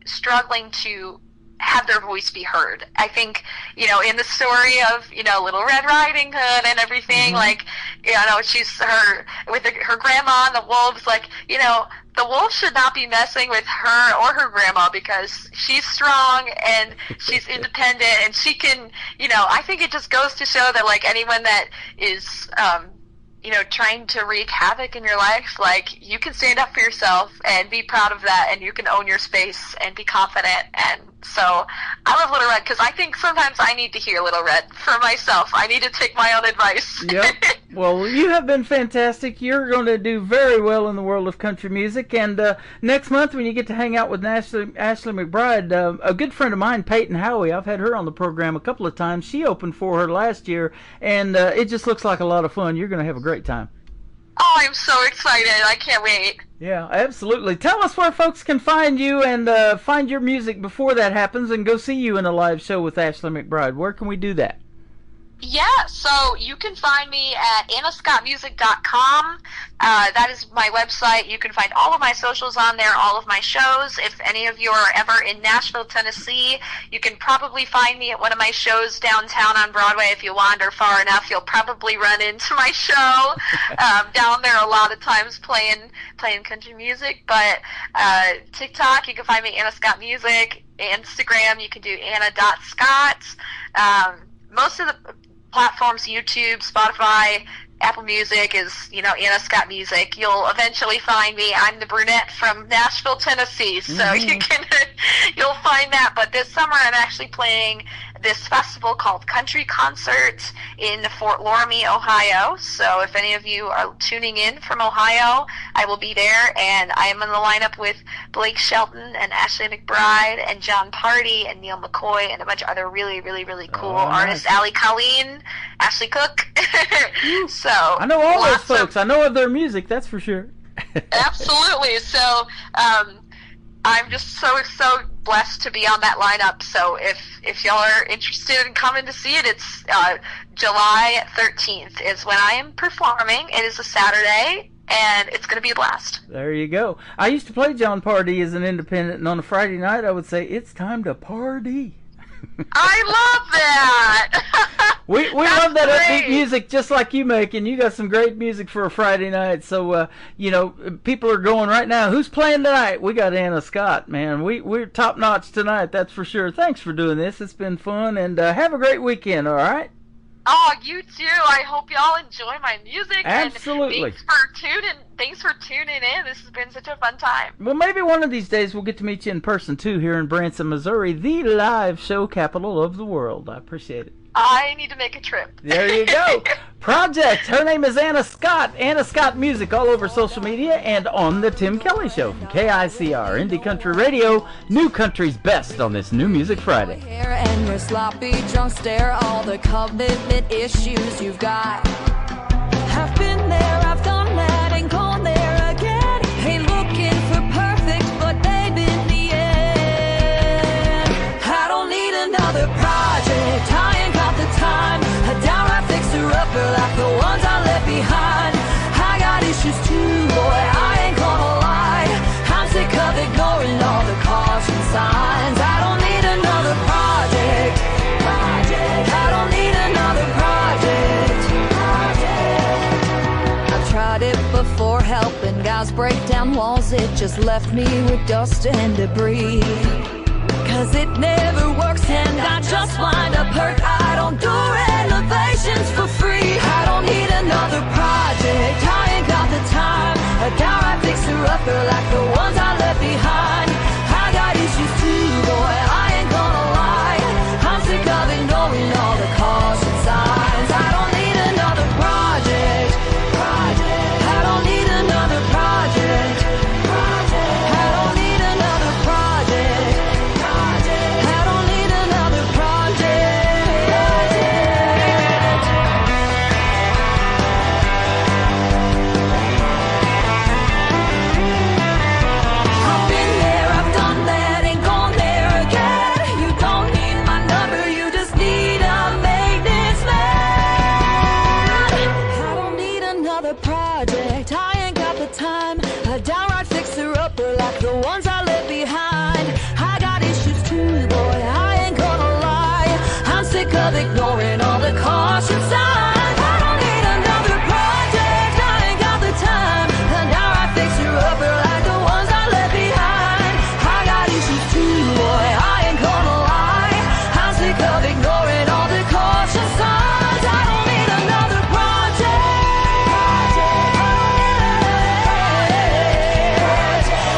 struggling to have their voice be heard. I think, you know, in the story of, you know, Little Red Riding Hood and everything, like, you know, she's her grandma and the wolves, like, you know, the wolf should not be messing with her or her grandma because she's strong and she's independent and she can, you know, I think it just goes to show that, like, anyone that is, you know, trying to wreak havoc in your life, like, you can stand up for yourself and be proud of that, and you can own your space and be confident. And so I love Little Red because I think sometimes I need to hear Little Red for myself. I need to take my own advice. Yep. Well, you have been fantastic. You're going to do very well in the world of country music. And next month, when you get to hang out with Ashley McBryde, a good friend of mine, Peyton Howie, I've had her on the program a couple of times. She opened for her last year, and it just looks like a lot of fun. You're going to have a great time. Oh, I'm so excited. I can't wait. Yeah, absolutely. Tell us where folks can find you and find your music before that happens and go see you in a live show with Ashley McBryde. Where can we do that? Yeah, so you can find me at AnnaScottMusic.com. That is my website. You can find all of my socials on there, all of my shows. If any of you are ever in Nashville, Tennessee, you can probably find me at one of my shows downtown on Broadway. If you wander far enough, you'll probably run into my show down there a lot of times playing country music. But TikTok, you can find me Anna Scott Music. Instagram, you can do Anna.Scott. Most of the platforms, YouTube, Spotify, Apple Music is, you know, Anna Scott Music. You'll eventually find me. I'm the brunette from Nashville, Tennessee, so you'll find that. But this summer I'm actually playing this festival called Country Concert in Fort Loramie, Ohio. So if any of you are tuning in from Ohio, I will be there, and I am in the lineup with Blake Shelton and Ashley McBryde and John Party and Neil McCoy and a bunch of other really, really, really cool artists. Ali Colleen, Ashley Cook. So I know all those folks. I know of their music, that's for sure. Absolutely. So I'm just so blessed to be on that lineup. So if y'all are interested in coming to see it, it's July 13th is when I am performing. It is a Saturday, and it's going to be a blast. There you go. I used to play John Party as an independent, and on a Friday night I would say, it's time to party. I love that. We love that upbeat music just like you make, and you got some great music for a Friday night. So, you know, people are going right now, who's playing tonight? We got Anna Scott, man. We're top-notch tonight, that's for sure. Thanks for doing this. It's been fun, and have a great weekend, all right? Oh, you too. I hope y'all enjoy my music. Absolutely. And thanks for tuning in. This has been such a fun time. Well, maybe one of these days we'll get to meet you in person, too, here in Branson, Missouri, the live show capital of the world. I appreciate it. I need to make a trip. There you go. Project. Her name is Anna Scott. Anna Scott Music all over social media and on the Tim Kelly Show from KICR Indie Country Radio. New country's best on this New Music Friday. And your sloppy drunk stare, all the commitment issues you've got. I've been there, I've done that, and gone there again. Ain't looking for perfect, but baby, in the end, I don't need another project. I ain't got the time. A downright fixer-upper like the ones I left behind. I got issues too, boy, I ain't gonna lie. I'm sick of ignoring all the caution signs. I don't need another project. I don't need another project. I've tried it before. eyes break down walls, it just left me with dust and debris. Cause it never works and I just wind up hurt. I don't do renovations for free. I don't need another project, I ain't got the time. A downright fixer-upper like the ones I left behind. I got issues too, boy, I ain't gonna lie. I'm sick of ignoring all the caution signs. I don't need another project. I don't need another project. I don't need another project. I don't need another project. I've been there, I've done that, ain't gone there again. You don't need my number, you just need a maintenance man. I don't need another project, I ain't got the time. A downright fixer-upper like the ones I left behind. I got issues too, boy, I ain't gonna lie. I'm sick of ignoring all the caution signs. I don't need another project, I ain't got the time. A downright fixer-upper like the ones I left behind. I got issues too, boy, I ain't gonna lie. I'm sick of ignoring all the caution signs. I don't need another project.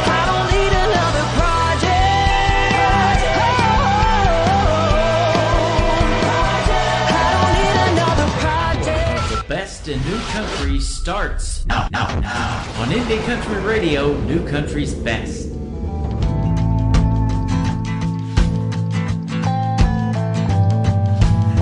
I don't need another project. I don't need another project. The best in new country starts now. On Indie Country Radio, New Country's Best.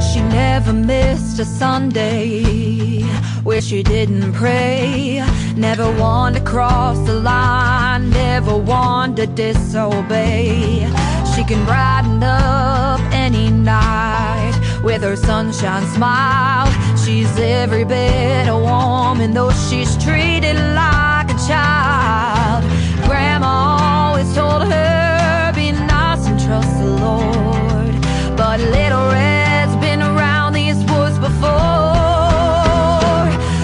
She never missed a Sunday where she didn't pray. Never wanted to cross the line, never wanted to disobey. She can brighten up any night with her sunshine smile. She's every bit a woman, though she's treated like a child. Grandma always told her, be nice and trust the Lord. But little Red's been around these woods before.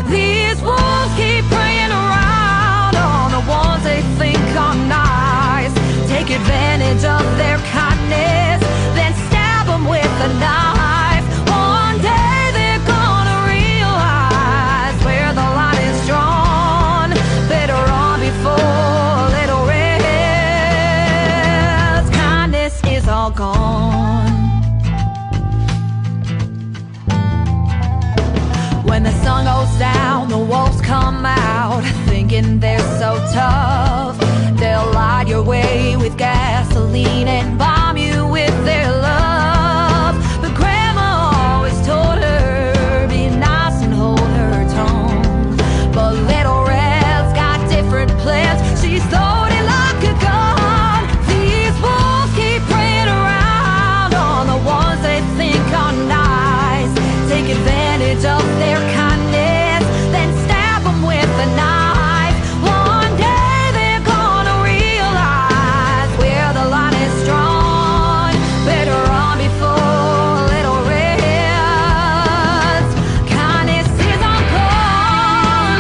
These wolves keep preying around on the ones they think are nice. Take advantage of their kindness, then stab them with a knife. One day they're gonna realize where the line is drawn. Better run before little Red's kindness is all gone. When the sun goes down, the wolves come out, thinking they're so tough. They'll light your way with gasoline and bomb you with their love. But Grandma always told her, be nice and hold her tongue. But little Red's got different plans, she's loaded like a gun. These wolves keep preying around on the ones they think are nice. Take advantage of their kindness, then stab them with a knife. One day they're gonna realize where the line is drawn. Better run before little Red's kindness is all gone.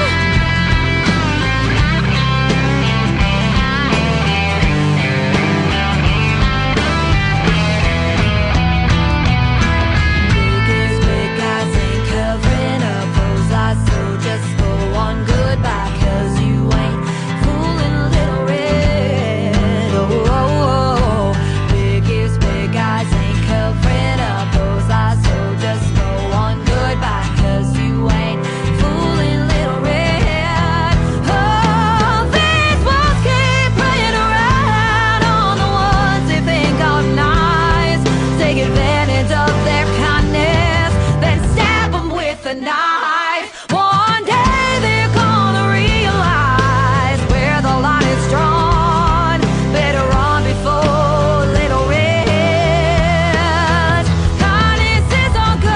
Biggest big guys ain't covering up those eyes, so just go on goodbye, 'cause you ain't fooling little Red. Oh, oh, oh. Biggest big guys ain't covering up those eyes, so just go on goodbye, 'cause you ain't fooling little Red. Oh, these wolves keep preying around on the ones they think are nice. Take advantage of their kindness, then stab them with a knife. One day they're gonna realize where the line is drawn. Better run before little Red. Kindness is all good.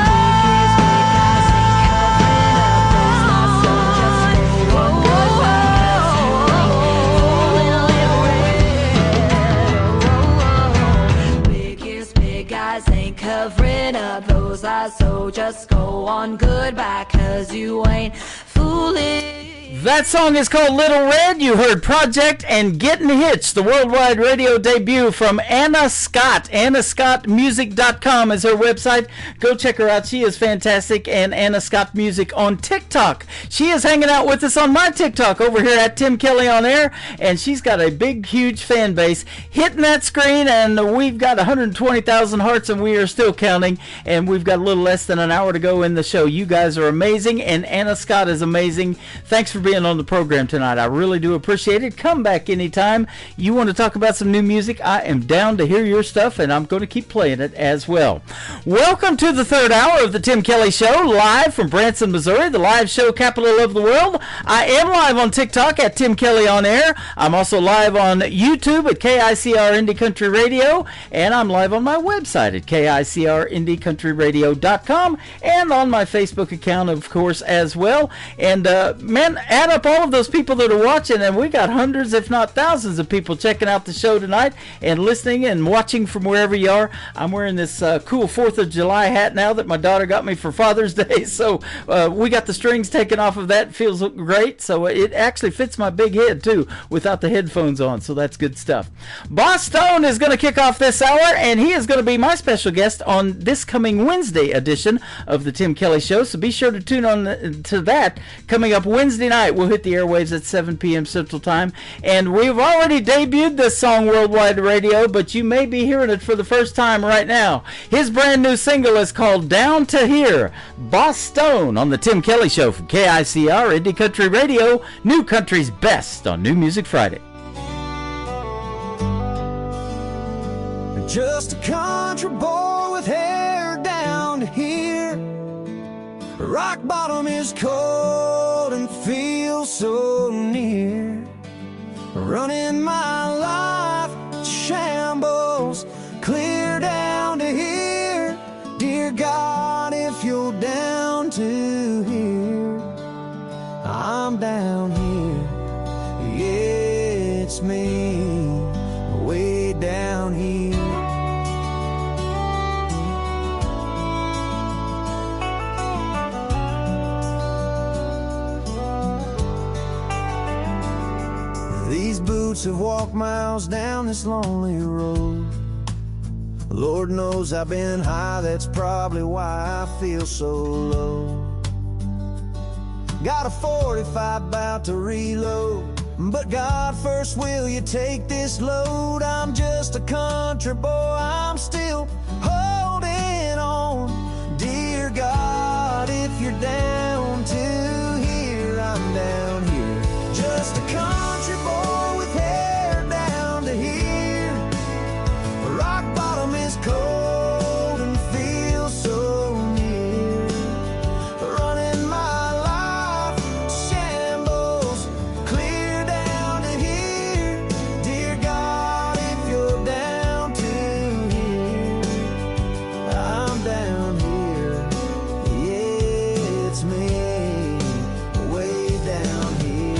Biggest big guys ain't covering up those eyes, so just go on goodbye, 'cause you ain't fooling That song is called Little Red. You heard Project and Getting Hitched, the worldwide radio debut from Anna Scott. AnnaScottMusic.com is her website. Go check her out. She is fantastic. And Anna Scott Music on TikTok. She is hanging out with us on my TikTok over here at Tim Kelly on Air. And she's got a big, huge fan base hitting that screen. And we've got 120,000 hearts and we are still counting. And we've got a little less than an hour to go in the show. You guys are amazing. And Anna Scott is amazing. Thanks for being on the program tonight. I really do appreciate it. Come back anytime you want to talk about some new music. I am down to hear your stuff, and I'm going to keep playing it as well. Welcome to the third hour of the Tim Kelly Show, live from Branson, Missouri, the live show capital of the world. I am live on TikTok at Tim Kelly on Air. I'm also live on YouTube at KICR Indie Country Radio, and I'm live on my website at KICRIndieCountryRadio.com, and on my Facebook account, of course, as well. And man, add up all of those people that are watching, and we got hundreds, if not thousands, of people checking out the show tonight and listening and watching from wherever you are. I'm wearing this cool 4th of July hat now that my daughter got me for Father's Day, so we got the strings taken off of that. It feels great, so it actually fits my big head too without the headphones on, so that's good stuff. Boss Stone is going to kick off this hour, and he is going to be my special guest on this coming Wednesday edition of the Tim Kelly Show, so be sure to tune on to that coming up Wednesday night. We'll hit the airwaves at 7 p.m. Central Time, and we've already debuted this song worldwide radio, but you may be hearing it for the first time right now. His brand new single is called Down to Here. Boss Stone on the Tim Kelly Show from KICR Indie Country Radio, New Country's best on New Music Friday. Just a country boy with hair down to here. Rock bottom is cold and feels so near. Running my life to shambles, clear down to here. Dear God, if you're down to here, I'm down here. Yeah, it's me, way down here. These boots have walked miles down this lonely road. Lord knows I've been high, that's probably why I feel so low. Got a 45 about to reload, but God first, will you take this load? I'm just a country boy, I'm still holding on. Dear God, if you're down to here, I'm down here. Just a country boy with hair down to here. Rock bottom is cold and feels so near. Running my life shambles, clear down to here. Dear God, if you're down to here, I'm down here. Yeah, it's me, way down here.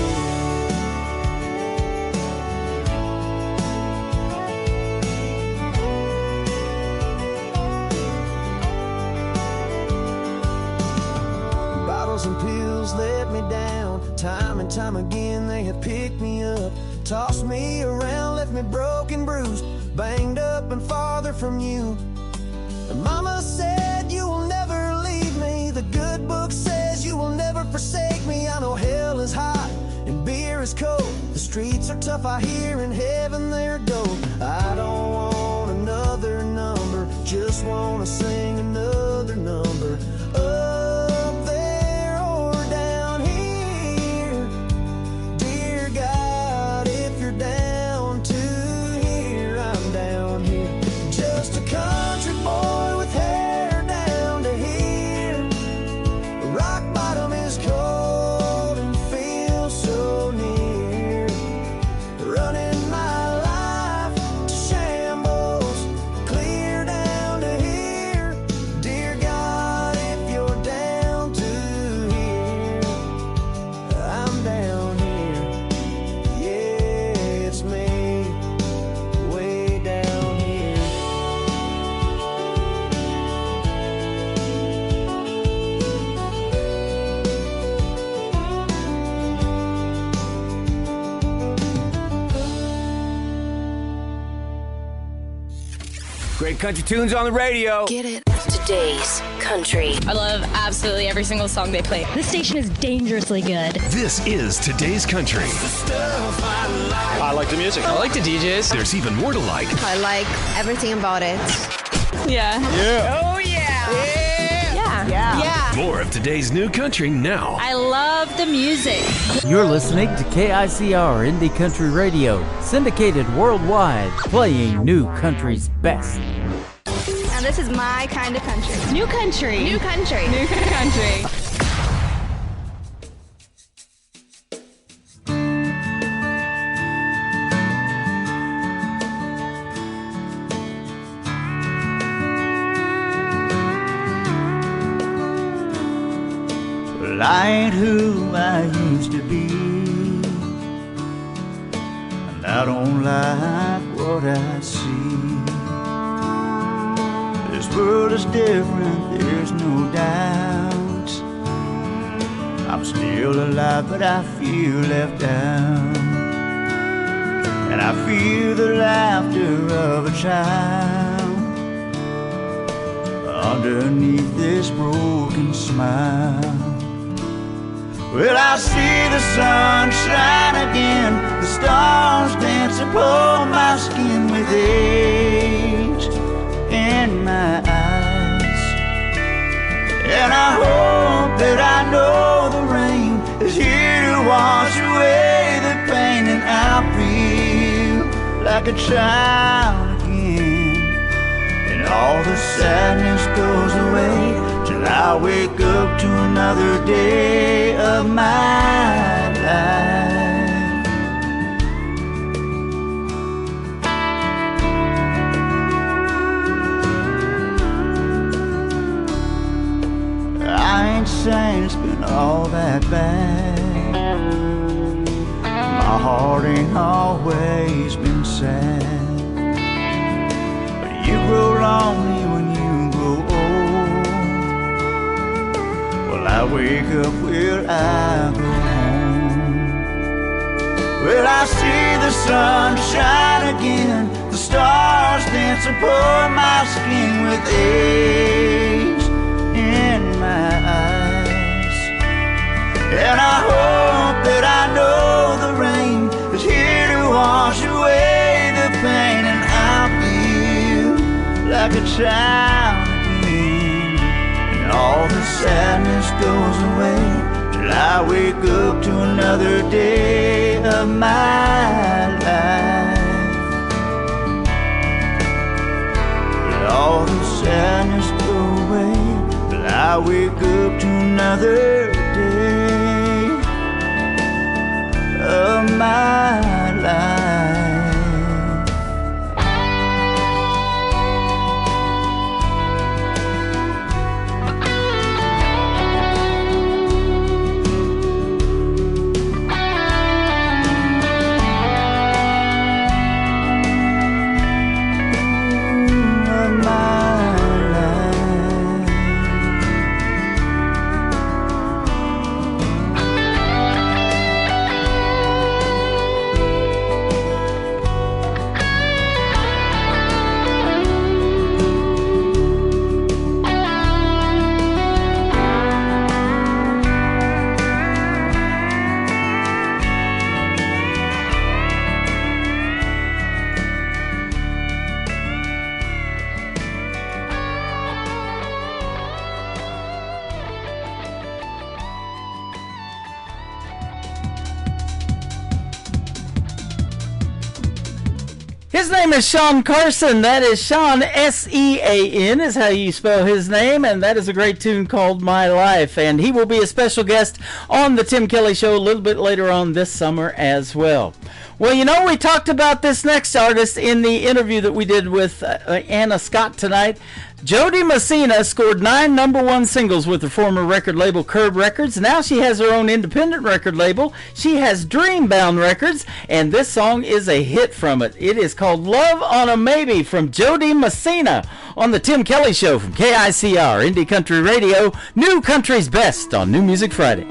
Bottles and pills let me down. Time and time again they have picked me up, tossed me around, left me broken, bruised, banged up and farther from you. And Mama said you will never leave me. The good book says you will never forsake me. I know hell is hot and beer is cold. The streets are tough, I hear, in heaven they're gold. I don't want another number, just wanna sing another number. Up there or down here. Dear God, if you're down to here, I'm down here. Just a country boy with hair down to here. Rock bottom is cold and feels so near. Running my life to shambles, clear down to here. Great country tunes on the radio. Get it. Today's country. I love absolutely every single song they play. This station is dangerously good. This is Today's Country. I like the music. I like the DJs. There's even more to like. I like everything about it. Yeah. Yeah. Oh, yeah. Yeah. Yeah. More of today's new country now. I love the music. You're listening to KICR Indie Country Radio, syndicated worldwide, playing new country's best. And this is my kind of country. New country. New country. New country. Well, I ain't who I used to be, and I don't like what I see. This world is different, there's no doubt. I'm still alive, but I feel left out. And I feel the laughter of a child underneath this broken smile. Well, I see the sun shine again, the stars dance upon my skin with age in my eyes. And I hope that I know the rain is here to wash away the pain, and I feel like a child again, and all the sadness goes away till I wake up to another day of my life. I ain't saying it's been all that bad. My heart ain't always been sad. But you grow lonely when you grow old. Well, I wake up where I go home. Well, I see the sun shine again, the stars dance upon my skin with age in my eyes. And I hope that I know the rain is here to wash away the pain, and I feel like a child again, and all the sadness goes away till I wake up to another day of my life. But all the sadness go away till I wake up to another day of my life. His name is Sean Carson. That is Sean, S-E-A-N is how you spell his name, and that is a great tune called My Life. And he will be a special guest on the Tim Kelly Show a little bit later on this summer as well. Well, you know, we talked about this next artist in the interview that we did with Anna Scott tonight. Jo Dee Messina scored 9 #1 singles with her former record label Curb Records. Now she has her own independent record label. She has Dreambound Records, and this song is a hit from it. It is called Love on a Maybe from Jo Dee Messina on the Tim Kelly Show from KICR Indie Country Radio, New Country's Best on New Music Friday.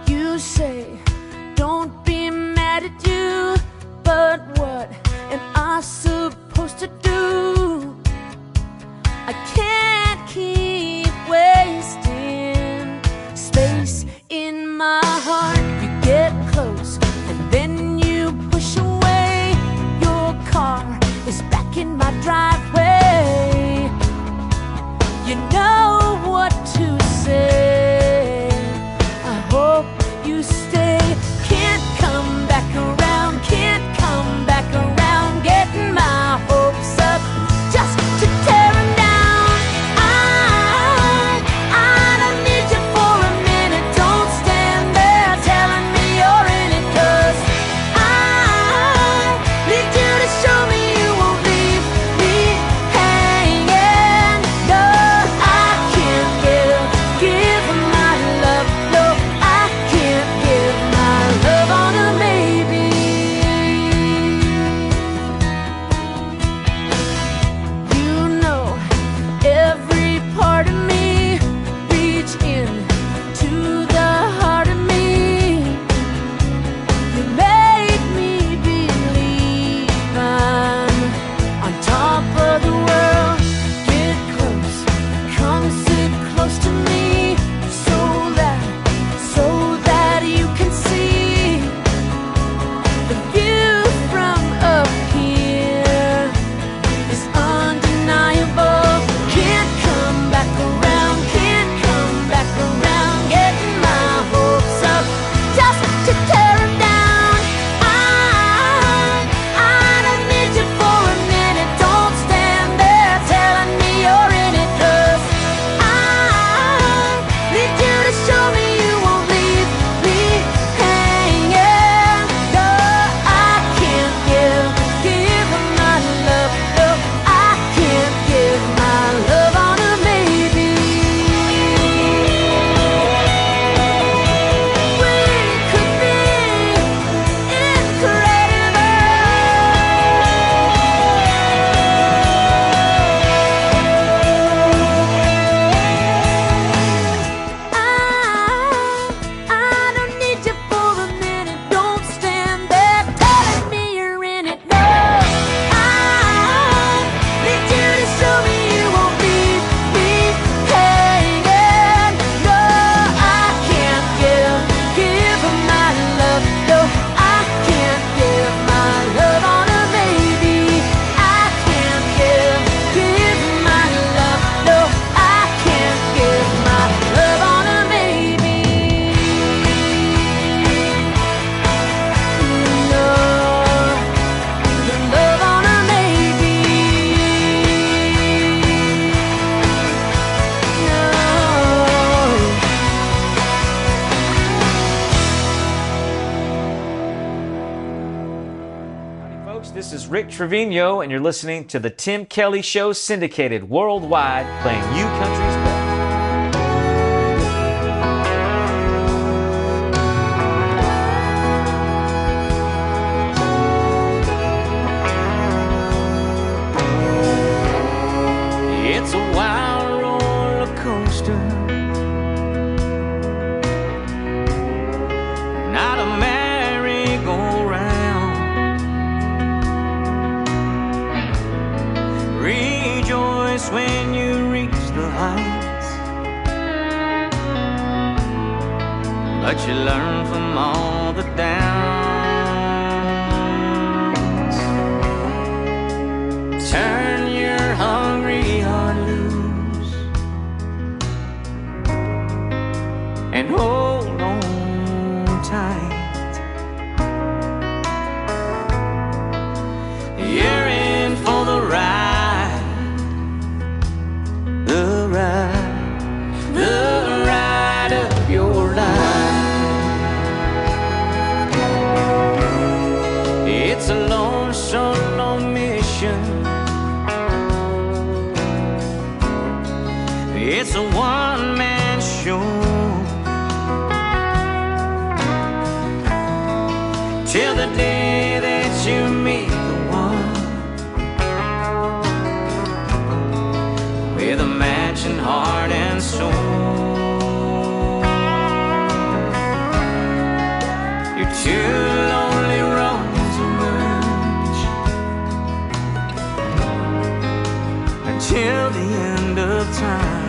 You say space in my heart. You get close and then you push away. Your car is back in my driveway. You know what to say. I hope you stay. Can't come back around, can't come back around. Getting my hopes up just to tear them down. I don't need you for a minute. Don't stand there telling me you're in it, 'cause I need you to show me you won't leave me hanging. No, I can't give my love. No, I can't give my love on a maybe. You know every part of me, reach in to the heart of me. You make me believe I'm on top of the world. Get close, come sit close to me, so that you can see the view from up here is undeniable. Can't come back around, can't come back around. Getting my hopes up just to tear them down. I don't need you for a minute. Don't stand there telling me you're in it, 'cause I need you to show me you won't leave me hanging. No, I can't give my love. No, I can't give my love on a maybe. We could be I don't need you for a minute. Don't stand there telling me you're in it. No, I need you to show me you won't leave me hanging. No, I can't give my love. No, I can't give my love on a maybe. I can't give my love. No, I can't give my love on a maybe. No, love on a maybe. Howdy, folks. This is Rick Trevino, and you're listening to the Tim Kelly Show, syndicated worldwide, playing you country's best. It's a wild roller coaster, not a merry-go-round. Rejoice when you reach the heights, but you learn from all the downs. Turn your hungry heart loose and hold on tight. You're in for the ride, the ride of your life. It's a long, solo mission. It's a one-man show. Till the day that you meet the one with a matching heart and soul. You're two lonely roads emerge until the end of time.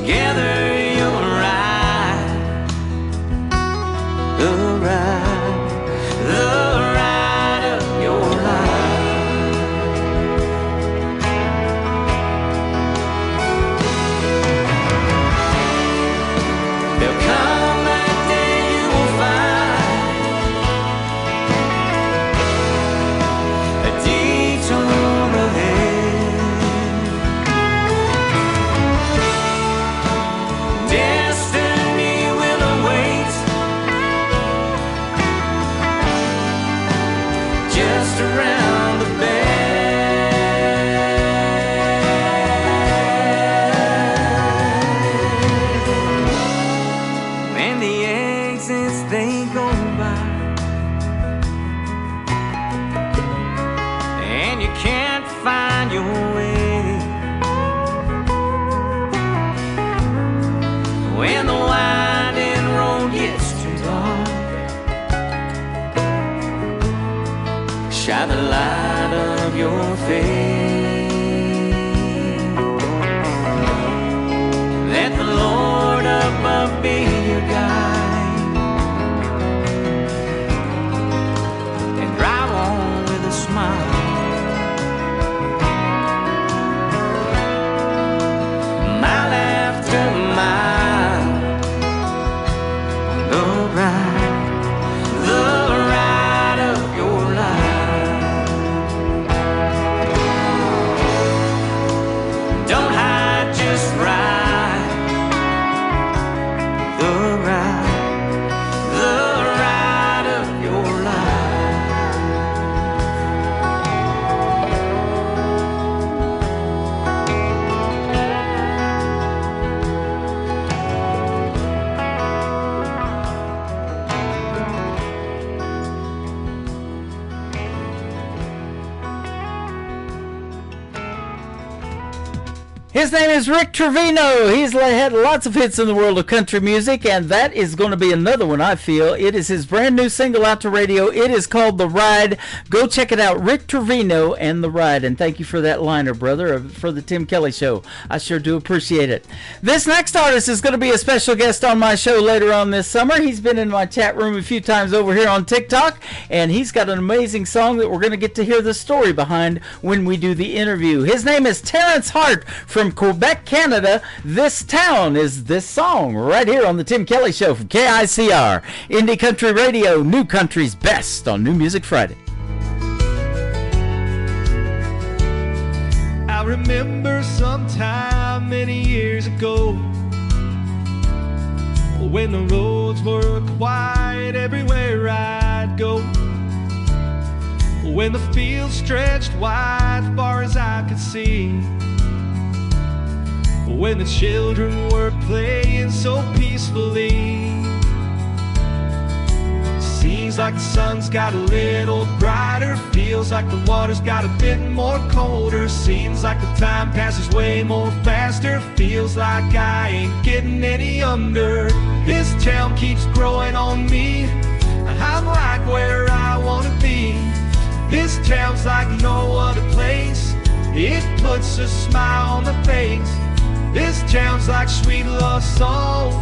together you'll ride the ride of your life. There'll come that day you will find a detour ahead. Destiny will await just around the bend. When the exits they go by and you can't find your way, when the winding road gets too dark, shine the light of your faith. Let the Lord above be your guide, and drive on with a smile. Mile after mile, the ride of your life. Don't hide, just ride the ride of your life. His name is Rick Trevino. He's had lots of hits in the world of country music, and that is going to be another one, I feel. It is his brand new single out to radio. It is called The Ride. Go check it out, Rick Trevino and The Ride. And thank you for that liner, brother, for the Tim Kelly Show. I sure do appreciate it. This next artist is going to be a special guest on my show later on this summer. He's been in my chat room a few times over here on TikTok, and he's got an amazing song that we're going to get to hear the story behind when we do the interview. His name is Terrence Hart from Quebec, Canada. This Town is this song right here on the Tim Kelly Show from KICR, Indie Country Radio, New Country's best on New Music Friday. I remember sometime many years ago, when the roads were quiet everywhere I'd go, when the fields stretched wide far as I could see, when the children were playing so peacefully. Seems like the sun's got a little brighter, feels like the water's got a bit more colder, seems like the time passes way more faster, feels like I ain't getting any younger. This town keeps growing on me, I'm right where I wanna be. This town's like no other place, it puts a smile on the face. This town's like sweet love song,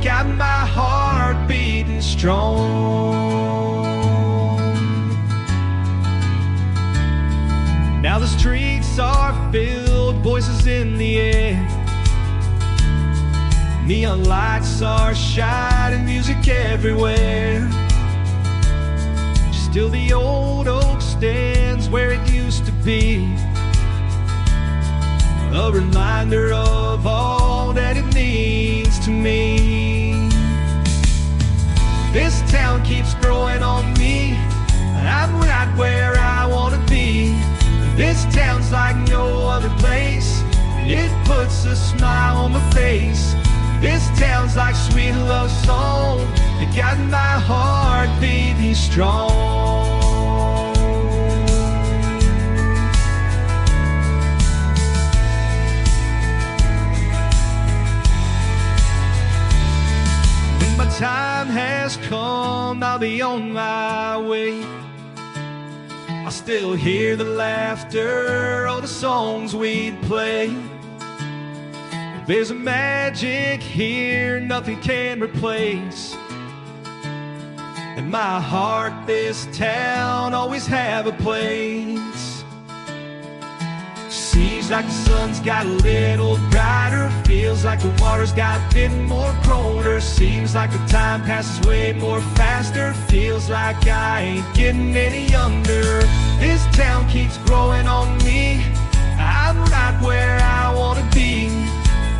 got my heart beating strong. Now the streets are filled, voices in the air, neon lights are shining, music everywhere. Still the old oak stands where it used to be, a reminder of all that it means to me. This town keeps growing on me, I'm right where I wanna be. This town's like no other place, it puts a smile on my face. This town's like sweet love song, it got my heart beating strong. My time has come, I'll be on my way. I still hear the laughter of the songs we'd play. There's a magic here nothing can replace. In my heart, this town always have a place. Seems like the sun's got a little brighter. Feels like the water's got a bit more colder. Seems like the time passes way more faster. Feels like I ain't getting any younger. This town keeps growing on me. I'm right where I wanna be.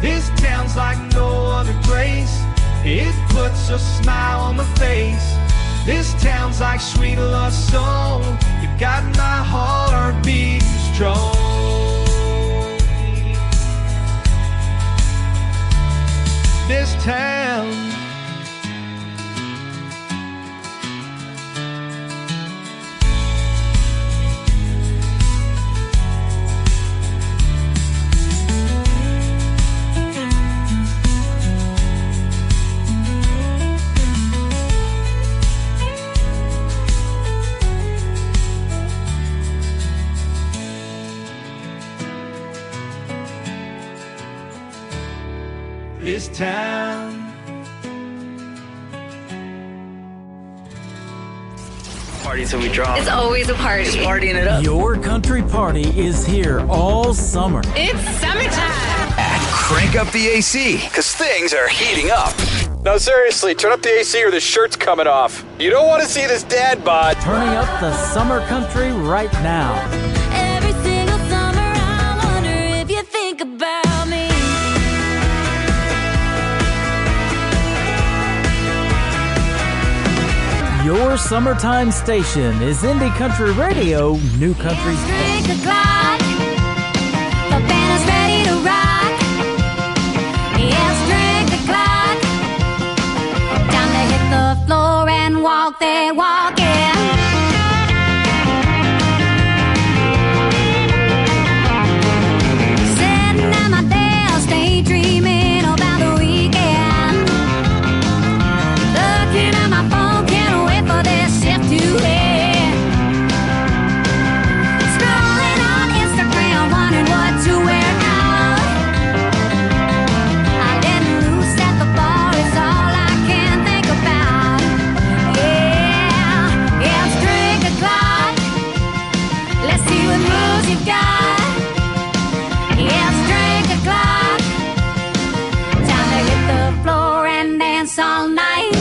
This town's like no other place. It puts a smile on my face. This town's like sweet love song. You got my heart beating strong. This town, this town. Party till we drop. It's always a party. Just partying it up. Your country party is here all summer. It's summertime. Crank up the AC, because things are heating up. No, seriously, turn up the AC or the shirt's coming off. You don't want to see this dad bod. Turning up the summer country right now. Every single summer I wonder if you think about me. Your summertime station is Indie Country Radio, New Country's Drink a clock, the band is ready to rock. Yes, drink the clock, time to hit the floor and walk, they walk in. Sitting at my desk, daydreaming about the weekend. Looking at my phone, can't wait for this shift to end. Scrolling on Instagram, wondering what to wear out. I let loose at the bar, is all I can think about. Yeah, it's 3 o'clock. Let's see what moves you got. It's 3 o'clock. Time to hit the floor and dance all night.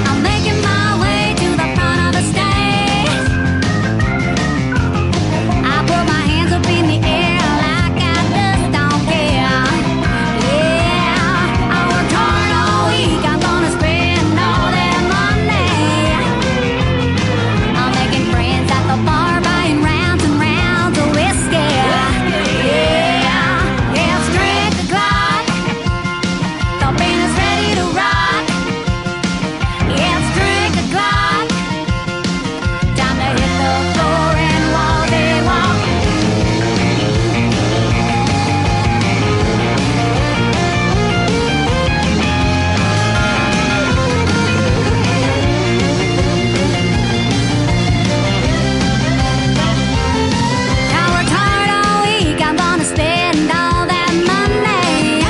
I'm making my way to the front of the stage. I put my hands up in the air like I just don't care. Yeah, I worked hard all week. I'm gonna spend all that money. I'm making friends at the bar, buying rounds and rounds of whiskey. Yeah, it's 3 o'clock. The band is ready to rock. It's 3 o'clock. Time to hit the floor and walk, they walk. I worked hard all week. I'm gonna spend all that money.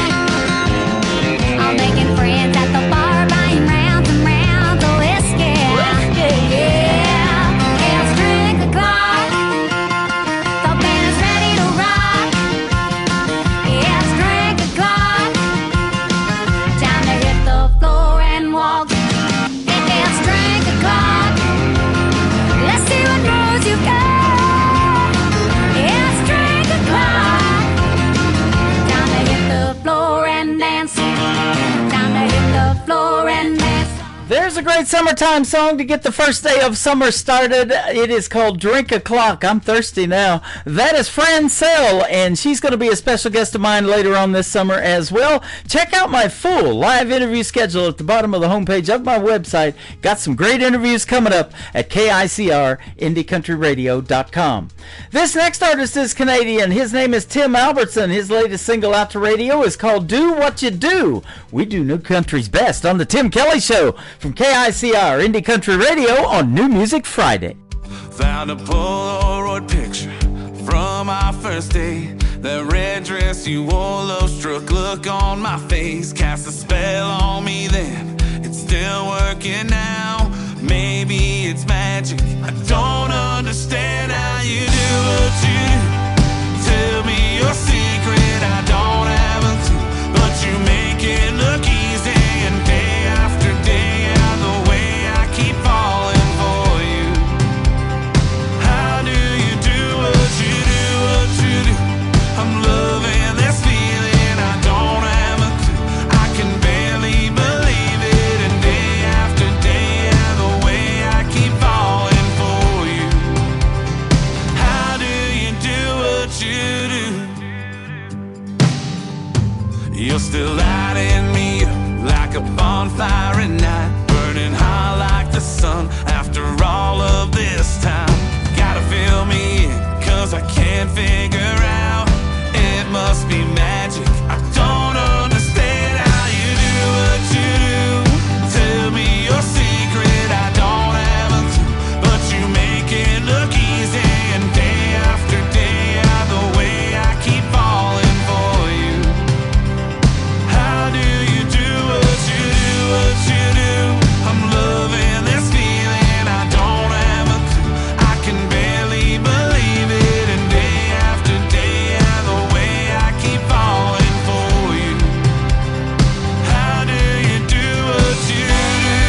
I'm making friends at the bar, buying rounds and rounds of whiskey. Yeah, it's 3 o'clock. The band is ready to rock. It's 3 o'clock. Time to hit the floor and walk. It's 3 o'clock. Let's see what moves you got. It's 3 o'clock. Time to hit the floor and dance. Time to hit the floor and dance. There's a great summertime song to get the first day of summer started. It is called Drink O'Clock. I'm thirsty now. That is Fran Sell, and she's going to be a special guest of mine later on this summer as well. Check out my full live interview schedule at the bottom of the homepage of my website. Got some great interviews coming up at KICR, IndieCountryRadio.com. This next artist is Canadian. His name is Tim Albertson. His latest single out to radio is called Do What You Do. We do New Country's best on the Tim Kelly Show from KICR Indie Country Radio on New Music Friday. Found a Polaroid picture from our first day. That red dress you wore, love-struck look on my face. Cast a spell on me then, it's still working now. Maybe it's magic, I don't understand how you do what you do. Tell me your secret, I don't have a clue, but you make it look easy. And day after day, out the way I keep falling for you. How do you do what you do, what you do? I'm loving this feeling, I don't have a clue, I can barely believe it. And day after day, out the way I keep falling for you. How do you do what you do? You're still lighting me up like a bonfire at night, burning hot like the sun after all of this time. Gotta fill me in, cause I can't figure out. It must be magic, I don't understand how you do what you do. Tell me your secret, I don't have a clue, but you make it look easy. And day after day, out the way I keep falling for you. How do you do what you do, what you do? I'm loving this feeling, I don't have a clue, I can barely believe it. And day after day, out the way I keep falling for you. How do you do what you do?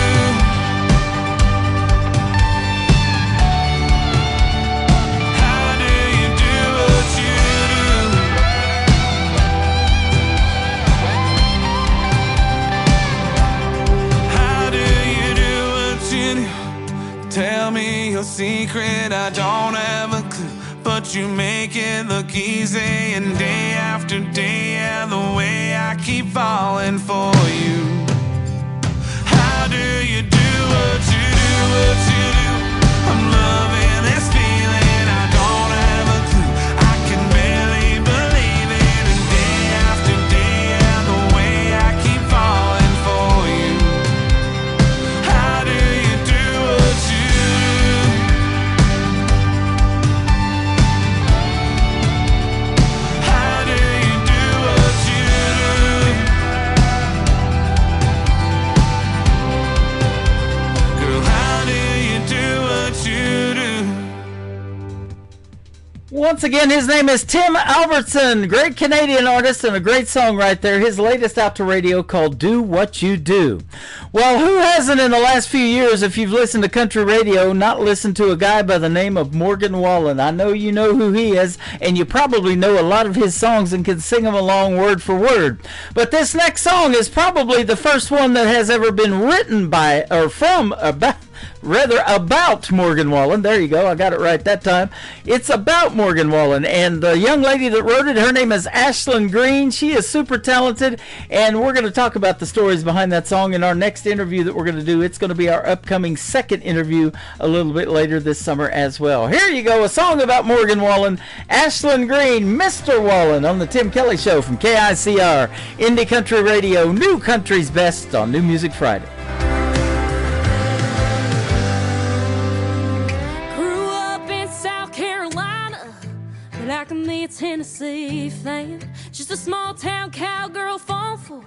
How do you do what you do? How do you do what you do? Tell me your secret, I don't have a clue, but you make it look easy. And day after day, yeah, the way I keep falling for you. How do you do what you do, what you do? I'm loving this feeling, I don't have a clue, I can barely believe it. And day after day, yeah, the way I keep falling for you. How do you do what you do? How do you do what you do? Girl, how do you do what you do? Once again, his name is Tim Albertson, great Canadian artist and a great song right there. His latest out to radio called Do What You Do. Well, who hasn't in the last few years, if you've listened to country radio, not listened to a guy by the name of Morgan Wallen? I know you know who he is, and you probably know a lot of his songs and can sing them along word for word. But this next song is probably the first one that has ever been written by, or from, about Morgan Wallen. There you go, I got it right that time. It's about Morgan Wallen, and the young lady that wrote it, her name is Ashlyn Green. She is super talented, and we're going to talk about the stories behind that song in our next interview that we're going to do. It's going to be our upcoming second interview a little bit later this summer as well. Here you go, a song about Morgan Wallen, Ashlyn Green, Mr. Wallen, on the Tim Kelly Show from KICR, Indie Country Radio, New Country's Best on New Music Friday. Grew up in South Carolina, but I can be a Tennessee fan. Just a small town cowgirl falling for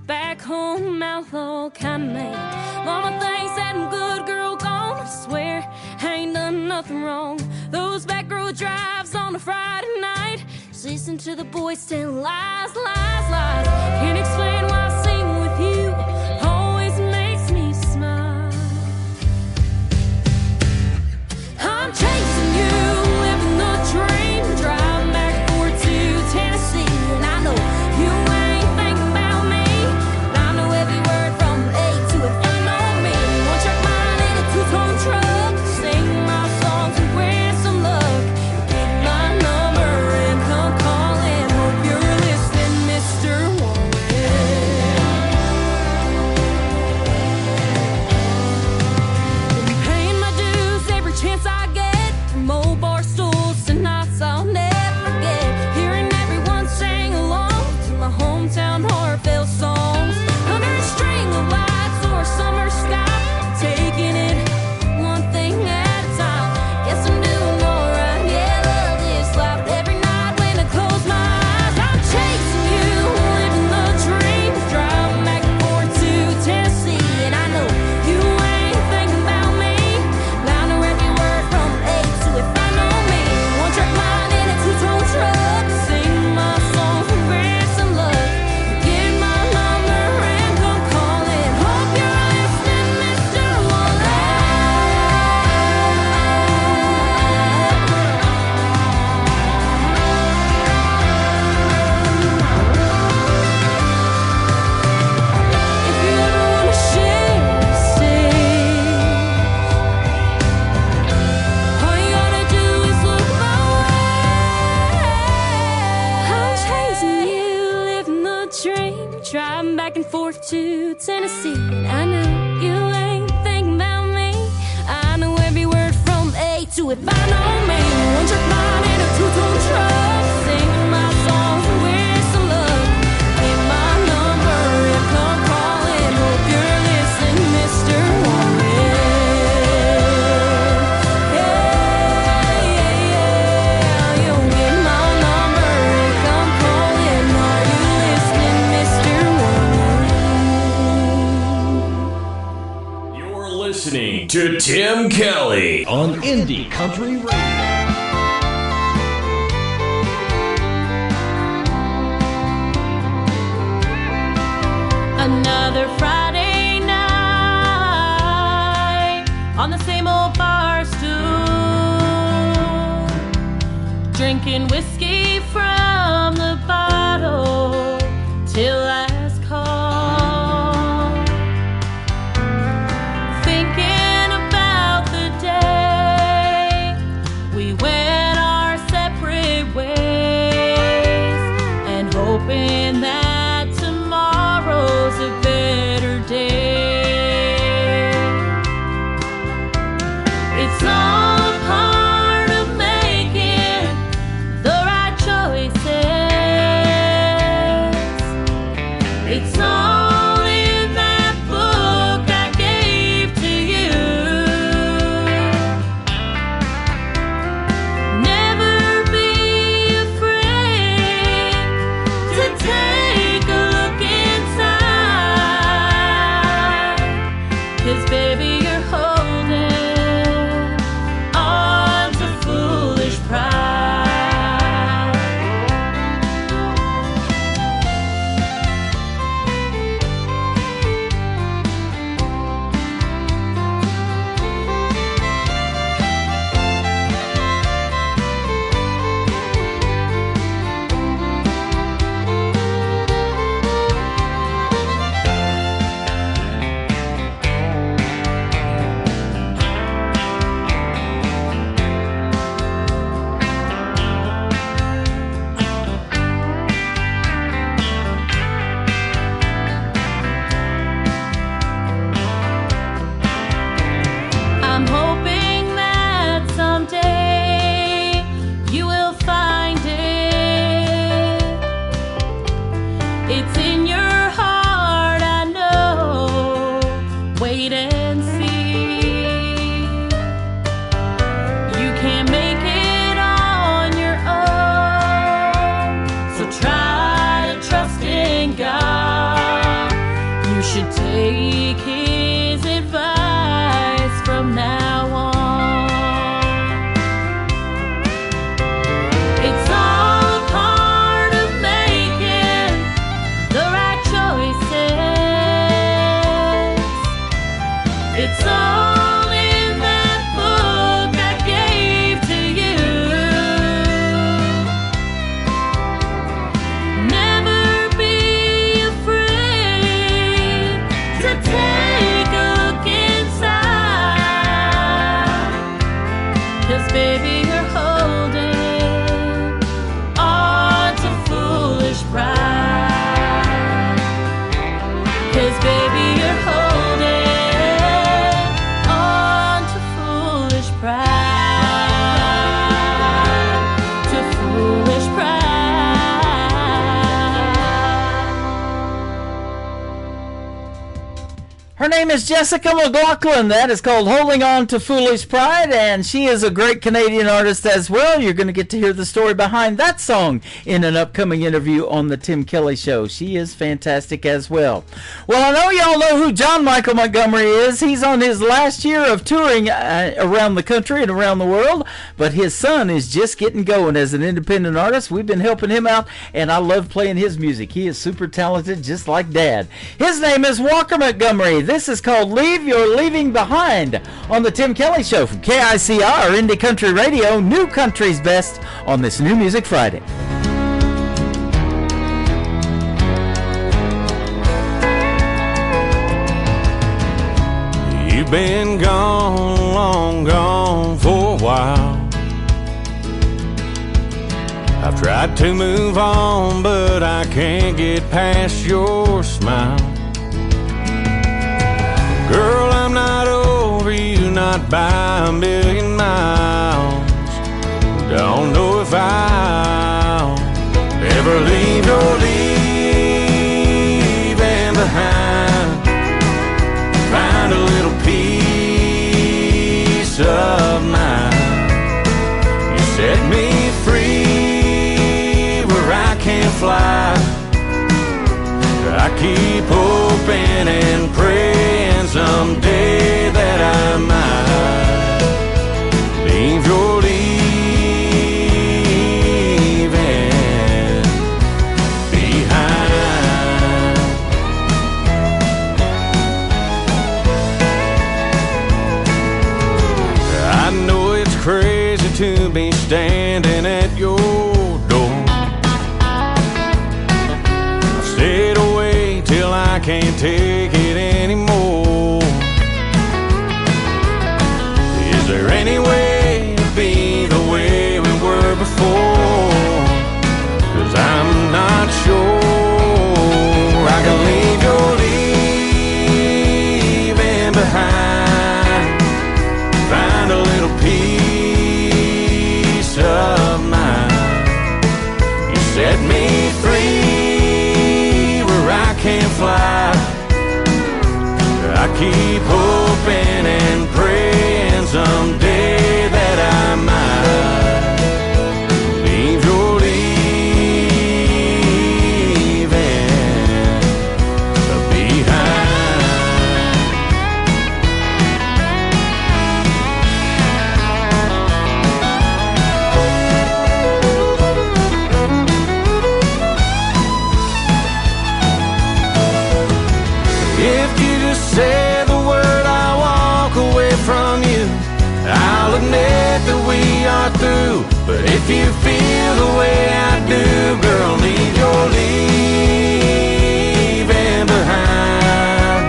back home outlaw kind of man. Mama thinks that I'm good girl gone. I swear I ain't done nothing wrong. Those back road drives on a Friday night, just listen to the boys tell lies, lies, lies. Can't explain why I sing with you, always makes me smile. I'm chasing you, living the dream, driving back and forth to Tennessee, and I know you ain't thinking about me, but I know every word from A to F. You know me, one track mind in a two-tone truck, sing my songs and wear some luck. Get my number and come calling. Hope you're listening, Mr. Warren. back and forth to Tennessee. And I know you ain't thinking about me. I know every word from A to if I know me. One trick mind in a two-tone truck, singing my songs with some love. Hit my number and come calling. Hope you're listening, Mr. Warren. Yeah, yeah, yeah. You'll get my number and come calling. Are you listening, Mr. Warren? You're listening to Tim Kelly on Indie Country Radio. Another Friday night on the same old bar stool, drinking whiskey from the bottle till last call, thinking about the day we went our separate ways and hoping that tomorrow's a better day. It's all a part of making the right choices. It's all in that book I gave to you. Never be afraid to take a look inside, 'cause baby you're holding on to foolish pride. I'm hoping that someday you will find it. It's in your heart, I know. Wait and see. You can't make it on your own, so try to trust in God. You should take his advice from now on. It's all a part of making the right choices. It's all in that book I gave to you. Never be afraid to take a look inside, 'cause baby you're holding on to foolish pride. 'Cause baby you're holding on to foolish pride, to foolish pride. Her name is Jessica McLaughlin. That is called Holding On to Foolish Pride, and she is a great Canadian artist as well. You're going to get to hear the story behind that song in an upcoming interview on the Tim Kelly Show. She is fantastic as well. Well, I know y'all know who John Michael Montgomery is. He's on his last year of touring around the country and around the world, but his son is just getting going as an independent artist. We've been helping him out, and I love playing his music. He is super talented, just like Dad. His name is Walker Montgomery. This is called Leave Your Leaving Behind on the Tim Kelly Show from KICR, Indie Country Radio, New Country's Best on this New Music Friday. You've been gone, long gone for a while. I Tried to move on, but I can't get past your smile. Girl, I'm not over you, not by a million miles. Don't know if I'll ever leave your leaving behind. Find a little peace of mind. You set me free where I can't fly. I keep hoping and praying someday that I might leave your leaving behind. I know it's crazy to be standing at your door. I stayed away till I can't take it anymore. Is there any way to be the way we were before? 'Cause I'm not sure I can leave your leaving behind. Find a little peace of mind. You set me free where I can't fly. I keep hoping and praying someday that I might leave your leaving behind. If you just say the word, I'll walk away from you. I'll admit that we are through. But if you feel the way I do, girl, leave your leaving behind.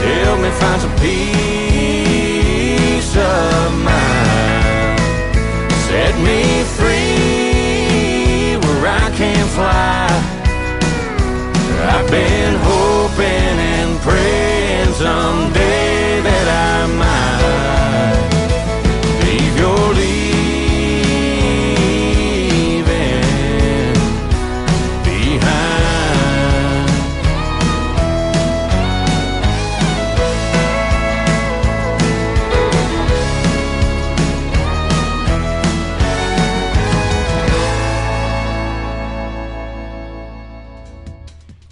Help me find some peace of mind. Set me free where I can't fly. I've been hoping and praying someday that I might leave your leaving behind.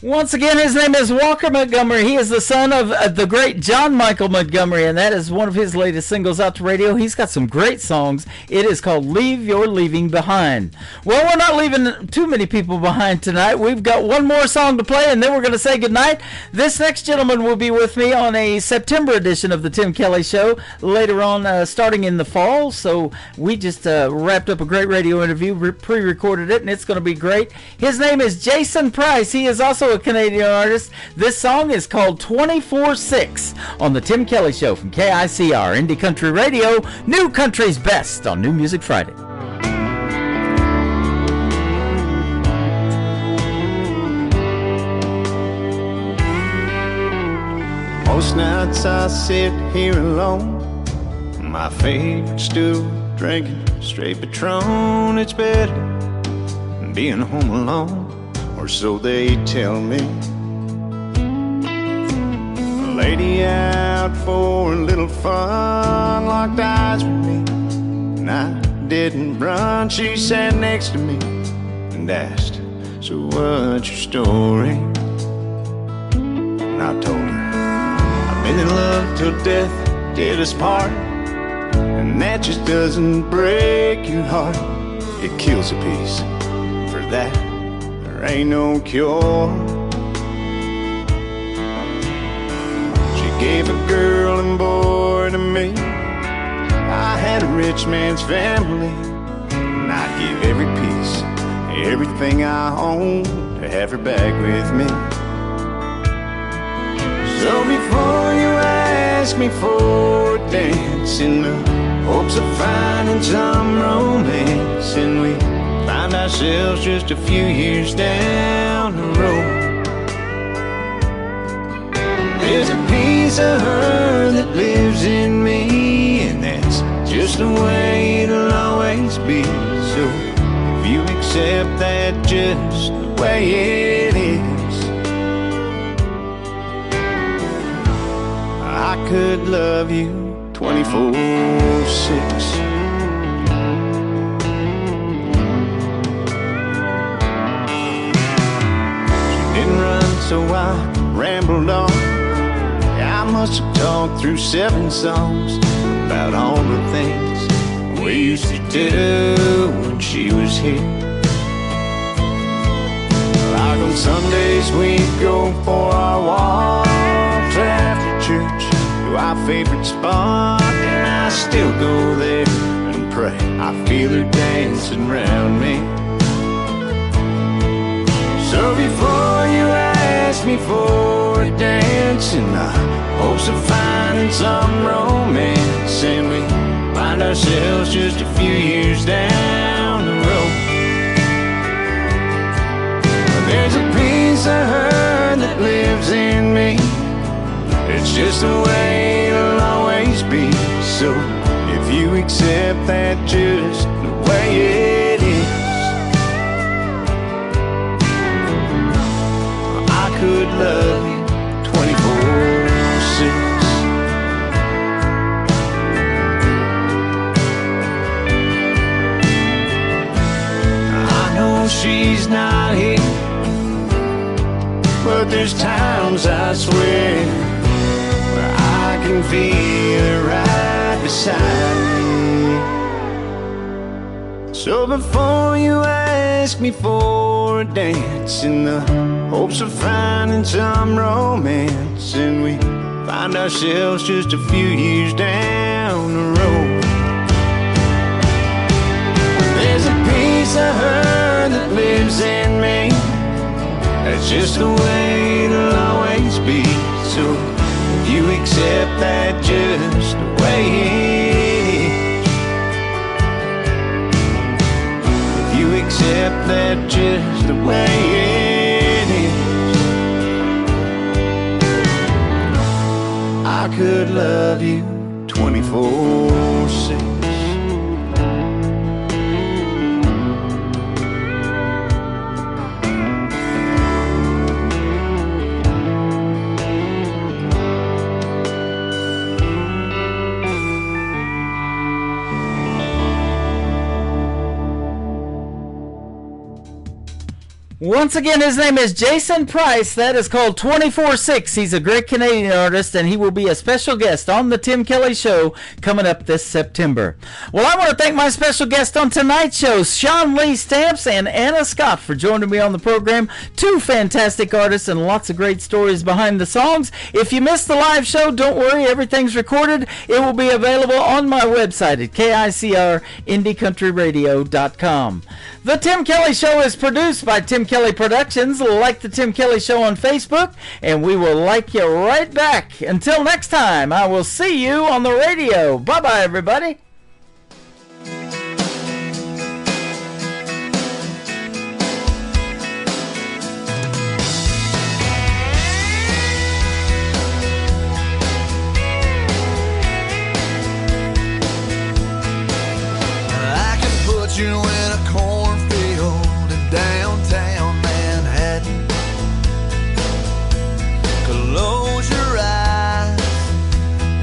Once again, his name is Walker Montgomery. He is the son of the great John Michael Montgomery, and that is one of his latest singles out to radio. He's got some great songs. It is called Leave Your Leaving Behind. Well, we're not leaving too many people behind tonight. We've got one more song to play, and then we're going to say goodnight. This next gentleman will be with me on a September edition of the Tim Kelly Show later on, starting in the fall. So we just wrapped up a great radio interview, pre-recorded it, and it's going to be great. His name is Jason Price. He is also a Canadian artist. This song is called 24/6 on the Tim Kelly Show from KICR, Indie Country Radio, New Country's Best on New Music Friday. Most nights I sit here alone, my favorite stool, drinking straight Patron. It's better than being home alone, or so they tell me. A lady out for a little fun locked eyes with me, and I didn't run. She sat next to me and asked, so what's your story? And I told her, I've been in love till death did us part, and that just doesn't break your heart, it kills a piece. For that there ain't no cure. She gave a girl and boy to me. I had a rich man's family, and I'd give every piece, everything I own, to have her back with me. So before you ask me for a dance, in the hopes of finding some romance, and we find ourselves ourselves just a few years down the road. There's a piece of her that lives in me, and that's just the way it'll always be. So if you accept that just the way it is, I could love you 24/6. Didn't run, so I rambled on. I must have talked through 7 songs about all the things we used to do when she was here. Like on Sundays we'd go for our walks after church to our favorite spot, and I still go there and pray I feel her dancing around me. So before you ask me for a dance in the hopes of finding some romance, and we find ourselves just a few years down the road, there's a piece of her that lives in me. It's just the way it'll always be. So if you accept that just the way it is, I could love you 24/6. I know she's not here, but there's times I swear where I can feel her right beside me. So before you ask me for a dance in the hopes of finding some romance, and we find ourselves just a few years down the road, there's a piece of her that lives in me. That's just the way it'll always be. So if you accept that just the way it is, if you accept that just the way it is, I could love you 24/6. Once again, his name is Jason Price. That is called 24/6. He's a great Canadian artist, and he will be a special guest on the Tim Kelly Show coming up this September. Well, I want to thank my special guest on tonight's show, Sean Lee Stamps and Anna Scott, for joining me on the program. 2 fantastic artists and lots of great stories behind the songs. If you missed the live show, don't worry. Everything's recorded. It will be available on my website at KICRIndieCountryRadio.com. The Tim Kelly Show is produced by Tim Kelly Productions. Like the Tim Kelly Show on Facebook, and we will like you right back. Until next time, I will see you on the radio. Bye-bye, everybody. I can put you in a cornfield in downtown Manhattan. Close your eyes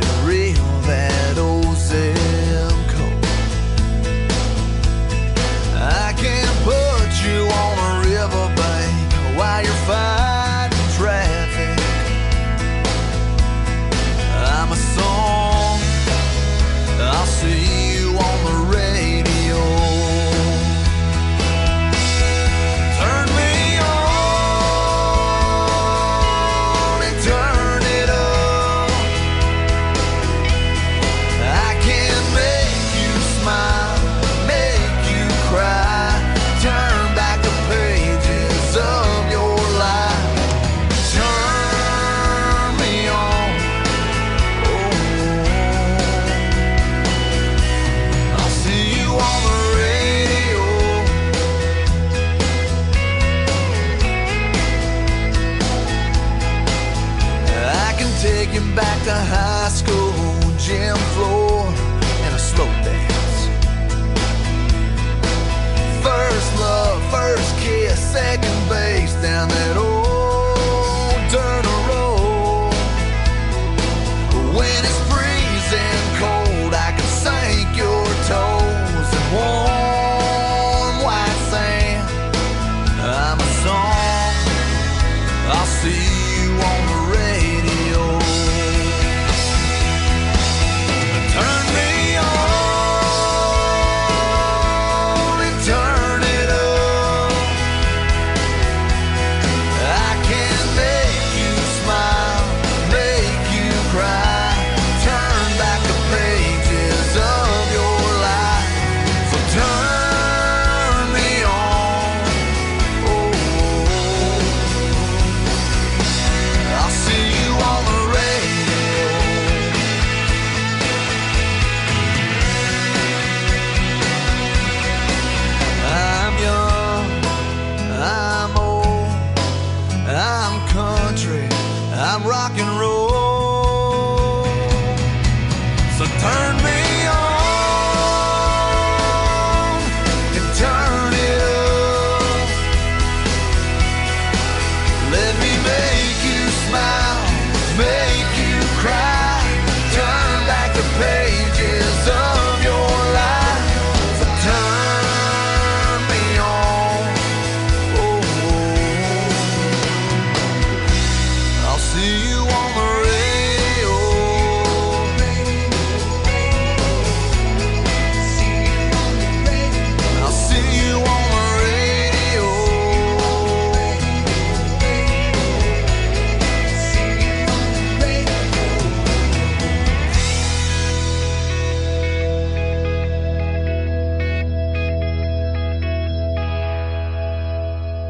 and reel that old Sam coat. I can put you on a riverbank while you're fighting traffic. I'm a song, I'll see you on the radio. second base down that